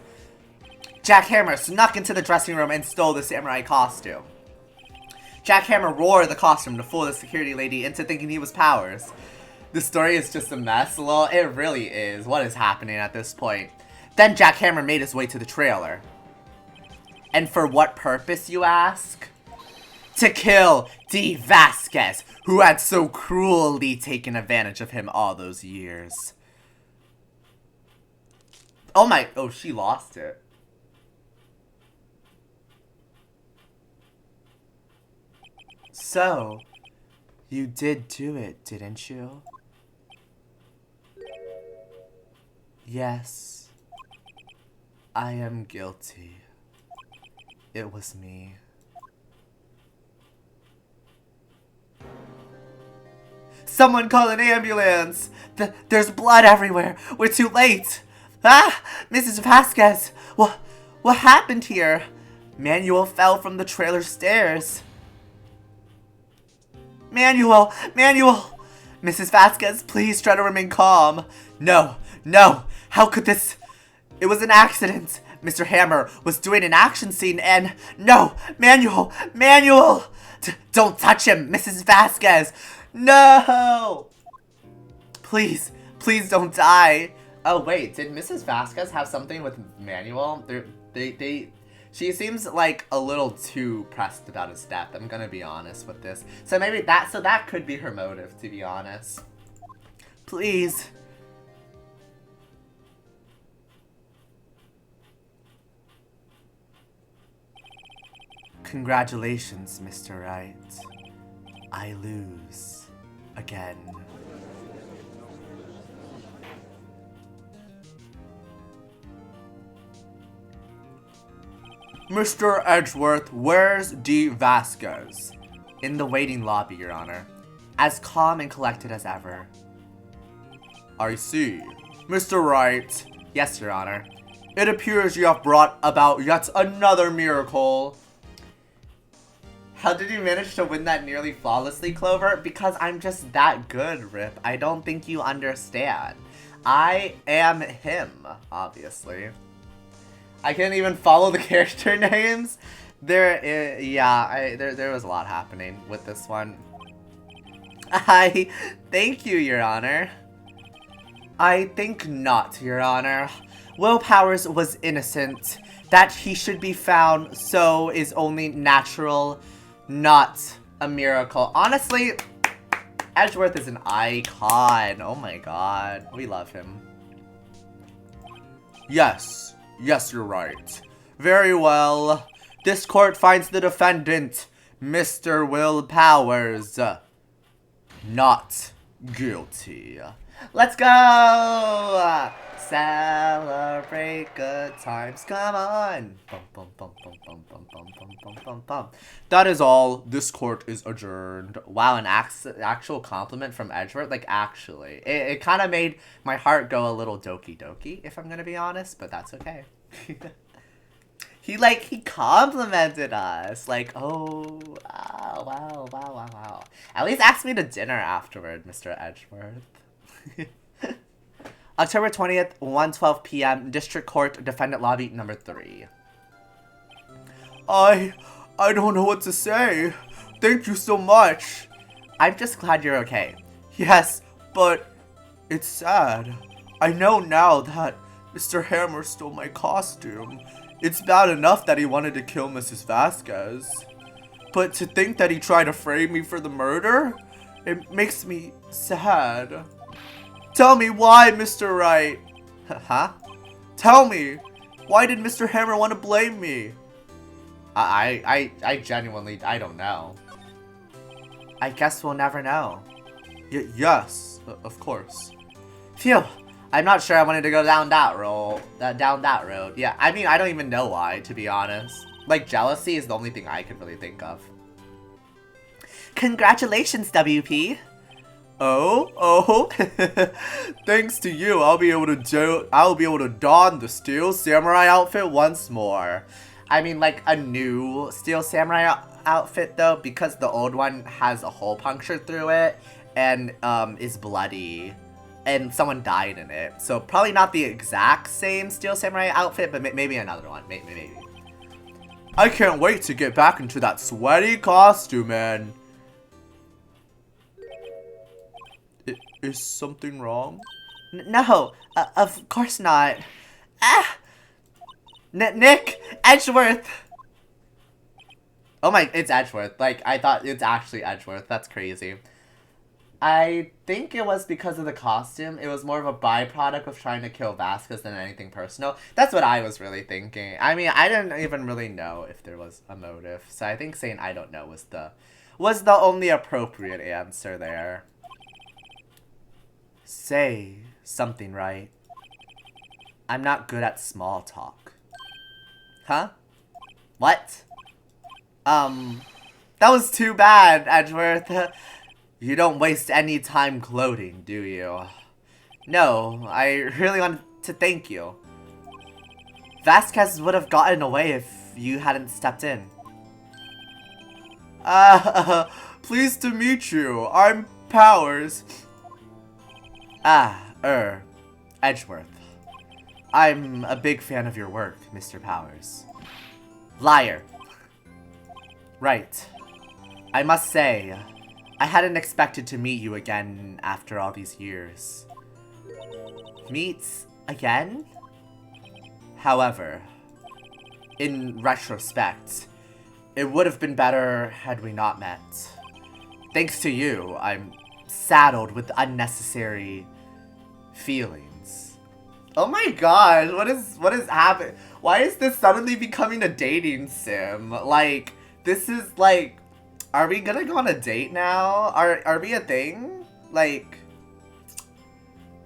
Jack Hammer snuck into the dressing room and stole the samurai costume. Jack Hammer wore the costume to fool the security lady into thinking he was Powers. The story is just a mess. Well, it really is. What is happening at this point? Then Jack Hammer made his way to the trailer. And for what purpose, you ask? To kill Dee Vasquez, who had so cruelly taken advantage of him all those years. Oh, she lost it. So, you did do it, didn't you? Yes, I am guilty. It was me. Someone call an ambulance! There's blood everywhere! We're too late! Ah! Mrs. Vasquez! What happened here? Manuel fell from the trailer stairs. Manuel! Mrs. Vasquez, please try to remain calm. No! How could this... It was an accident. Mr. Hammer was doing an action scene and... No! Manuel! Don't touch him, Mrs. Vasquez! No! Please don't die. Oh, wait, did Mrs. Vasquez have something with Manuel? She seems like a little too pressed about his death. I'm gonna be honest with this. So maybe that could be her motive, to be honest. Please. Congratulations, Mr. Wright. I lose. Again. Mr. Edgeworth, where's Dee Vasquez? In the waiting lobby, Your Honor. As calm and collected as ever. I see. Mr. Wright. Yes, Your Honor. It appears you have brought about yet another miracle. How did you manage to win that nearly flawlessly, Clover? Because I'm just that good, Rip. I don't think you understand. I am him, obviously. I can't even follow the character names. There was a lot happening with this one. Thank you, Your Honor. I think not, Your Honor. Will Powers was innocent. That he should be found so is only natural, not a miracle. Honestly, Edgeworth is an icon. Oh my god. We love him. Yes, you're right. Very well. This court finds the defendant, Mr. Will Powers, not guilty. Let's go! Celebrate good times. Come on. Bum, bum, bum, bum, bum, bum, bum, bum, bum, bum, bum. That is all. This court is adjourned. Wow, an actual compliment from Edgeworth. Like, actually. It kind of made my heart go a little doki doki, if I'm going to be honest. But that's okay. He complimented us. Like, oh, wow. At least ask me to dinner afterward, Mr. Edgeworth. October 20th, 1:12 p.m., District Court, Defendant Lobby, number 3. I don't know what to say. Thank you so much. I'm just glad you're okay. Yes, but it's sad. I know now that Mr. Hammer stole my costume. It's bad enough that he wanted to kill Mrs. Vasquez. But to think that he tried to frame me for the murder, it makes me sad. Tell me why, Mr. Wright. Huh? Tell me, why did Mr. Hammer want to blame me? I genuinely, I don't know. I guess we'll never know. Yes, of course. Phew. I'm not sure I wanted to go down that road. Yeah, I mean, I don't even know why, to be honest. Like, jealousy is the only thing I can really think of. Congratulations, WP. Oh. Thanks to you, I'll be able to don the Steel Samurai outfit once more. I mean, like, a new Steel Samurai outfit, though, because the old one has a hole punctured through it and is bloody. And someone died in it. So probably not the exact same Steel Samurai outfit, but maybe another one. Maybe. I can't wait to get back into that sweaty costume, man. Is something wrong? No, of course not. Ah! Nick! Edgeworth! Oh my, it's Edgeworth. Like, I thought it's actually Edgeworth. That's crazy. I think it was because of the costume. It was more of a byproduct of trying to kill Vasquez than anything personal. That's what I was really thinking. I mean, I didn't even really know if there was a motive. So I think saying I don't know was the only appropriate answer there. Say something, right? I'm not good at small talk. Huh? What? That was too bad, Edgeworth. You don't waste any time gloating, do you? No, I really want to thank you. Vasquez would have gotten away if you hadn't stepped in. Pleased to meet you. I'm Powers. Edgeworth. I'm a big fan of your work, Mr. Powers. Liar. Right. I must say, I hadn't expected to meet you again after all these years. Meet again? However, in retrospect, it would have been better had we not met. Thanks to you, I'm saddled with unnecessary feelings. Oh my god, what is happening? Why is this suddenly becoming a dating sim? Like, this is like, are we gonna go on a date now? Are we a thing? Like,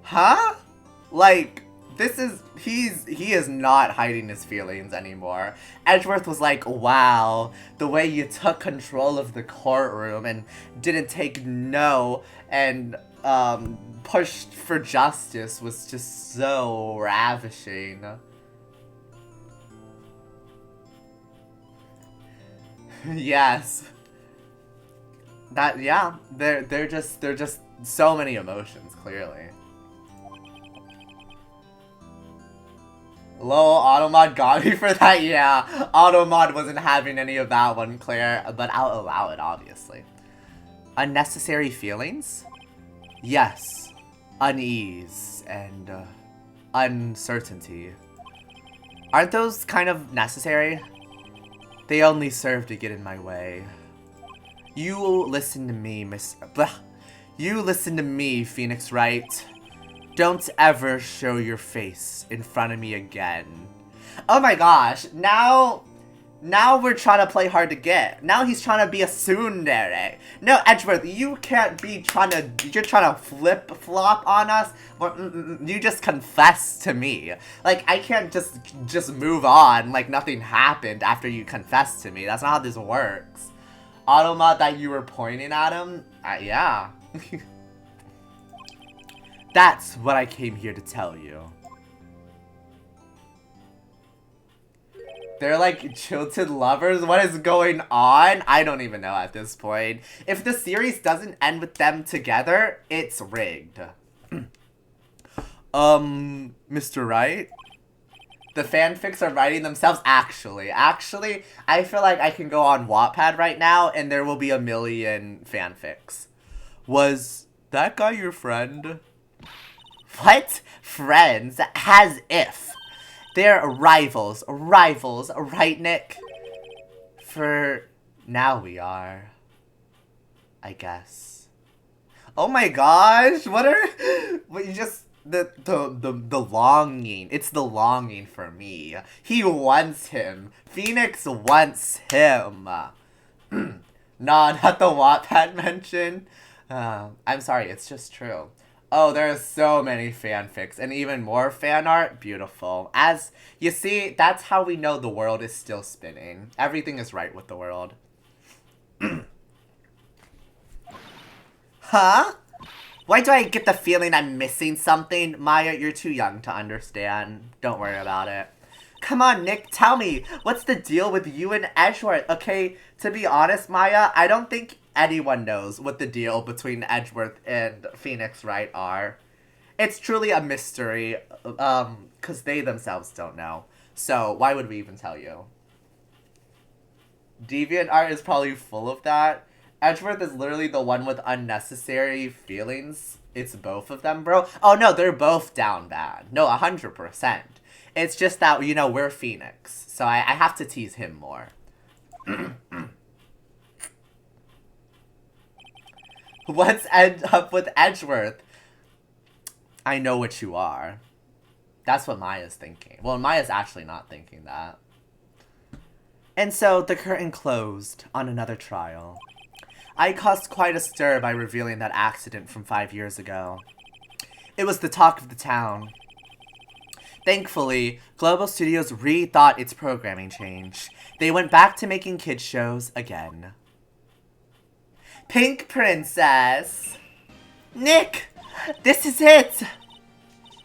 huh? Like, he is not hiding his feelings anymore. Edgeworth was like, wow, the way you took control of the courtroom and didn't take no and pushed for justice was just so ravishing. Yes. That, yeah, they're just so many emotions, clearly. Lol, Automod got me for that, yeah. Automod wasn't having any of that one, Claire, but I'll allow it, obviously. Unnecessary feelings? Yes. Unease and uncertainty. Aren't those kind of necessary? They only serve to get in my way. You listen to me, You listen to me, Phoenix Wright. Don't ever show your face in front of me again. Oh my gosh, now we're trying to play hard to get. Now he's trying to be a tsundere. No, Edgeworth, you can't be you're trying to flip-flop on us. You just confess to me. Like, I can't just move on like nothing happened after you confess to me. That's not how this works. Automod that you were pointing at him? Yeah. That's what I came here to tell you. They're like jilted lovers? What is going on? I don't even know at this point. If the series doesn't end with them together, it's rigged. Mr. Wright? The fanfics are writing themselves, actually. Actually, I feel like I can go on Wattpad right now and there will be a million fanfics. Was that guy your friend? What? Friends? As if. They're rivals, right, Nick? For now we are. I guess. Oh my gosh, what you just... The longing. It's the longing for me. He wants him. Phoenix wants him. Nah, not the Wattpad mention. I'm sorry, it's just true. Oh, there's so many fanfics and even more fan art. Beautiful. As you see, that's how we know the world is still spinning. Everything is right with the world. Huh? Why do I get the feeling I'm missing something? Maya, you're too young to understand. Don't worry about it. Come on, Nick, tell me, what's the deal with you and Edgeworth? Okay, to be honest, Maya, I don't think anyone knows what the deal between Edgeworth and Phoenix Wright are. It's truly a mystery, because they themselves don't know. So, why would we even tell you? DeviantArt is probably full of that. Edgeworth is literally the one with unnecessary feelings. It's both of them, bro. Oh, no, they're both down bad. No, 100%. It's just that, you know, we're Phoenix. So I have to tease him more. What's up with Edgeworth? I know what you are. That's what Maya's thinking. Well, Maya's actually not thinking that. And so the curtain closed on another trial. I caused quite a stir by revealing that accident from 5 years ago. It was the talk of the town. Thankfully, Global Studios rethought its programming change. They went back to making kids shows again. Pink Princess! Nick! This is it!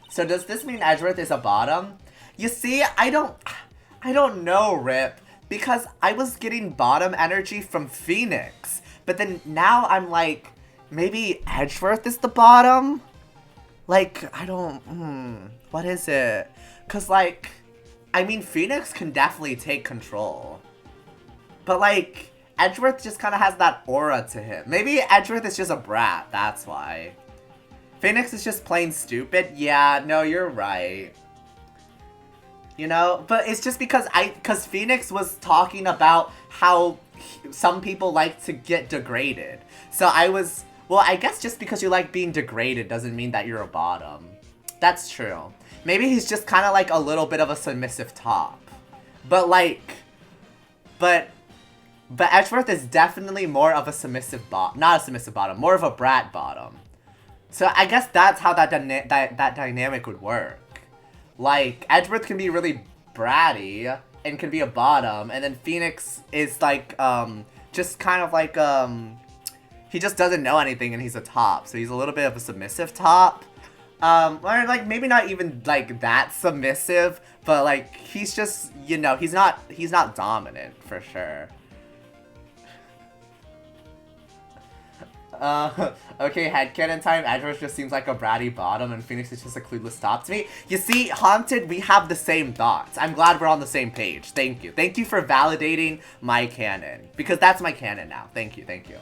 So does this mean Edgeworth is a bottom? You see, I don't know, Rip. Because I was getting bottom energy from Phoenix. But then now I'm like, maybe Edgeworth is the bottom? Like, I don't, what is it? Cause like, I mean, Phoenix can definitely take control. But like, Edgeworth just kind of has that aura to him. Maybe Edgeworth is just a brat, that's why. Phoenix is just plain stupid? Yeah, no, you're right. You know, but it's just because Phoenix was talking about how some people like to get degraded. So well, I guess just because you like being degraded doesn't mean that you're a bottom. That's true. Maybe he's just kind of like a little bit of a submissive top. But Edgeworth is definitely more of a submissive not a submissive bottom, more of a brat bottom. So I guess that's how that dynamic would work. Like, Edgeworth can be really bratty and can be a bottom, and then Phoenix is like, just kind of like, he just doesn't know anything and he's a top, so he's a little bit of a submissive top. Or like, maybe not even like that submissive, but like, he's just, you know, he's not dominant for sure. Okay, headcanon time. Edgeworth just seems like a bratty bottom and Phoenix is just a clueless top to me. You see, Haunted, we have the same thoughts. I'm glad we're on the same page. Thank you. Thank you for validating my canon. Because that's my canon now. Thank you, thank you.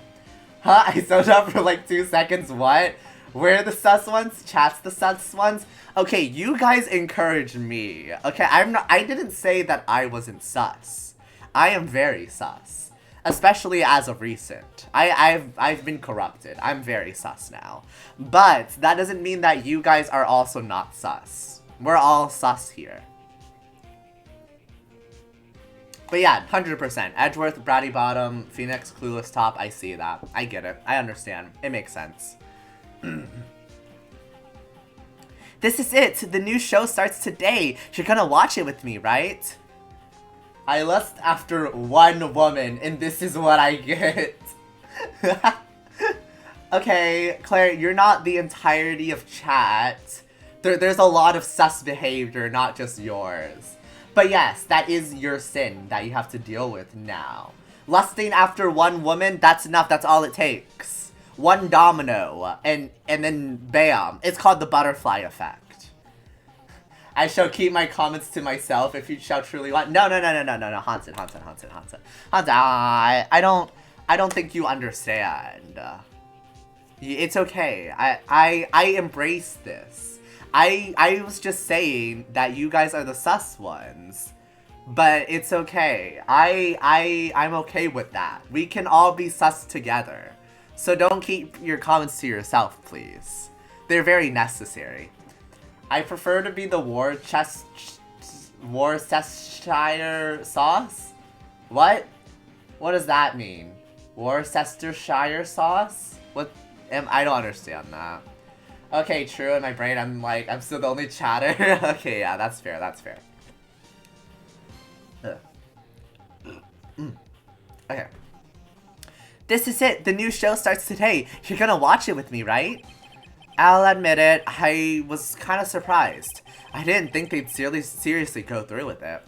Huh? I zoned out for like 2 seconds. What? Where are the sus ones? Chat's the sus ones? Okay, you guys encourage me. Okay, I didn't say that I wasn't sus. I am very sus. Especially as of recent. I've been corrupted. I'm very sus now. But that doesn't mean that you guys are also not sus. We're all sus here. But yeah, 100%. Edgeworth, bratty bottom, Phoenix, clueless top. I see that. I get it. I understand. It makes sense. This is it. The new show starts today. You're gonna watch it with me, right? I lust after one woman, and this is what I get. Okay, Claire, you're not the entirety of chat. There's a lot of sus behavior, not just yours. But yes, that is your sin that you have to deal with now. Lusting after one woman, that's enough, that's all it takes. One domino, and then bam. It's called the butterfly effect. I shall keep my comments to myself if you shall truly want. No. Haunted. I don't think you understand. It's okay. I embrace this. I was just saying that you guys are the sus ones. But it's okay. I'm okay with that. We can all be sus together. So don't keep your comments to yourself, please. They're very necessary. I prefer to be the Worcestershire sauce? What? What does that mean? Worcestershire sauce? I don't understand that. Okay, true. In my brain, I'm like, I'm still the only chatter. Okay, yeah, that's fair. That's fair. Okay. This is it. The new show starts today. You're gonna watch it with me, right? I'll admit it. I was kind of surprised. I didn't think they'd seriously go through with it.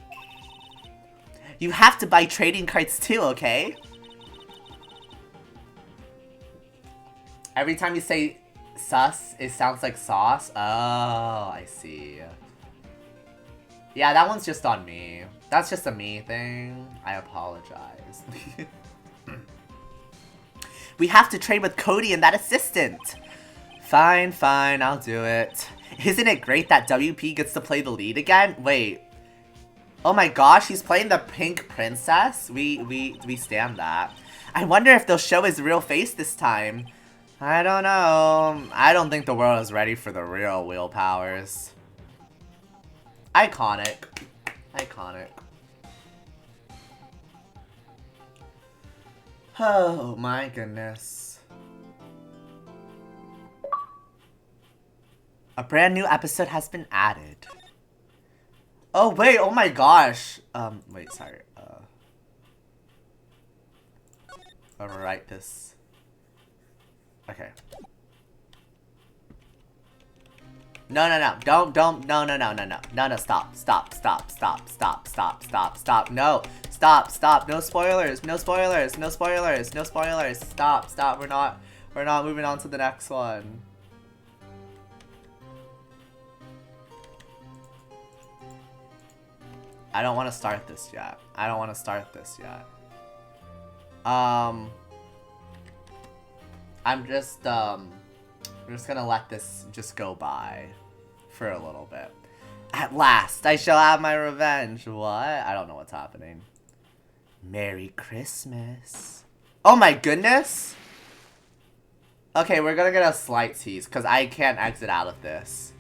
You have to buy trading cards too, okay? Every time you say sus, it sounds like sauce. Oh, I see. Yeah, that one's just on me. That's just a me thing. I apologize. We have to trade with Cody and that assistant. Fine, fine, I'll do it. Isn't it great that WP gets to play the lead again? Wait. Oh my gosh, he's playing the Pink Princess? We stand that. I wonder if they'll show his real face this time. I don't know. I don't think the world is ready for the real Wheel Powers. Iconic. Iconic. Oh my goodness. A brand new episode has been added. Oh wait, oh my gosh. Wait, sorry. I'm gonna write this. Okay. No, don't, no, stop, no, stop, no spoilers, stop, we're not moving on to the next one. I don't want to start this yet. I'm just gonna let this just go by for a little bit. At last, I shall have my revenge. What? I don't know what's happening. Merry Christmas. Oh my goodness! Okay, we're gonna get a slight tease, because I can't exit out of this.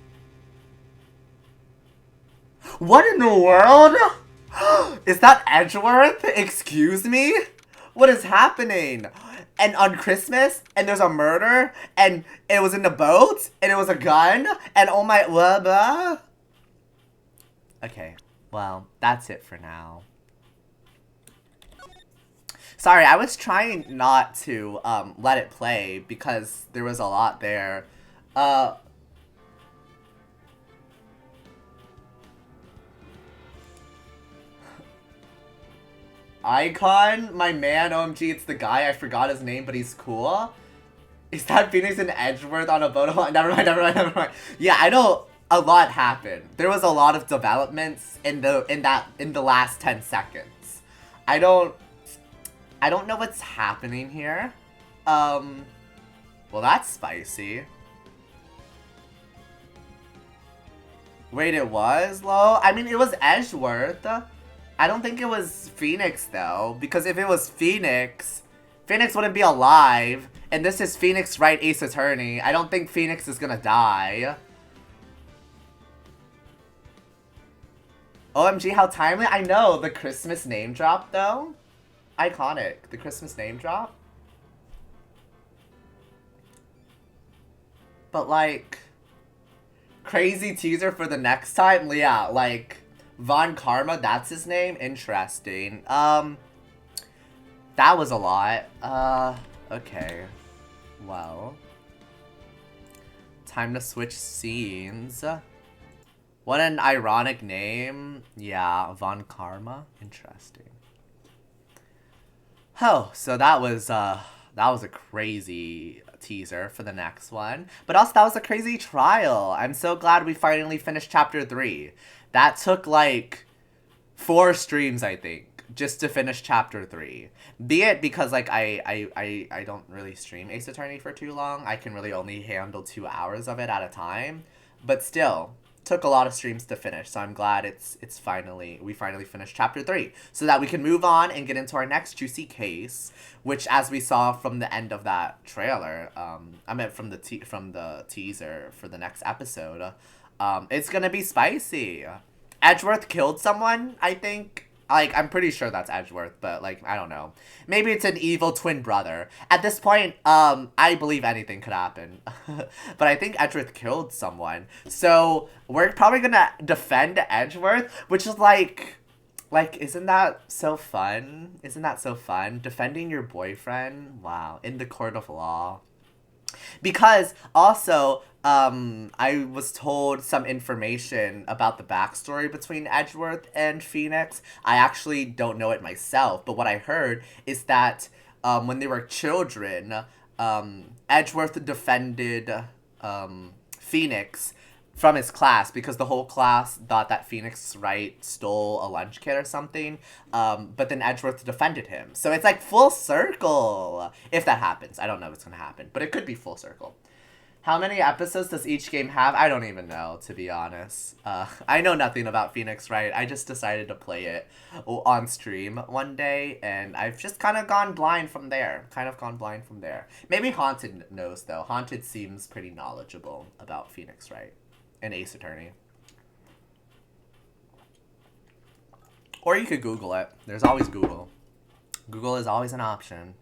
What in the world? Is that Edgeworth? Excuse me? What is happening? And on Christmas, and there's a murder, and it was in the boat, and it was a gun, and oh my, blah, blah. Okay, well, that's it for now. Sorry, I was trying not to let it play because there was a lot there. Icon, my man, OMG, it's the guy, I forgot his name, but he's cool. Is that Phoenix and Edgeworth on a boat? Never mind. Yeah, I know a lot happened. There was a lot of developments in the last 10 seconds. I don't know what's happening here. Well, that's spicy. Wait, it was Lo? I mean, it was Edgeworth. I don't think it was Phoenix, though, because if it was Phoenix, Phoenix wouldn't be alive, and this is Phoenix Wright Ace Attorney. I don't think Phoenix is gonna die. OMG, how timely. I know, the Christmas name drop, though. Iconic. The Christmas name drop. But, like, crazy teaser for the next time? Yeah, like, Von Karma, that's his name? Interesting. That was a lot. Okay. Well. Time to switch scenes. What an ironic name. Yeah, Von Karma. Interesting. Oh, so that was a crazy teaser for the next one. But also, that was a crazy trial. I'm so glad we finally finished chapter 3. That took, like, 4 streams, I think, just to finish chapter 3. Be it because, like, I don't really stream Ace Attorney for too long. I can really only handle 2 hours of it at a time. But still, took a lot of streams to finish. So I'm glad we finally finished chapter 3. So that we can move on and get into our next juicy case. Which, as we saw from the end of that trailer, I meant from the teaser for the next episode, it's gonna be spicy. Edgeworth killed someone, I think. Like, I'm pretty sure that's Edgeworth, but, like, I don't know. Maybe it's an evil twin brother. At this point, I believe anything could happen. But I think Edgeworth killed someone. So, we're probably gonna defend Edgeworth, which is like, isn't that so fun? Isn't that so fun? Defending your boyfriend? Wow. In the court of law. Because also, I was told some information about the backstory between Edgeworth and Phoenix. I actually don't know it myself, but what I heard is that when they were children, Edgeworth defended Phoenix from his class because the whole class thought that Phoenix Wright stole a lunch kit or something. But then Edgeworth defended him. So it's like full circle. If that happens. I don't know if it's going to happen, but it could be full circle. How many episodes does each game have? I don't even know, to be honest. I know nothing about Phoenix Wright. I just decided to play it on stream one day, and I've just kind of gone blind from there. Maybe Haunted knows, though. Haunted seems pretty knowledgeable about Phoenix Wright and Ace Attorney. Or you could Google it. There's always Google. Google is always an option.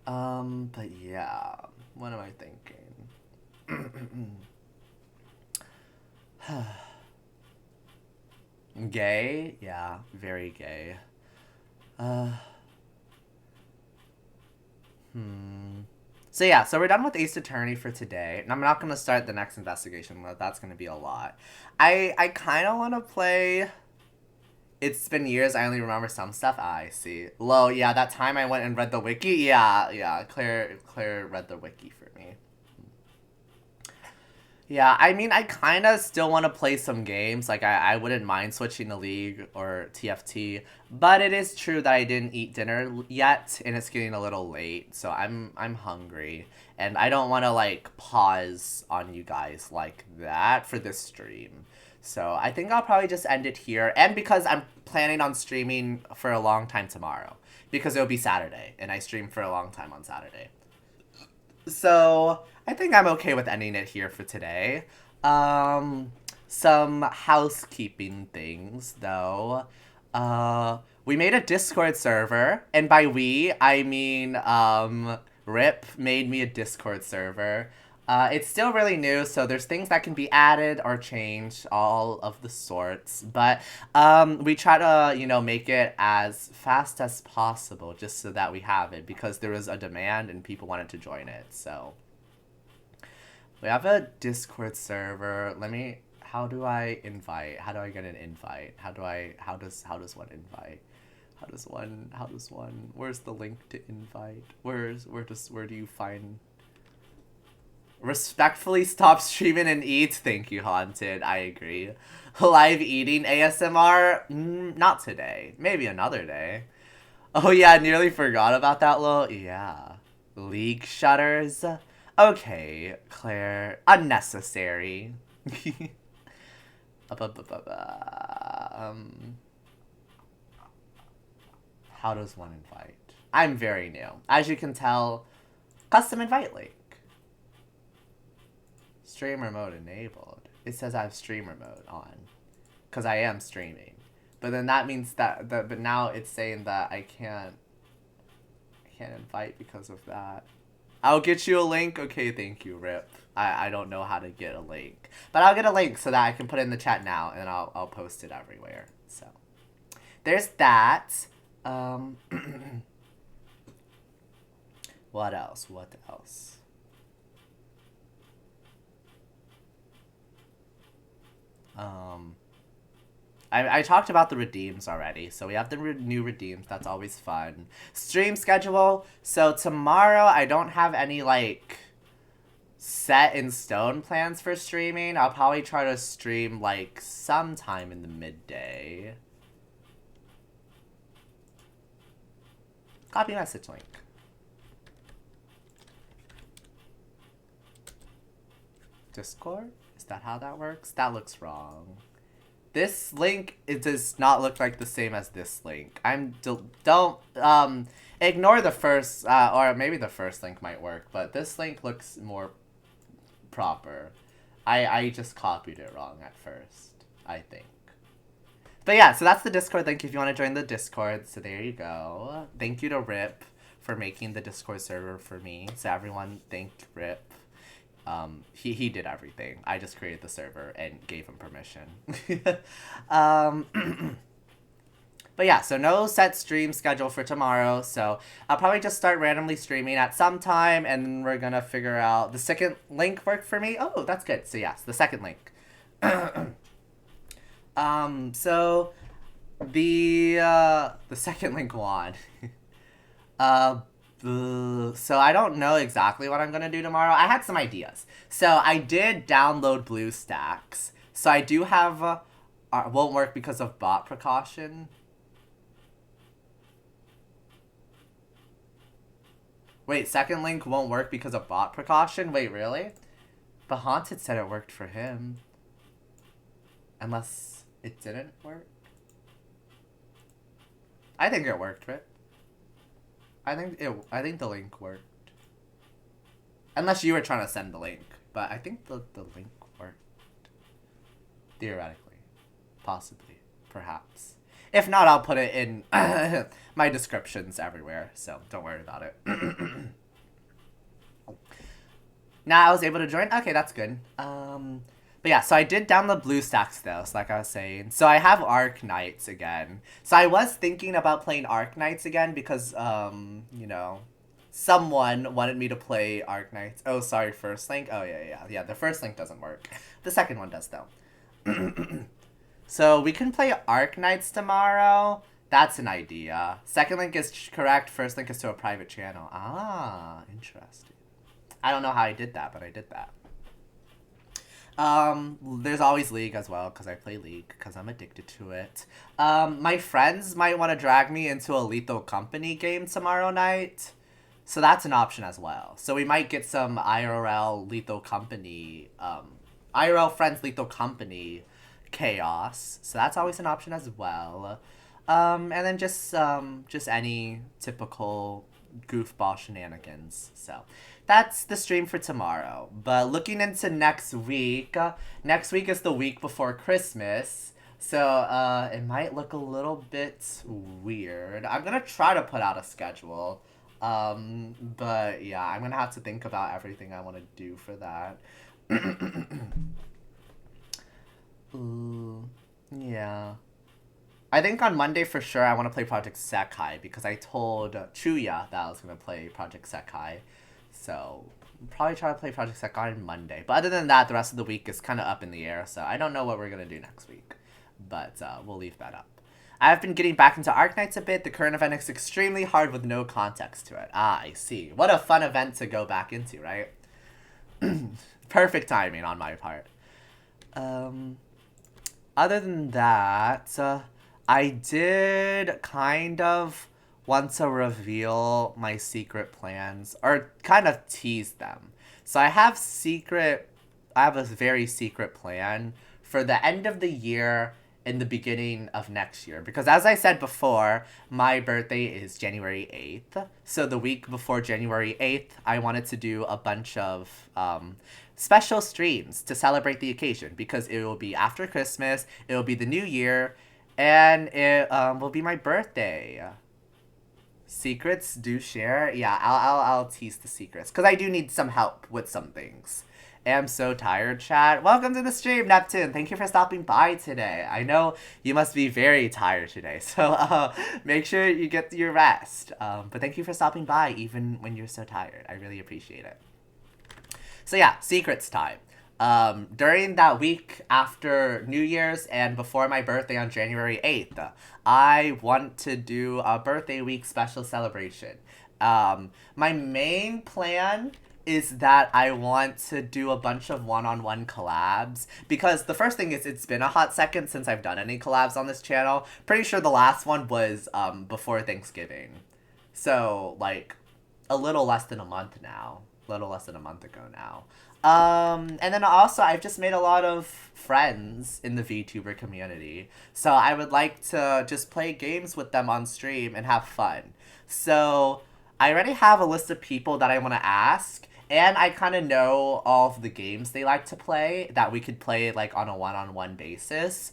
But yeah. What am I thinking? Gay? Yeah, very gay. So yeah, so we're done with Ace Attorney for today. And I'm not going to start the next investigation. That's going to be a lot. I kind of want to play... It's been years, I only remember some stuff. Ah, I see. Lo, yeah, that time I went and read the wiki. Yeah, Claire read the wiki for me. Yeah, I mean, I kind of still want to play some games. Like, I wouldn't mind switching to League or TFT. But it is true that I didn't eat dinner yet, and it's getting a little late. So I'm hungry. And I don't want to, like, pause on you guys like that for this stream. So I think I'll probably just end it here. And because I'm planning on streaming for a long time tomorrow. Because it'll be Saturday. And I stream for a long time on Saturday. So I think I'm okay with ending it here for today. Some housekeeping things, though. We made a Discord server. And by we, I mean Rip made me a Discord server. It's still really new, so there's things that can be added or changed, all of the sorts. But we try to, make it as fast as possible just so that we have it because there was a demand and people wanted to join it. So we have a Discord server. How do I invite? How do I get an invite? How does one invite? How does one, where's the link to invite? Where do you find... Respectfully stop streaming and eat. Thank you, Haunted. I agree. Live eating ASMR? Not today. Maybe another day. Oh yeah, I nearly forgot about that, lol. Yeah. League shutters? Okay, Claire. Unnecessary. How does one invite? I'm very new. As you can tell, custom invite link. Streamer mode enabled. It says I have streamer mode on. Because I am streaming. But then that means but now it's saying that I can't invite because of that. I'll get you a link. Okay, thank you, Rip. I don't know how to get a link. But I'll get a link so that I can put it in the chat now and I'll post it everywhere. So there's that. What else? I talked about the redeems already, so we have the new redeems. That's always fun. Stream schedule. So tomorrow I don't have any like set in stone plans for streaming. I'll probably try to stream like sometime in the midday. Copy message link. Discord? Is that how that works? That looks wrong. This link, it does not look like the same as this link. Don't ignore the first, or maybe the first link might work, but this link looks more proper. I just copied it wrong at first, I think. But yeah, so that's the Discord link if you want to join the Discord. So there you go. Thank you to Rip for making the Discord server for me. So everyone thank Rip. He did everything. I just created the server and gave him permission. But yeah, so no set stream schedule for tomorrow. So I'll probably just start randomly streaming at some time, and then we're gonna figure out the second link worked for me. Oh, that's good. So yes, the second link. So the second link won. So I don't know exactly what I'm gonna do tomorrow. I had some ideas. So I did download BlueStacks. So I do have won't work because of bot precaution. Wait, second link won't work because of bot precaution? Wait, really? But Haunted said it worked for him. Unless it didn't work? I think it worked, right? I think the link worked. Unless you were trying to send the link. But I think the link worked. Theoretically. Possibly. Perhaps. If not, I'll put it in my descriptions everywhere, so don't worry about it. Now I was able to join? Okay, that's good. But yeah, so I did download BlueStacks though, so like I was saying. So I have Arknights again. So I was thinking about playing Arknights again because, you know, someone wanted me to play Arknights. Oh, sorry, first link? Oh, yeah, the first link doesn't work. The second one does though. So we can play Arknights tomorrow. That's an idea. Second link is correct. First link is to a private channel. Ah, interesting. I don't know how I did that, but I did that. There's always League as well, because I play League, because I'm addicted to it. My friends might want to drag me into a Lethal Company game tomorrow night. So that's an option as well. So we might get some IRL Lethal Company, IRL Friends Lethal Company chaos. So that's always an option as well. And then just any typical goofball shenanigans. So that's the stream for tomorrow. But looking into next week is the week before Christmas. So it might look a little bit weird. I'm gonna try to put out a schedule. But yeah, I'm gonna have to think about everything I want to do for that. Ooh, yeah. I think on Monday for sure I want to play Project Sekai because I told Chuya that I was going to play Project Sekai. So, probably try to play Project Sekai on Monday. But other than that, the rest of the week is kind of up in the air. So, I don't know what we're going to do next week. But we'll leave that up. I've been getting back into Arknights a bit. The current event is extremely hard with no context to it. Ah, I see. What a fun event to go back into, right? Perfect timing on my part. Other than that, I did kind of want to reveal my secret plans, or kind of tease them. So I have a very secret plan for the end of the year and the beginning of next year. Because as I said before, my birthday is January 8th. So the week before January 8th, I wanted to do a bunch of special streams to celebrate the occasion because it will be after Christmas, it will be the new year, and it will be my birthday. Secrets do share? Yeah, I'll tease the secrets because I do need some help with some things. Am so tired, chat. Welcome to the stream, Neptune. Thank you for stopping by today. I know you must be very tired today, so make sure you get your rest. But thank you for stopping by even when you're so tired. I really appreciate it. So yeah, secrets time. During that week after New Year's and before my birthday on January 8th, I want to do a birthday week special celebration. My main plan is that I want to do a bunch of one-on-one collabs because the first thing is it's been a hot second since I've done any collabs on this channel. Pretty sure the last one was before Thanksgiving. So, like, a little less than a month now. A little less than a month ago now. And then also, I've just made a lot of friends in the VTuber community. So I would like to just play games with them on stream and have fun. So I already have a list of people that I want to ask. And I kind of know all of the games they like to play that we could play, like, on a one-on-one basis.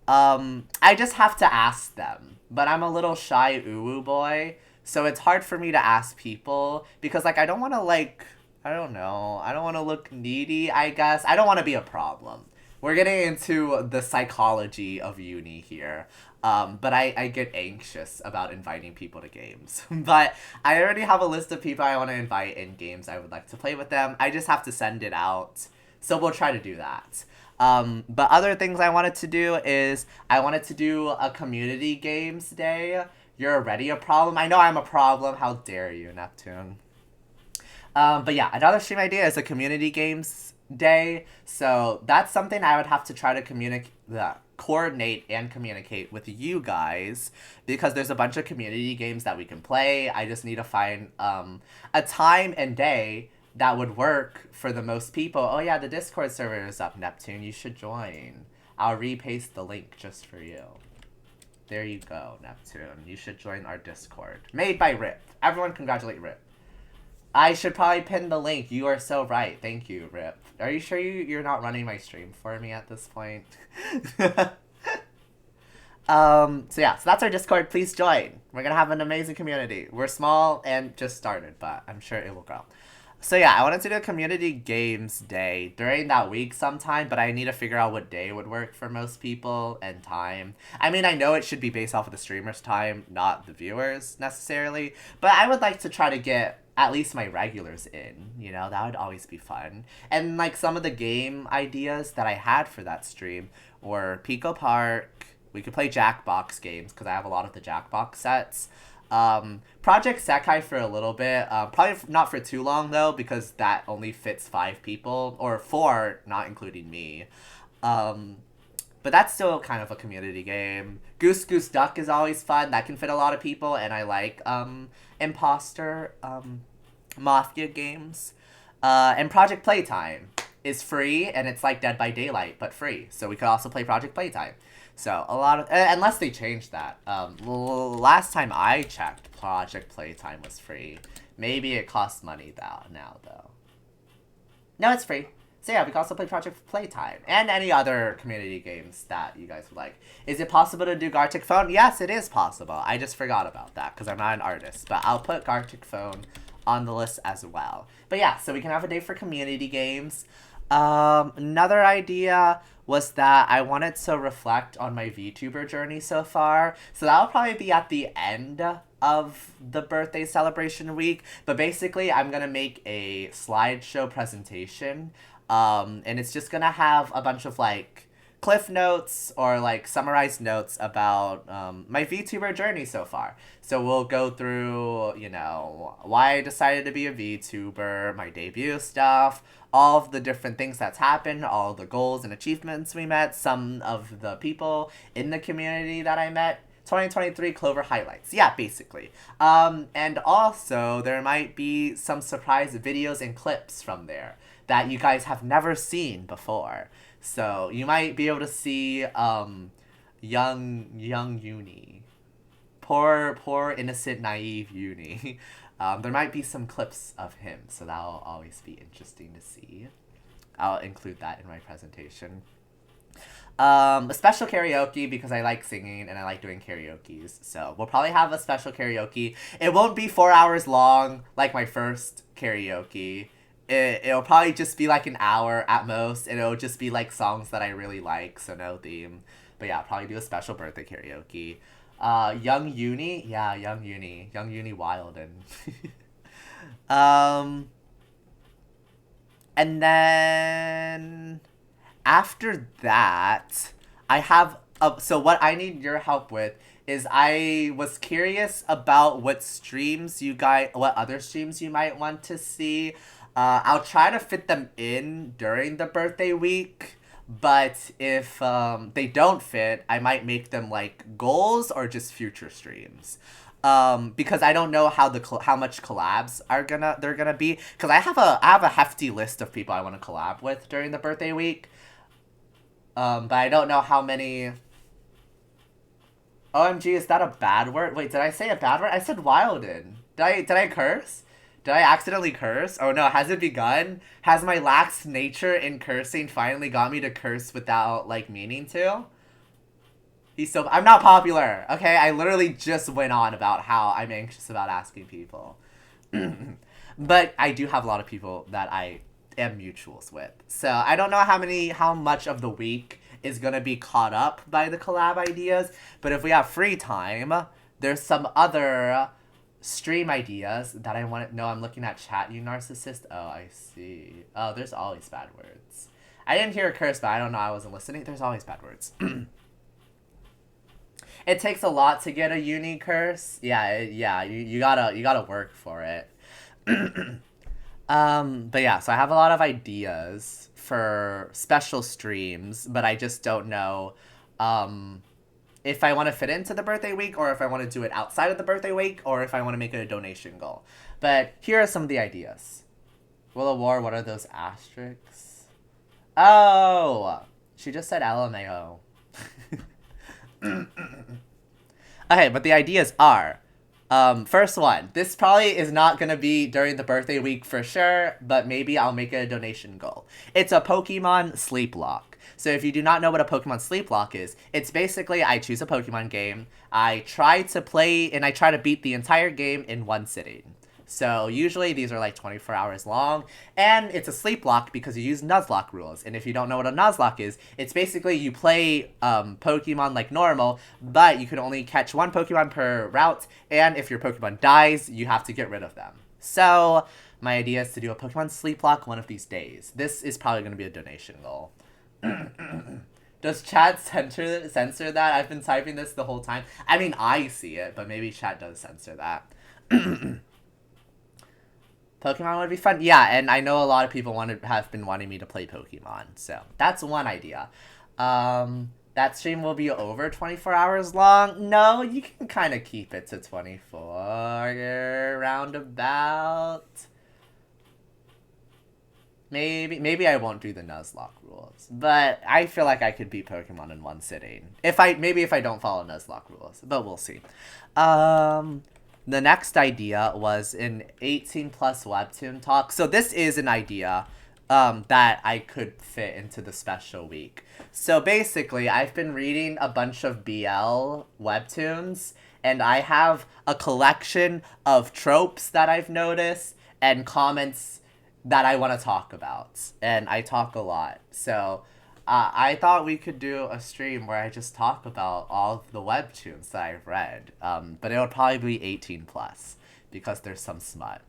I just have to ask them. But I'm a little shy uwu boy, so it's hard for me to ask people because like I don't want to like I don't know. I don't want to look needy, I guess. I don't want to be a problem. We're getting into the psychology of uni here. But I get anxious about inviting people to games. But I already have a list of people I want to invite in games I would like to play with them. I just have to send it out. So we'll try to do that. But other things I wanted to do is I wanted to do a community games day. You're already a problem. I know I'm a problem. How dare you, Neptune? But yeah, another stream idea is a community games day. So that's something I would have to try to coordinate and communicate with you guys because there's a bunch of community games that we can play. I just need to find a time and day that would work for the most people. Oh yeah, the Discord server is up, Neptune. You should join. I'll repaste the link just for you. There you go, Neptune. You should join our Discord. Made by Rip. Everyone congratulate Rip. I should probably pin the link. You are so right. Thank you, Rip. Are you sure you're not running my stream for me at this point? So yeah, so that's our Discord. Please join. We're gonna have an amazing community. We're small and just started, but I'm sure it will grow. So yeah, I wanted to do a community games day during that week sometime, but I need to figure out what day would work for most people and time. I mean, I know it should be based off of the streamer's time, not the viewers necessarily, but I would like to try to get at least my regulars in, you know, that would always be fun. And like some of the game ideas that I had for that stream were Pico Park, we could play Jackbox games because I have a lot of the Jackbox sets. Project Sekai for a little bit. Probably not for too long though, because that only fits 5 people or 4, not including me. But that's still kind of a community game. Goose Goose Duck is always fun. That can fit a lot of people, and I like imposter mafia games. And Project Playtime is free, and it's like Dead by Daylight, but free. So we could also play Project Playtime. So a lot of unless they changed that. Last time I checked, Project Playtime was free. Maybe it costs money now though. No, it's free. So yeah, we can also play Project Playtime and any other community games that you guys would like. Is it possible to do Gartic Phone? Yes, it is possible. I just forgot about that because I'm not an artist, but I'll put Gartic Phone on the list as well. But yeah, so we can have a day for community games. Another idea was that I wanted to reflect on my VTuber journey so far. So that'll probably be at the end of the birthday celebration week. But basically, I'm going to make a slideshow presentation. And it's just going to have a bunch of like cliff notes or like summarized notes about my VTuber journey so far. So we'll go through, you know, why I decided to be a VTuber, my debut stuff, all of the different things that's happened, all the goals and achievements we met, some of the people in the community that I met. 2023 Clover highlights. Yeah, basically. And also, there might be some surprise videos and clips from there that you guys have never seen before. So you might be able to see young Uni. Poor innocent naive Uni. There might be some clips of him, so that'll always be interesting to see. I'll include that in my presentation. A special karaoke because I like singing and I like doing karaokes. So we'll probably have a special karaoke. It won't be 4 hours long like my first karaoke. It'll probably just be like an hour at most, and it'll just be like songs that I really like, so no theme. But yeah, I'll probably do a special birthday karaoke. Young Uni? Yeah, Young Uni. Young Uni Wilden. And then after that, I have so what I need your help with is I was curious about what other streams you might want to see. I'll try to fit them in during the birthday week, but if they don't fit, I might make them like goals or just future streams. Because I don't know how much collabs they're gonna be. Because I have a hefty list of people I want to collab with during the birthday week. But I don't know how many. OMG, is that a bad word? Wait, did I say a bad word? I said Wilden. Did I curse? Did I accidentally curse? Oh no, has it begun? Has my lax nature in cursing finally got me to curse without, like, meaning to? I'm not popular, okay? I literally just went on about how I'm anxious about asking people. But I do have a lot of people that I am mutuals with. So I don't know how much of the week is gonna be caught up by the collab ideas. But if we have free time, there's some other stream ideas that I want to know. I'm looking at chat, you narcissist. Oh, I see. Oh, there's always bad words. I didn't hear a curse, but I don't know. I wasn't listening. There's always bad words. It takes a lot to get a uni curse. Yeah, you gotta work for it. But yeah, so I have a lot of ideas for special streams, but I just don't know, if I want to fit into the birthday week, or if I want to do it outside of the birthday week, or if I want to make it a donation goal. But here are some of the ideas. Will of War, what are those asterisks? Oh! She just said LMAO. Okay, but the ideas are, first one, this probably is not going to be during the birthday week for sure, but maybe I'll make it a donation goal. It's a Pokemon Sleep Lock. So if you do not know what a Pokemon Sleep Lock is, it's basically I choose a Pokemon game, I try to play, and I try to beat the entire game in one sitting. So usually these are like 24 hours long, and it's a sleep lock because you use Nuzlocke rules. And if you don't know what a Nuzlocke is, it's basically you play Pokemon like normal, but you can only catch one Pokemon per route, and if your Pokemon dies, you have to get rid of them. So my idea is to do a Pokemon sleep lock one of these days. This is probably going to be a donation goal. Does chat censor that? I've been typing this the whole time. I mean, I see it, but maybe chat does censor that. Pokemon would be fun. Yeah, and I know a lot of people have been wanting me to play Pokemon. So that's one idea. That stream will be over 24 hours long. No, you can kind of keep it to 24 roundabout. Maybe I won't do the Nuzlocke rules, but I feel like I could beat Pokemon in one sitting. If I don't follow Nuzlocke rules, but we'll see. The next idea was an 18 plus webtoon talk. So this is an idea that I could fit into the special week. So basically, I've been reading a bunch of BL webtoons, and I have a collection of tropes that I've noticed and comments that I want to talk about. And I talk a lot. So I thought we could do a stream where I just talk about all of the webtoons that I've read. But it would probably be 18 plus because there's some smut.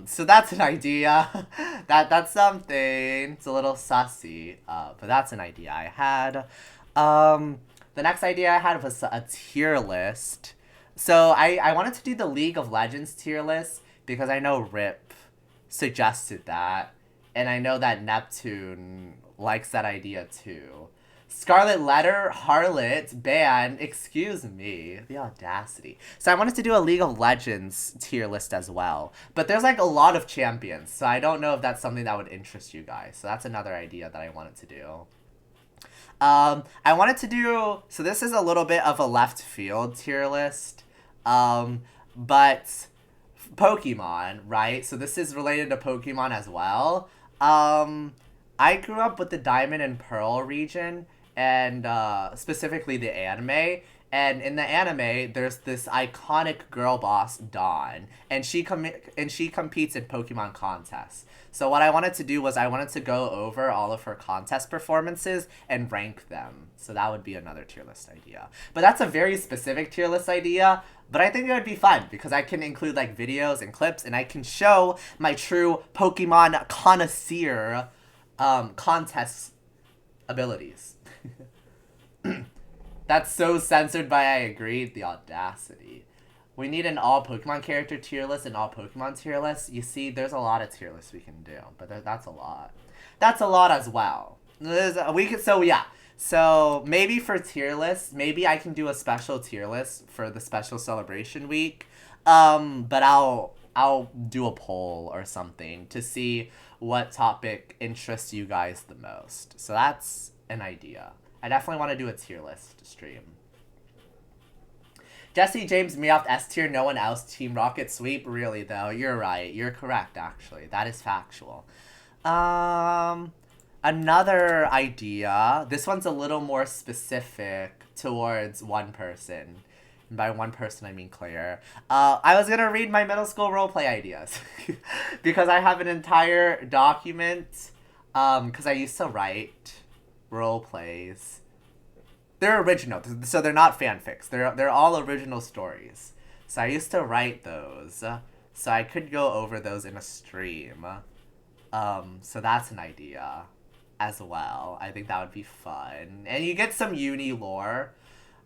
So that's an idea. That's something. It's a little sussy. But that's an idea I had. The next idea I had was a tier list. So I wanted to do the League of Legends tier list because I know Rip suggested that. And I know that Neptune likes that idea too. Scarlet Letter, Harlot, Ban, excuse me, the audacity. So I wanted to do a League of Legends tier list as well. But there's like a lot of champions, so I don't know if that's something that would interest you guys. So that's another idea that I wanted to do. I wanted to do, so this is a little bit of a left field tier list. But Pokemon, right? So this is related to Pokemon as well. I grew up with the Diamond and Pearl region, and specifically the anime. And in the anime, there's this iconic girl boss, Dawn, and she competes in Pokemon contests. So what I wanted to do was I wanted to go over all of her contest performances and rank them. So that would be another tier list idea. But that's a very specific tier list idea. But I think it would be fun because I can include like videos and clips, and I can show my true Pokemon connoisseur contest abilities. That's so censored by I agree, the audacity. We need an all Pokemon character tier list and all Pokemon tier list. You see, there's a lot of tier lists we can do, but that's a lot. That's a lot as well. So maybe for tier lists, maybe I can do a special tier list for the special celebration week. But I'll do a poll or something to see what topic interests you guys the most. So that's an idea. I definitely want to do a tier list stream. Jesse James Meowth S tier, no one else. Team Rocket sweep. Really though, you're right. You're correct actually. That is factual. Another idea. This one's a little more specific. towards one person. And by one person, I mean Claire. I was gonna read my middle school roleplay ideas because I have an entire document. Because I used to write roleplays. They're original, so they're not fanfics. They're all original stories. So I used to write those, so I could go over those in a stream. So that's an idea as well. I think that would be fun. And you get some uni lore.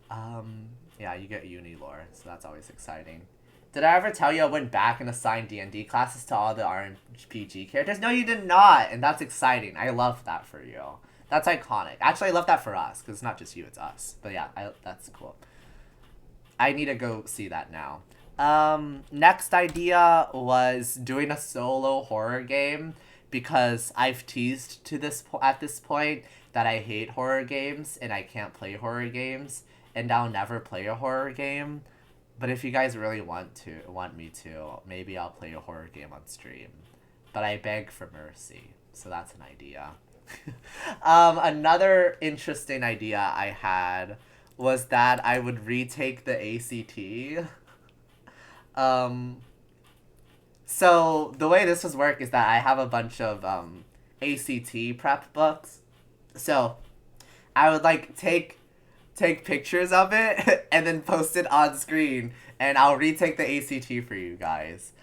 Yeah, you get uni lore, so that's always exciting. Did I ever tell you I went back and assigned D&D classes to all the RPG characters? No, you did not, and that's exciting. I love that for you. That's iconic. Actually, I love that for us, because it's not just you, it's us. But yeah, that's cool. I need to go see that now. Next idea was doing a solo horror game, because I've teased at this point that I hate horror games and I can't play horror games, and I'll never play a horror game. But if you guys really want me to, maybe I'll play a horror game on stream. But I beg for mercy, so that's an idea. Another interesting idea I had was that I would retake the ACT. So the way this would work is that I have a bunch of ACT prep books. So I would like take pictures of it and then post it on screen, and I'll retake the ACT for you guys.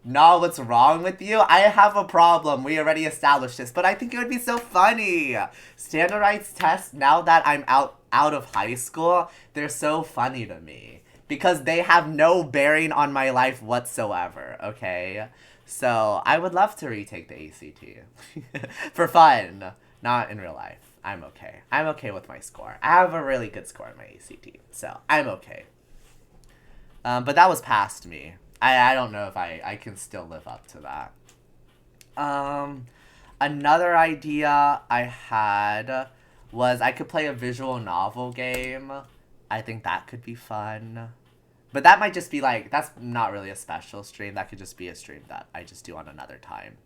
Nah, what's wrong with you? I have a problem. We already established this, but I think it would be so funny. Standardized tests, now that I'm out of high school, they're so funny to me because they have no bearing on my life whatsoever, okay? So I would love to retake the ACT for fun, not in real life. I'm okay. I'm okay with my score. I have a really good score in my ACT, so I'm okay. But that was past me. I don't know if I can still live up to that. Another idea I had was I could play a visual novel game. I think that could be fun. But that might just be like, that's not really a special stream. That could just be a stream that I just do on another time.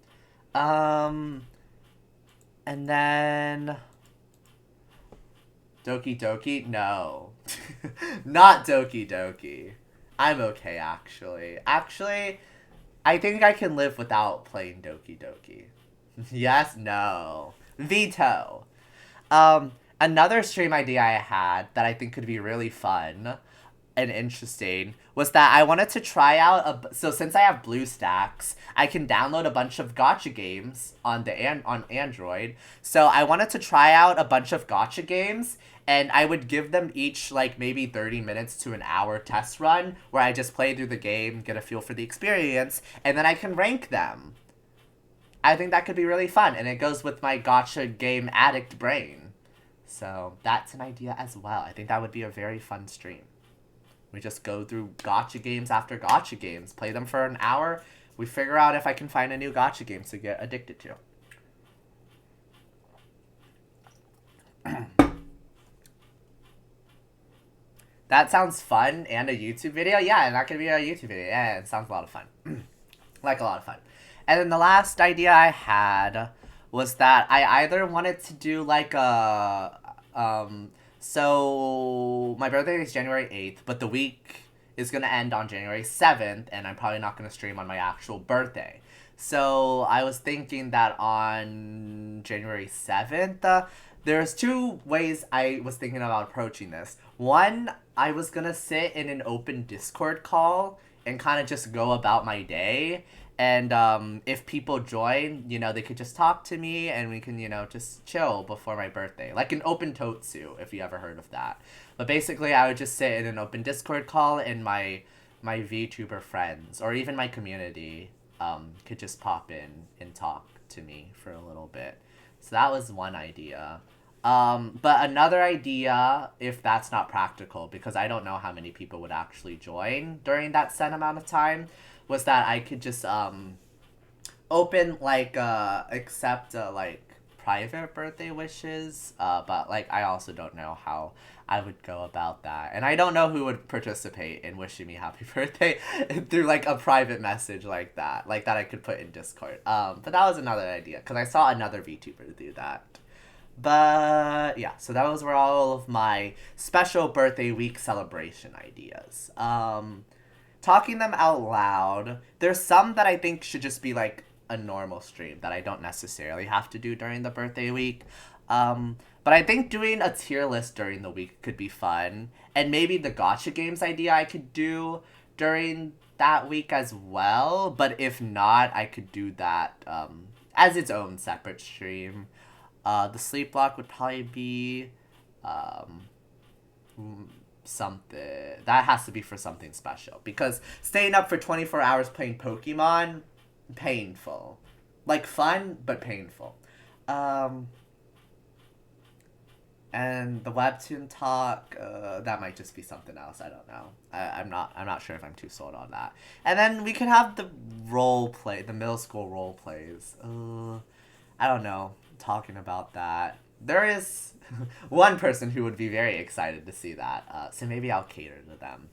And then... Doki Doki? No. Not Doki Doki. I'm okay, actually. Actually, I think I can live without playing Doki Doki. Yes? No. Veto. Another stream idea I had that I think could be really fun and interesting was that I wanted to try out so since I have BlueStacks, I can download a bunch of gacha games on Android. So I wanted to try out a bunch of gacha games, and I would give them each like maybe 30 minutes to an hour test run where I just play through the game, get a feel for the experience, and then I can rank them. I think that could be really fun, and it goes with my gacha game addict brain. So that's an idea as well. I think that would be a very fun stream. We just go through gacha games after gacha games, play them for an hour. We figure out if I can find a new gacha game to get addicted to. That sounds fun and a YouTube video? Yeah, that could be a YouTube video. Yeah, it sounds a lot of fun. Like a lot of fun. And then the last idea I had was that I either wanted to do like a... So my birthday is January 8th, but the week is going to end on January 7th, and I'm probably not going to stream on my actual birthday. So I was thinking that on January 7th, there's two ways I was thinking about approaching this. One, I was going to sit in an open Discord call and kind of just go about my day. And if people join, you know, they could just talk to me and we can, you know, just chill before my birthday. Like an open Totsu, if you ever heard of that. But basically, I would just sit in an open Discord call and my VTuber friends, or even my community, could just pop in and talk to me for a little bit. So that was one idea. But another idea, if that's not practical, because I don't know how many people would actually join during that set amount of time, was that I could just open like accept like private birthday wishes, but like I also don't know how I would go about that, and I don't know who would participate in wishing me happy birthday through like a private message like that I could put in Discord. But that was another idea because I saw another VTuber do that. But yeah, so those were all of my special birthday week celebration ideas. Talking them out loud, there's some that I think should just be like a normal stream that I don't necessarily have to do during the birthday week. But I think doing a tier list during the week could be fun. And maybe the gotcha games idea I could do during that week as well. But if not, I could do that as its own separate stream. The sleep block would probably be um, something that has to be for something special because staying up for 24 hours playing Pokemon, painful. Like fun, but painful. Um, and the webtoon talk, that might just be something else. I don't know. I'm not sure if I'm too sold on that. And then we could have the role play, the middle school role plays. I don't know. Talking about that, there is one person who would be very excited to see that. So maybe I'll cater to them.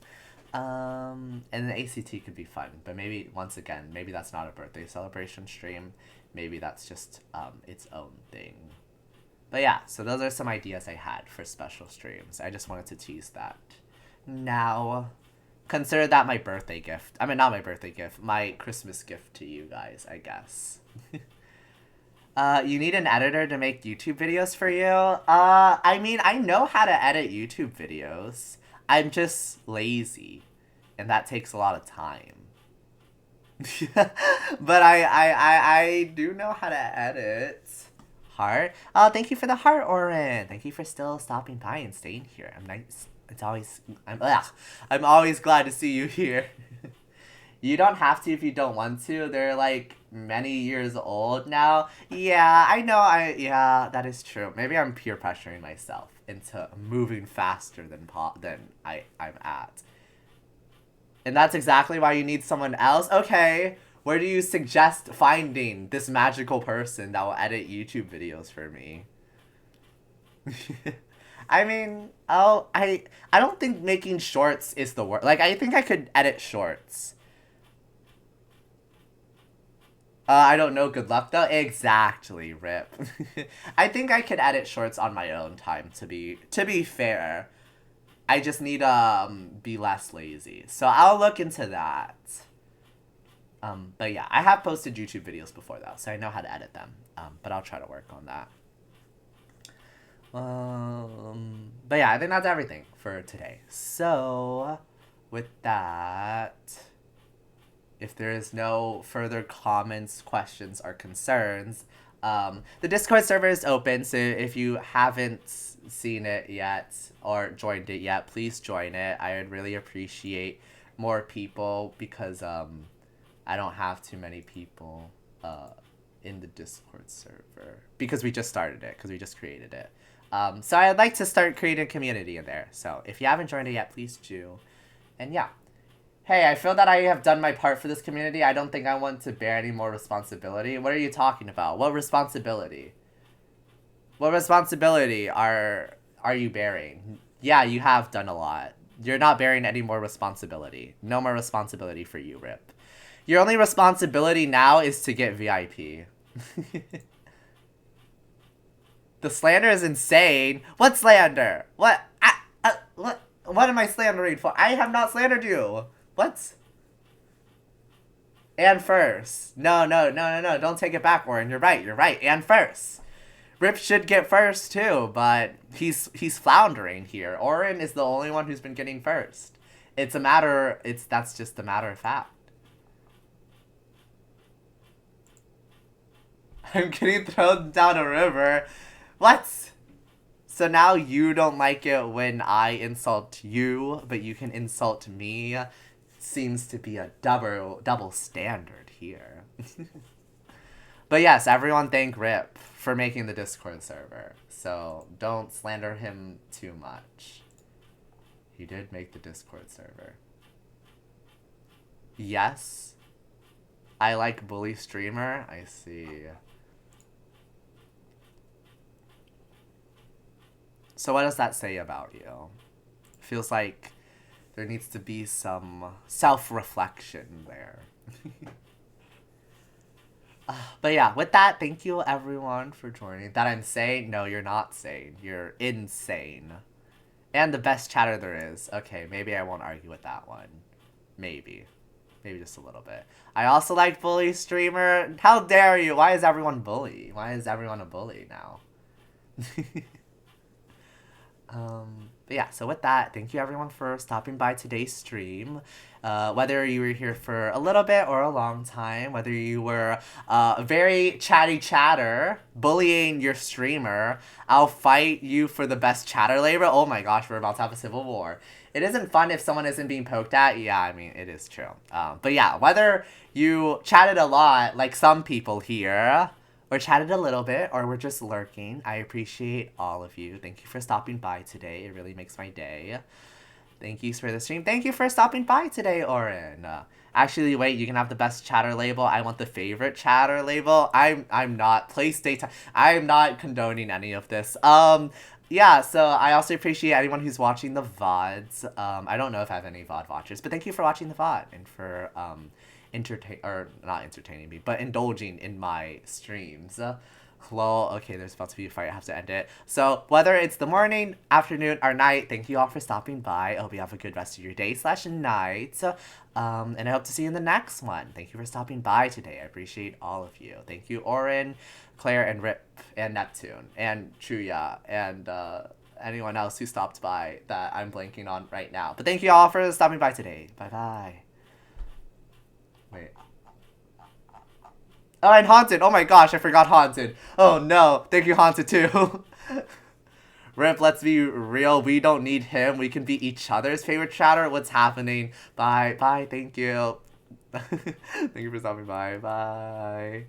And the ACT could be fun, but maybe once again, maybe that's not a birthday celebration stream. Maybe that's just its own thing. But yeah, so those are some ideas I had for special streams. I just wanted to tease that. Now, consider that my birthday gift. I mean, not my birthday gift, my Christmas gift to you guys, I guess. You need an editor to make YouTube videos for you? I mean, I know how to edit YouTube videos. I'm just lazy, and that takes a lot of time. But I do know how to edit. Heart. Oh, thank you for the heart, Oren. Thank you for still stopping by and staying here. I'm nice. I'm always glad to see you here. You don't have to if you don't want to. They're like many years old now. Yeah, I know. Yeah, that is true. Maybe I'm peer pressuring myself into moving faster than I'm at. And that's exactly why you need someone else. Okay. Where do you suggest finding this magical person that will edit YouTube videos for me? I mean, I don't think making shorts is the worst. Like, I think I could edit shorts. I don't know. Good luck, though. Exactly, Rip. I think I could edit shorts on my own time, to be fair. I just need be less lazy. So I'll look into that. But yeah, I have posted YouTube videos before though, so I know how to edit them. But I'll try to work on that. But yeah, I think that's everything for today. So, with that, if there is no further comments, questions, or concerns, the Discord server is open, so if you haven't seen it yet or joined it yet, please join it. I would really appreciate more people because I don't have too many people in the Discord server because we just started it, because we just created it. So I'd like to start creating a community in there. So if you haven't joined it yet, please do. And yeah. Hey, I feel that I have done my part for this community. I don't think I want to bear any more responsibility. What are you talking about? What responsibility? What responsibility are you bearing? Yeah, you have done a lot. You're not bearing any more responsibility. No more responsibility for you, Rip. Your only responsibility now is to get VIP. The slander is insane. What slander? What? What am I slandering for? I have not slandered you. What? And first. No. Don't take it back, Warren. You're right. And first. Rip should get first too, but he's floundering here. Oren is the only one who's been getting first. That's just a matter of fact. I'm getting thrown down a river. What? So now you don't like it when I insult you, but you can insult me? Seems to be a double standard here. But yes, everyone thank Rip for making the Discord server. So don't slander him too much. He did make the Discord server. Yes. I like bully streamer. I see. So what does that say about you? Feels like there needs to be some self-reflection there. But yeah, with that, thank you everyone for joining. That I'm sane? No, you're not sane. You're insane. And the best chatter there is. Okay, maybe I won't argue with that one. Maybe. Maybe just a little bit. I also like bully streamer. How dare you? Why is everyone bully? Why is everyone a bully now? But yeah, so with that, thank you everyone for stopping by today's stream. Whether you were here for a little bit or a long time, whether you were a very chatty chatter, bullying your streamer, I'll fight you for the best chatter labor. Oh my gosh, we're about to have a civil war. It isn't fun if someone isn't being poked at. Yeah, I mean, it is true. But yeah, whether you chatted a lot, like some people here, or chatted a little bit, or we're just lurking, I appreciate all of you. Thank you for stopping by today. It really makes my day. Thank you for the stream. Thank you for stopping by today, Oren. Actually, wait, you can have the best chatter label. I want the favorite chatter label. I'm not PlayStation. I'm not condoning any of this. Yeah, so I also appreciate anyone who's watching the VODs. I don't know if I have any VOD watchers, but thank you for watching the VOD and for not entertaining me, but indulging in my streams. Lol, okay, there's about to be a fight, I have to end it. So, whether it's the morning, afternoon, or night, thank you all for stopping by. I hope you have a good rest of your day / night. And I hope to see you in the next one. Thank you for stopping by today. I appreciate all of you. Thank you, Oren, Claire, and Rip, and Neptune, and Chuya, and anyone else who stopped by that I'm blanking on right now. But thank you all for stopping by today. Bye-bye. Wait. Oh, and Haunted. Oh my gosh, I forgot Haunted. Oh no. Thank you, Haunted, too. Rip, let's be real. We don't need him. We can be each other's favorite chatter. What's happening? Bye. Bye. Thank you. Thank you for stopping by. Bye.